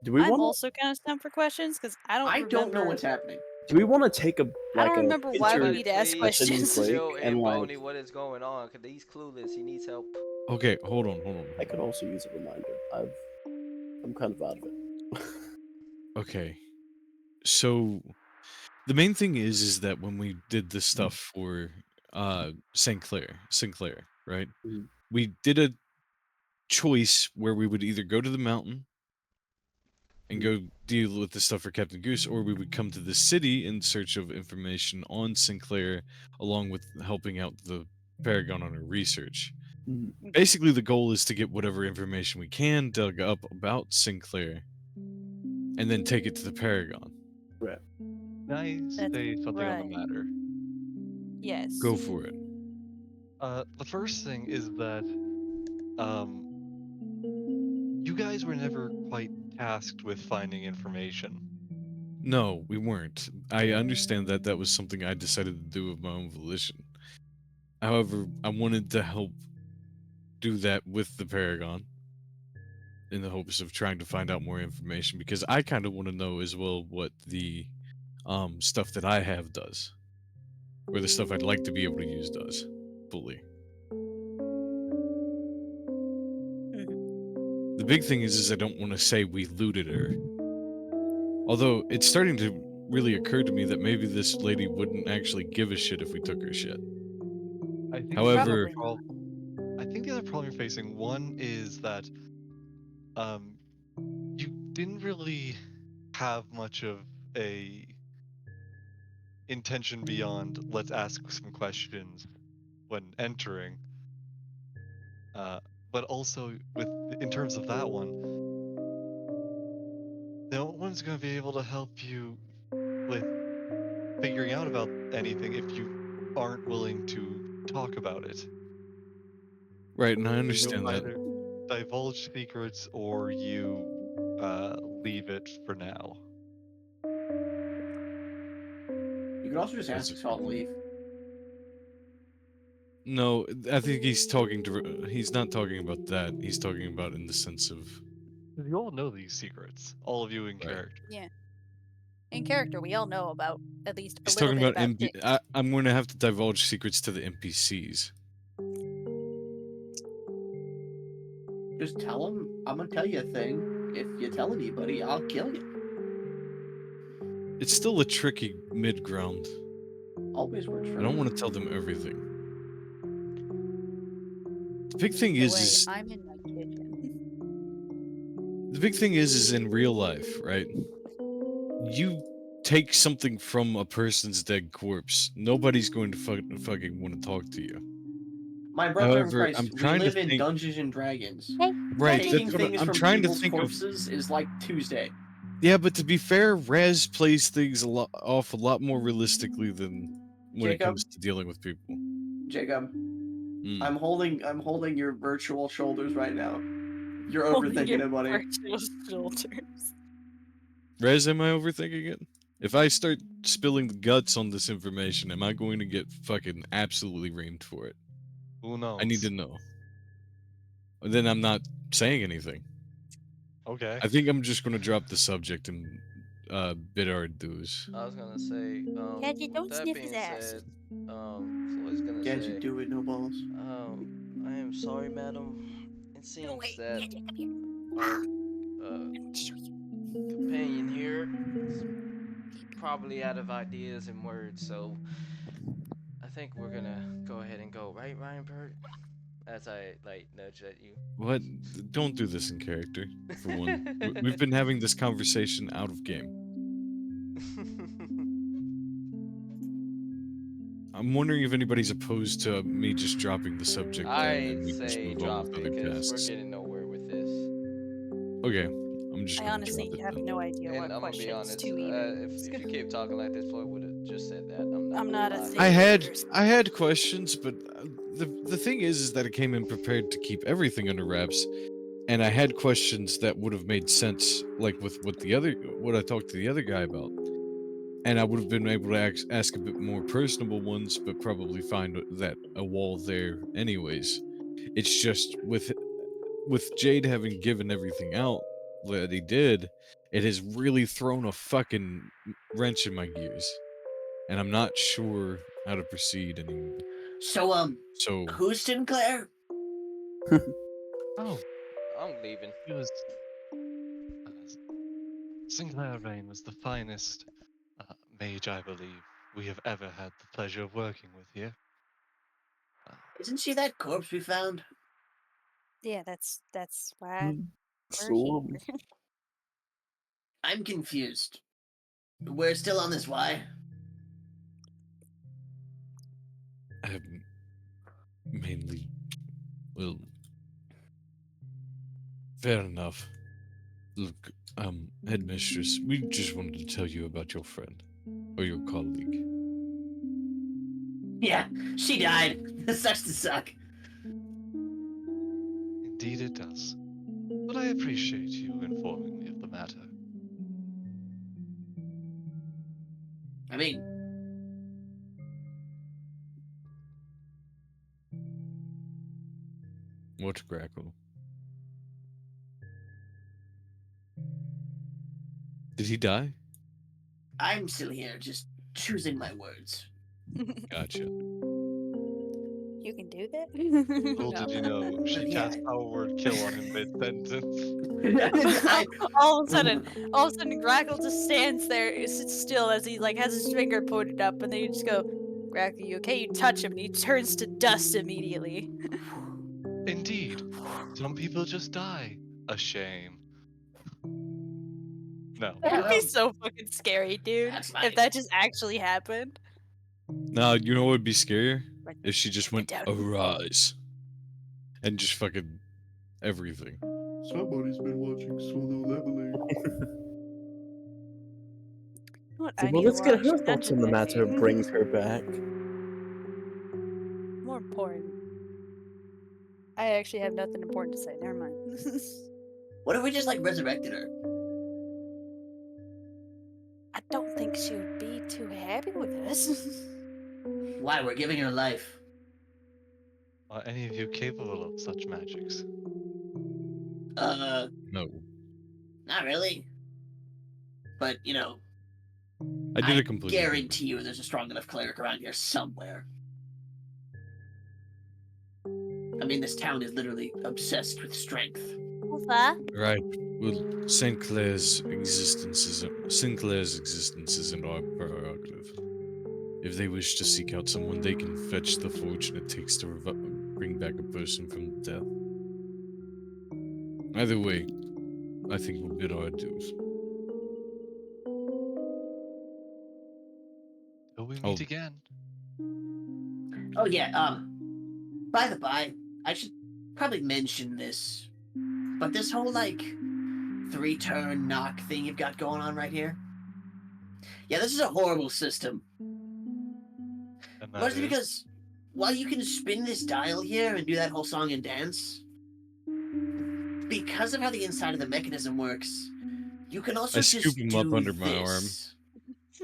Do we I'm want? also kind of stumped for questions because I don't I remember. don't know what's happening. Do we want to take a I like don't a remember why we Somebody need to ask please listening questions. break fill and in like Boney what is going on, because he's clueless. He needs help. Okay, hold on. I could also use a reminder. I'm kind of out of it. Okay, so the main thing is that when we did the stuff for Sinclair, right? Mhm. We did a choice where we would either go to the mountain and go deal with the stuff for Captain Goose, or we would come to the city in search of information on Sinclair, along with helping out the Paragon on her research. Mhm. Basically, the goal is to get whatever information we can dug up about Sinclair, and then take it to the Paragon. Right. can I That's say something on the right. matter? Yes. Go for it. The first thing is that you guys were never quite tasked with finding information. No, we weren't. I understand that that was something I decided to do of my own volition. However, I wanted to help do that with the Paragon in the hopes of trying to find out more information, because I kind of want to know as well what the stuff that I have does, or the stuff I'd like to be able to use does fully. The big thing is I don't want to say we looted her. Although it's starting to really occur to me that maybe this lady wouldn't actually give a shit if we took her shit. I think However, I think the other problem you're facing, one is that you didn't really have much of a intention beyond let's ask some questions when entering. But also with in terms of that one, no one's going to be able to help you with figuring out about anything if you aren't willing to talk about it. right, and I You understand that. either divulge secrets or you leave it for now. You could also just ask us all to leave. No, I think he's not talking about that. He's talking about in the sense of, 'Cause you all know these secrets, all of you in right. character. Yeah. In character, we all know about at least a He's little talking bit about about things. I'm going to have to divulge secrets to the NPCs. Just tell them I'm gonna tell you a thing. If you tell anybody, I'll kill you. It's still a tricky mid ground. Always works for I don't me. want to tell them everything. The big thing By the is, way, I'm in my kitchen. the big thing is in real life, right? You take something from a person's dead corpse, nobody's going to fucking want to talk to you. My brother in However, Christ, I'm we trying to live in think. Dungeons and Dragons. Hey, Right, Taking that's what things I'm from trying to people's think of. corpses is like Tuesday. Yeah, but to be fair, Raz plays things off a lot more realistically than when it Jacob? comes to dealing with people. Jacob, Mm. I'm holding your virtual shoulders right now. You're holding overthinking your it, buddy. virtual shoulders. Raz, am I overthinking it? If I start spilling the guts on this information, am I going to get fucking absolutely reamed for it? Who knows? I need to know. Then I'm not saying anything. Okay. I think I'm just gonna drop the subject and bid our dues. I was gonna say, Gadget, don't with that sniff his being ass. said, Floyd's gonna Gadget, say, do it, no balls. I am sorry, madam. It No, seems wait, that Gadget, come here. our Let me show you. companion here is probably out of ideas and words, so I think we're gonna go ahead and go, right, Ryan Bird? As I like nudge at you. What? Don't do this in character. For one, we've been having this conversation out of game. I'm wondering if anybody's opposed to me just dropping the subject and I'd we just say move on drop with it other because we're tasks. getting nowhere with this. Okay, I'm just I gonna honestly drop it have then. no idea And what I'm gonna be questions honest, to even. if you keep talking like this, Floyd would have just said that. I'm I'm gonna not a lie. I had questions, but the thing is that I came in prepared to keep everything under wraps, and I had questions that would have made sense, like with what I talked to the other guy about, and I would have been able to ask a bit more personable ones, but probably find that a wall there anyways. It's just with Jade having given everything out that he did, it has really thrown a fucking wrench in my gears, and I'm not sure how to proceed anymore. So, So who's Sinclair? Oh, I'm leaving. he was. Sinclair Rain was the finest mage, I believe, we have ever had the pleasure of working with here. Isn't she that corpse we found? Yeah, that's why we're So, here. I'm confused. We're still on this why? mainly, well, fair enough. Look, headmistress, we just wanted to tell you about your friend or your colleague. Yeah, she died. That sucks to suck. Indeed it does. But I appreciate you informing me of the matter. I mean, What, Grackle? Did he die? I'm still here, just choosing my words. Gotcha. You can do that? Little did you know, she Yeah. cast power word kill on him mid-sentence. all of a sudden, Grackle just stands there, sits still as he like has his finger pointed up, and then you just go, "Grackle, you okay?" You touch him, and he turns to dust immediately. Indeed. Some people just die. A shame. No. That would be Well, so fucking scary, dude. that's If fine. that just actually happened. Now, you know what would be scarier? Right, If she just get went, down. arise. And just fucking everything. somebody's been watching Solo Leveling. What So, I well, need to let's get watch her thoughts on the matter. Dungeon Brings her back. More important. I actually have nothing important to say. Never mind. What if we just like resurrected her? I don't think she would be too happy with us. Why? We're giving her life. Are any of you capable of such magics? No. Not really. But you know, I did I it completely. different. guarantee you, there's a strong enough cleric around here somewhere. I mean, this town is literally obsessed with strength. Right. Well, Sinclair's existence isn't our prerogative. If they wish to seek out someone, they can fetch the fortune it takes to bring back a person from death. Either way, I think we'll bid our dues. Till we meet Oh. again. Oh yeah. By the by, I should probably mention this, but this whole like 3-turn knock thing you've got going on right here. Yeah, this is a horrible system. And that Mostly is- because while you can spin this dial here and do that whole song and dance, because of how the inside of the mechanism works, you can also I just scoop him up do under my arm. this.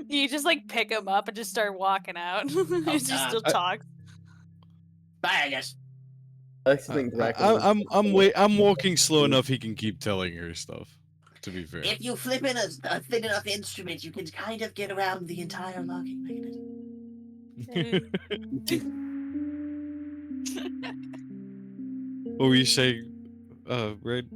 You just like pick him up and just start walking out. He just still I- talks. Bye, I guess. I actually think Grackle was I'm walking slow enough. He can keep telling her stuff. To be fair. If you flip in a thin enough instrument, you can kind of get around the entire locking mechanism. What were you saying, Red?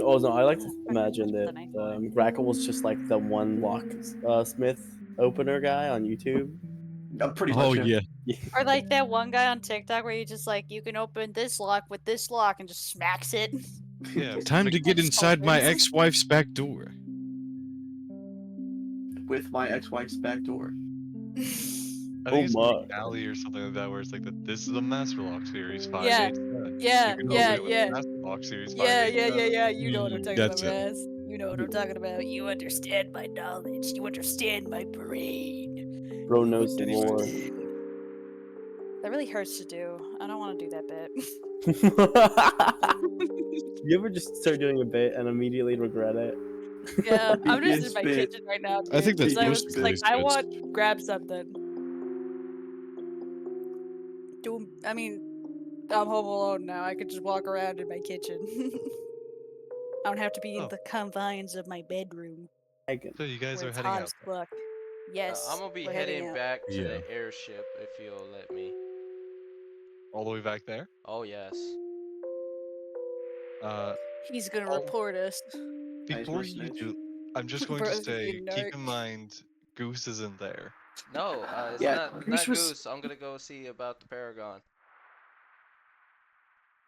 Oh no, I like to Fucking imagine better that than I thought. Grackle was just like the one locksmith opener guy on YouTube. Pretty Oh much. yeah. Or like that one guy on TikTok where you just like you can open this lock with this lock and just smacks it. Yeah. Time to get Just inside my opens. ex-wife's back door. With my ex-wife's back door. I think it's my. McNally or something like that, where it's like this is a Master Lock Series 5 Yeah, 8 cents. yeah, You can yeah, open it with yeah. Master Lock Series 5 Yeah, 8 yeah, yeah, cents. yeah. You know what I'm talking That's about, it. Raz. You know what I'm talking about. You understand my knowledge. You understand my brain. Bro You knows the lore. understand. That really hurts to do. I don't want to do that bit. You ever just start doing a bit and immediately regret it? Yeah, I'm just in Biggest my bit. kitchen right now, dude. I think that's 'cause I was most just of like, these I bits. want to grab something. I mean, I'm home alone now. I could just walk around in my kitchen. I don't have to be in Oh. the confines of my bedroom So you guys where are it's heading hot out. as fuck. Yes, I'm gonna be we're heading heading out. back to Yeah. the airship if you'll let me. All the way back there. Oh yes. He's gonna Oh. report us. Before my you snitch. do, I'm just going to Bro's gonna be a say, keep narc. in mind, Goose isn't there. No, it's Yeah, not Goose was- Goose. I'm gonna go see about the Paragon.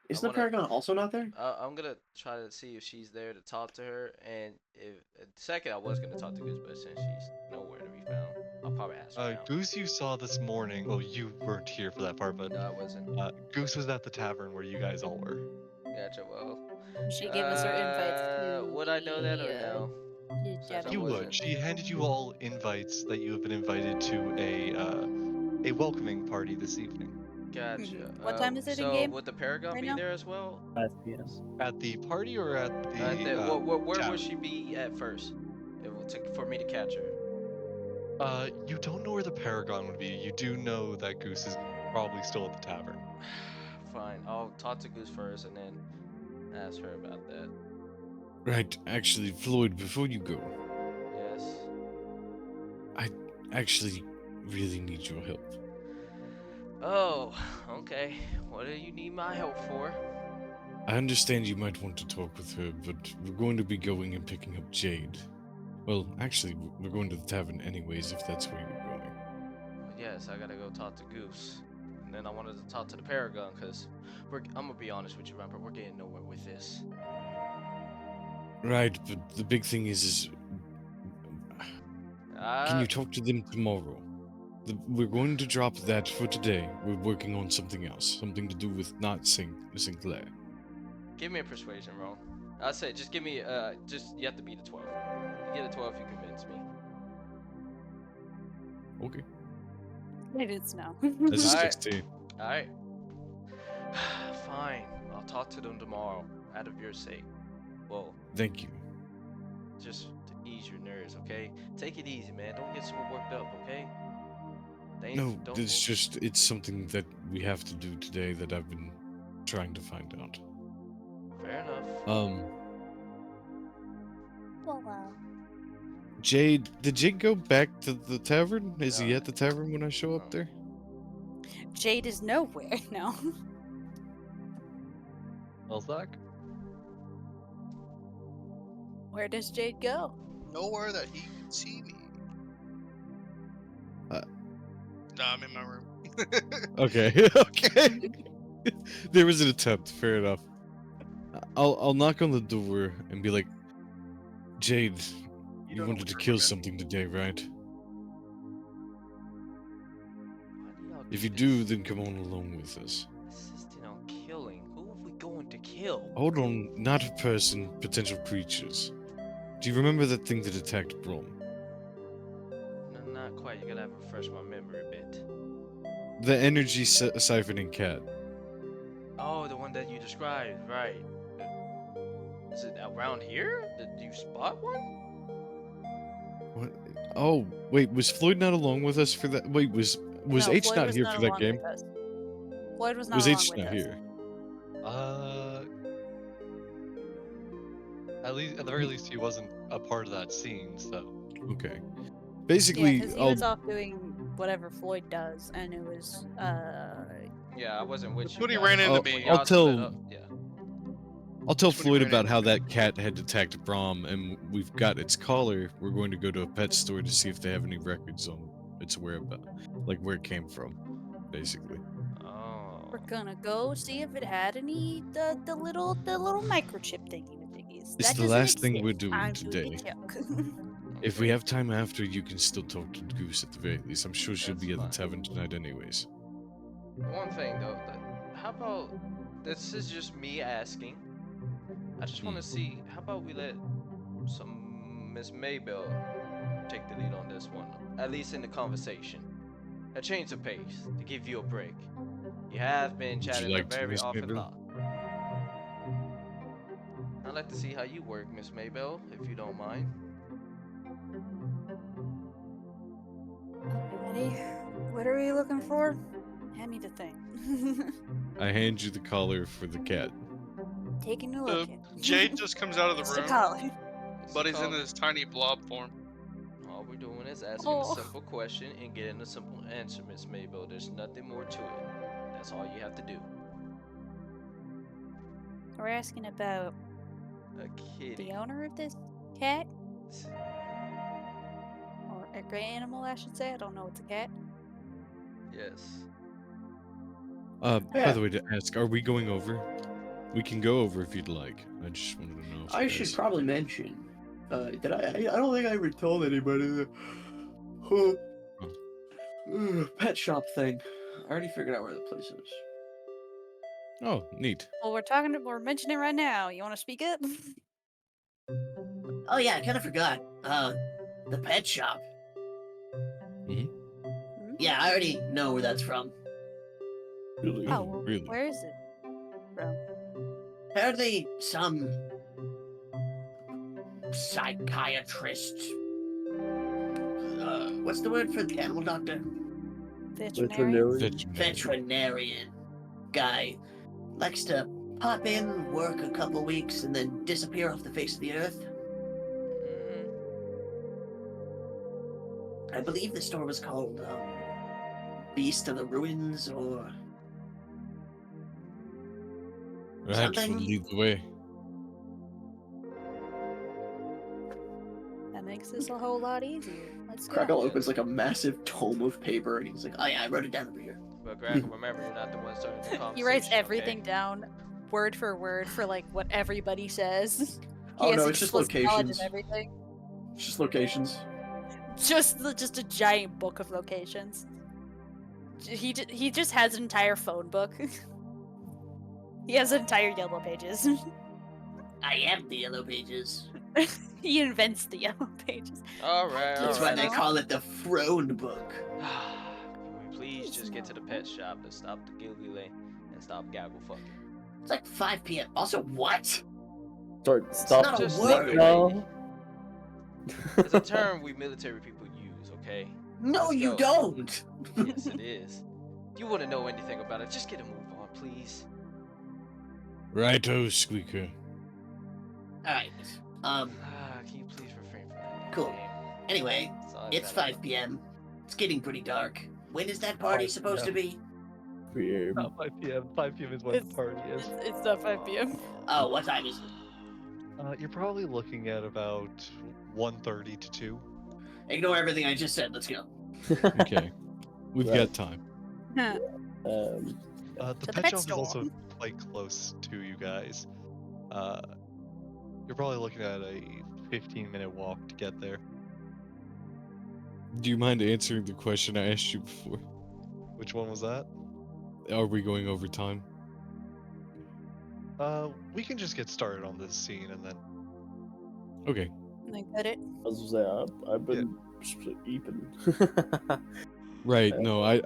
Isn't the wanna- Paragon also not there? I'm gonna try to see if she's there to talk to her, and if second I was gonna talk to Goose, but since she's nowhere to be found, I'll probably ask her now. Goose you saw this morning. Well, you weren't here for that part, but No, I wasn't. Goose was at the tavern where you guys all were. Gotcha. Well, She gave us her invites to would I know that or the, no? the Since I Devon You would. wasn't. She handed you all invites that you have been invited to a welcoming party this evening Gotcha. What time is it in so game would the Paragon right be now? there as well? 5 p.m. at the party or at the where tavern? would she be at first? For me to catch her. You don't know where the Paragon would be. You do know that Goose is probably still at the tavern. Fine. I'll talk to Goose first and then ask her about that. Right, actually, Floyd, before you go, Yes. I actually really need your help. Oh, okay. What do you need my help for? I understand you might want to talk with her, but we're going to be going and picking up Jade. Well, actually, we're going to the tavern anyways, if that's where you're going. Yes, I gotta go talk to Goose. And then I wanted to talk to the Paragon, because I'm gonna be honest with you, Rumper, we're getting nowhere with this. Right, but the big thing is can you talk to them tomorrow? We're going to drop that for today. We're working on something else. Something to do with not Sinclair. Give me a persuasion roll. I say, just give me, you have to beat a 12. If you get a 12, you convince me. Okay. It is now. That's a Alright. 16. Alright. Fine. I'll talk to them tomorrow, out of your sake. Well, Thank you. just to ease your nerves, okay? Take it easy, man. Don't get so worked up, okay? No, it's something that we have to do today that I've been trying to find out. Fair enough. Well, wow. Jade, did Jade go back to the tavern? Is he No. at the tavern when I show up there? Jade is nowhere now. Well, Zach? Where does Jade go? Nowhere that he can see me. No, I'm in my room. Okay, okay. There was an attempt, fair enough. I'll knock on the door and be like, Jade, you don't know wanted what to you're kill looking at. something today, right? Why do y'all If do you do, this? then come on along with us. Insisting on killing. Who are we going to kill? Hold on, not a person, potential creatures. Do you remember that thing that attacked Brom? No, not quite. You're gonna have to refresh my memory a bit. The energy siphoning cat. Oh, the one that you described, right? Is it around here? Did you spot one? What? Oh, wait, was Floyd not along with us for that? Wait, was No, H Floyd not was here for that along game? with us. Floyd was not Was along H with not us. here? At the very least, he wasn't a part of that scene, so. Okay. Yeah, Basically, because he was off doing whatever Floyd does, and it was Yeah, I wasn't with you When he guys. ran into When me. I'll y'all split tell up, yeah. I'll tell That's when he Floyd ran about into how me. that cat had attacked Brom, and we've got its collar. We're going to go to a pet store to see if they have any records on its whereabouts, like where it came from, basically. Oh. we're gonna go see if it had any the little microchip thingy with thingies. It's That the doesn't last thing we're exist. doing I'm doing today. a joke. If we Okay, have time after, you can still talk to Goose at the very least. I'm sure she'll that's be at the fine. tavern tonight, anyways. One thing though, how about this is just me asking. I just want to see. How about we let some Miss Maybell take the lead on this one, at least in the conversation. A change of pace to give you a break. You have been Would you chatting a like to, very Miss often Maybell? lot. I'd like to see how you work, Miss Maybell, if you don't mind. Ready? What are we looking for? Hand me the thing. I hand you the collar for the cat. Taking a look at. Jade just comes out of the It's the room, collar. but he's in Collar. his tiny blob form. All we're doing is asking Oh. a simple question and getting a simple answer, Miss Maybell. There's nothing more to it. That's all you have to do. We're asking about A kitty. the owner of this cat, or a gray animal, I should say. I don't know. It's a cat. Yes. By Yeah. the way, to ask, are we going over? We can go over if you'd like. I just wanted to know if I you should guys... probably mention that I don't think I ever told anybody the whole pet shop thing. I already figured out where the place is. Oh, neat. Well, we're mentioning it right now. You want to speak up? Oh yeah, I kind of forgot. The pet shop. Mhm. Yeah, I already know where that's from. Really? Oh, well, really? where is it from? Apparently, some psychiatrist. What's the word for the animal doctor? Veterinarian. Veterinarian guy likes to pop in, work a couple weeks, and then disappear off the face of the earth. Mm-hmm. I believe the store was called Beast of the Ruins or Right, something. we'll lead the way. That makes this a whole lot easier. Let's go. Crackle opens like a massive tome of paper and he's like, "Oh yeah, I wrote it down over here." But Grackle, remember, you're not the one starting the conversation. He writes okay? everything down, word for word, for like what everybody says. Oh, He has no, it's just explicit knowledge locations. of everything. It's just locations. Just a giant book of locations. He just has an entire phone book. He has entire yellow pages. I am the Yellow Pages. He invents the yellow pages. All right. That's all why right. they call it the Throne Book. Can we please just get to the pet shop and stop the giggling and stop gaggle fucking? It's like 5 p.m. Also, what? Sorry, stop. not a Just word. think No. It's a term we military people use, okay? No, Let's you go. don't. Yes, it is. You wouldn't know anything about it. Just get a move on, please. Righto, Squeaker. All right. Can you please refrain from that? Cool. name? Anyway, That's all it's that 5 p.m. It's getting pretty dark. When is that party 5 supposed to be? Yeah. Not 5 p.m. 5 p.m. is when the party is. It's not 5 p.m. Oh, what time is it? You're probably looking at about 1:30 to 2. Ignore everything I just said. Let's go. Okay. We've Right. got time. Um, The The pet pet shop is store. also quite close to you guys. You're probably looking at a 15-minute walk to get there. Do you mind answering the question I asked you before? Which one was that? Are we going over time? We can just get started on this scene and then. Okay. I get it. I was gonna say, I've been eating. Right. No, I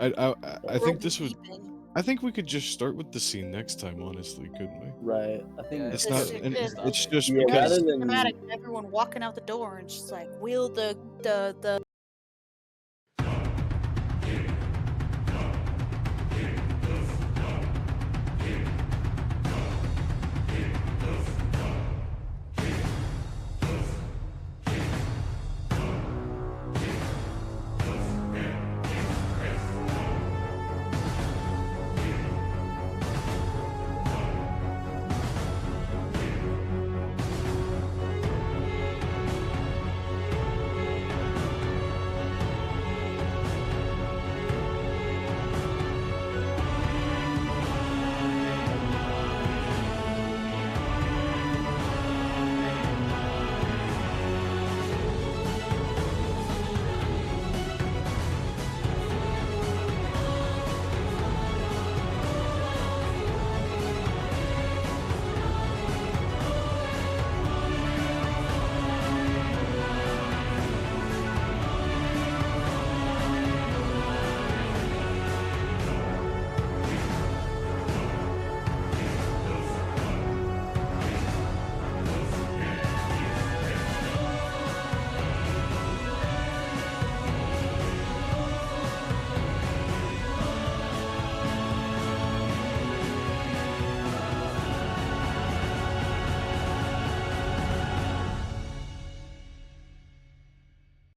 think this was. Beeping. I think we could just start with the scene next time. Honestly, couldn't we? Right. I think Yeah, It's It's not. just- and it's It's just yeah, because. rather than Cinematic of everyone walking out the door and just like wheel the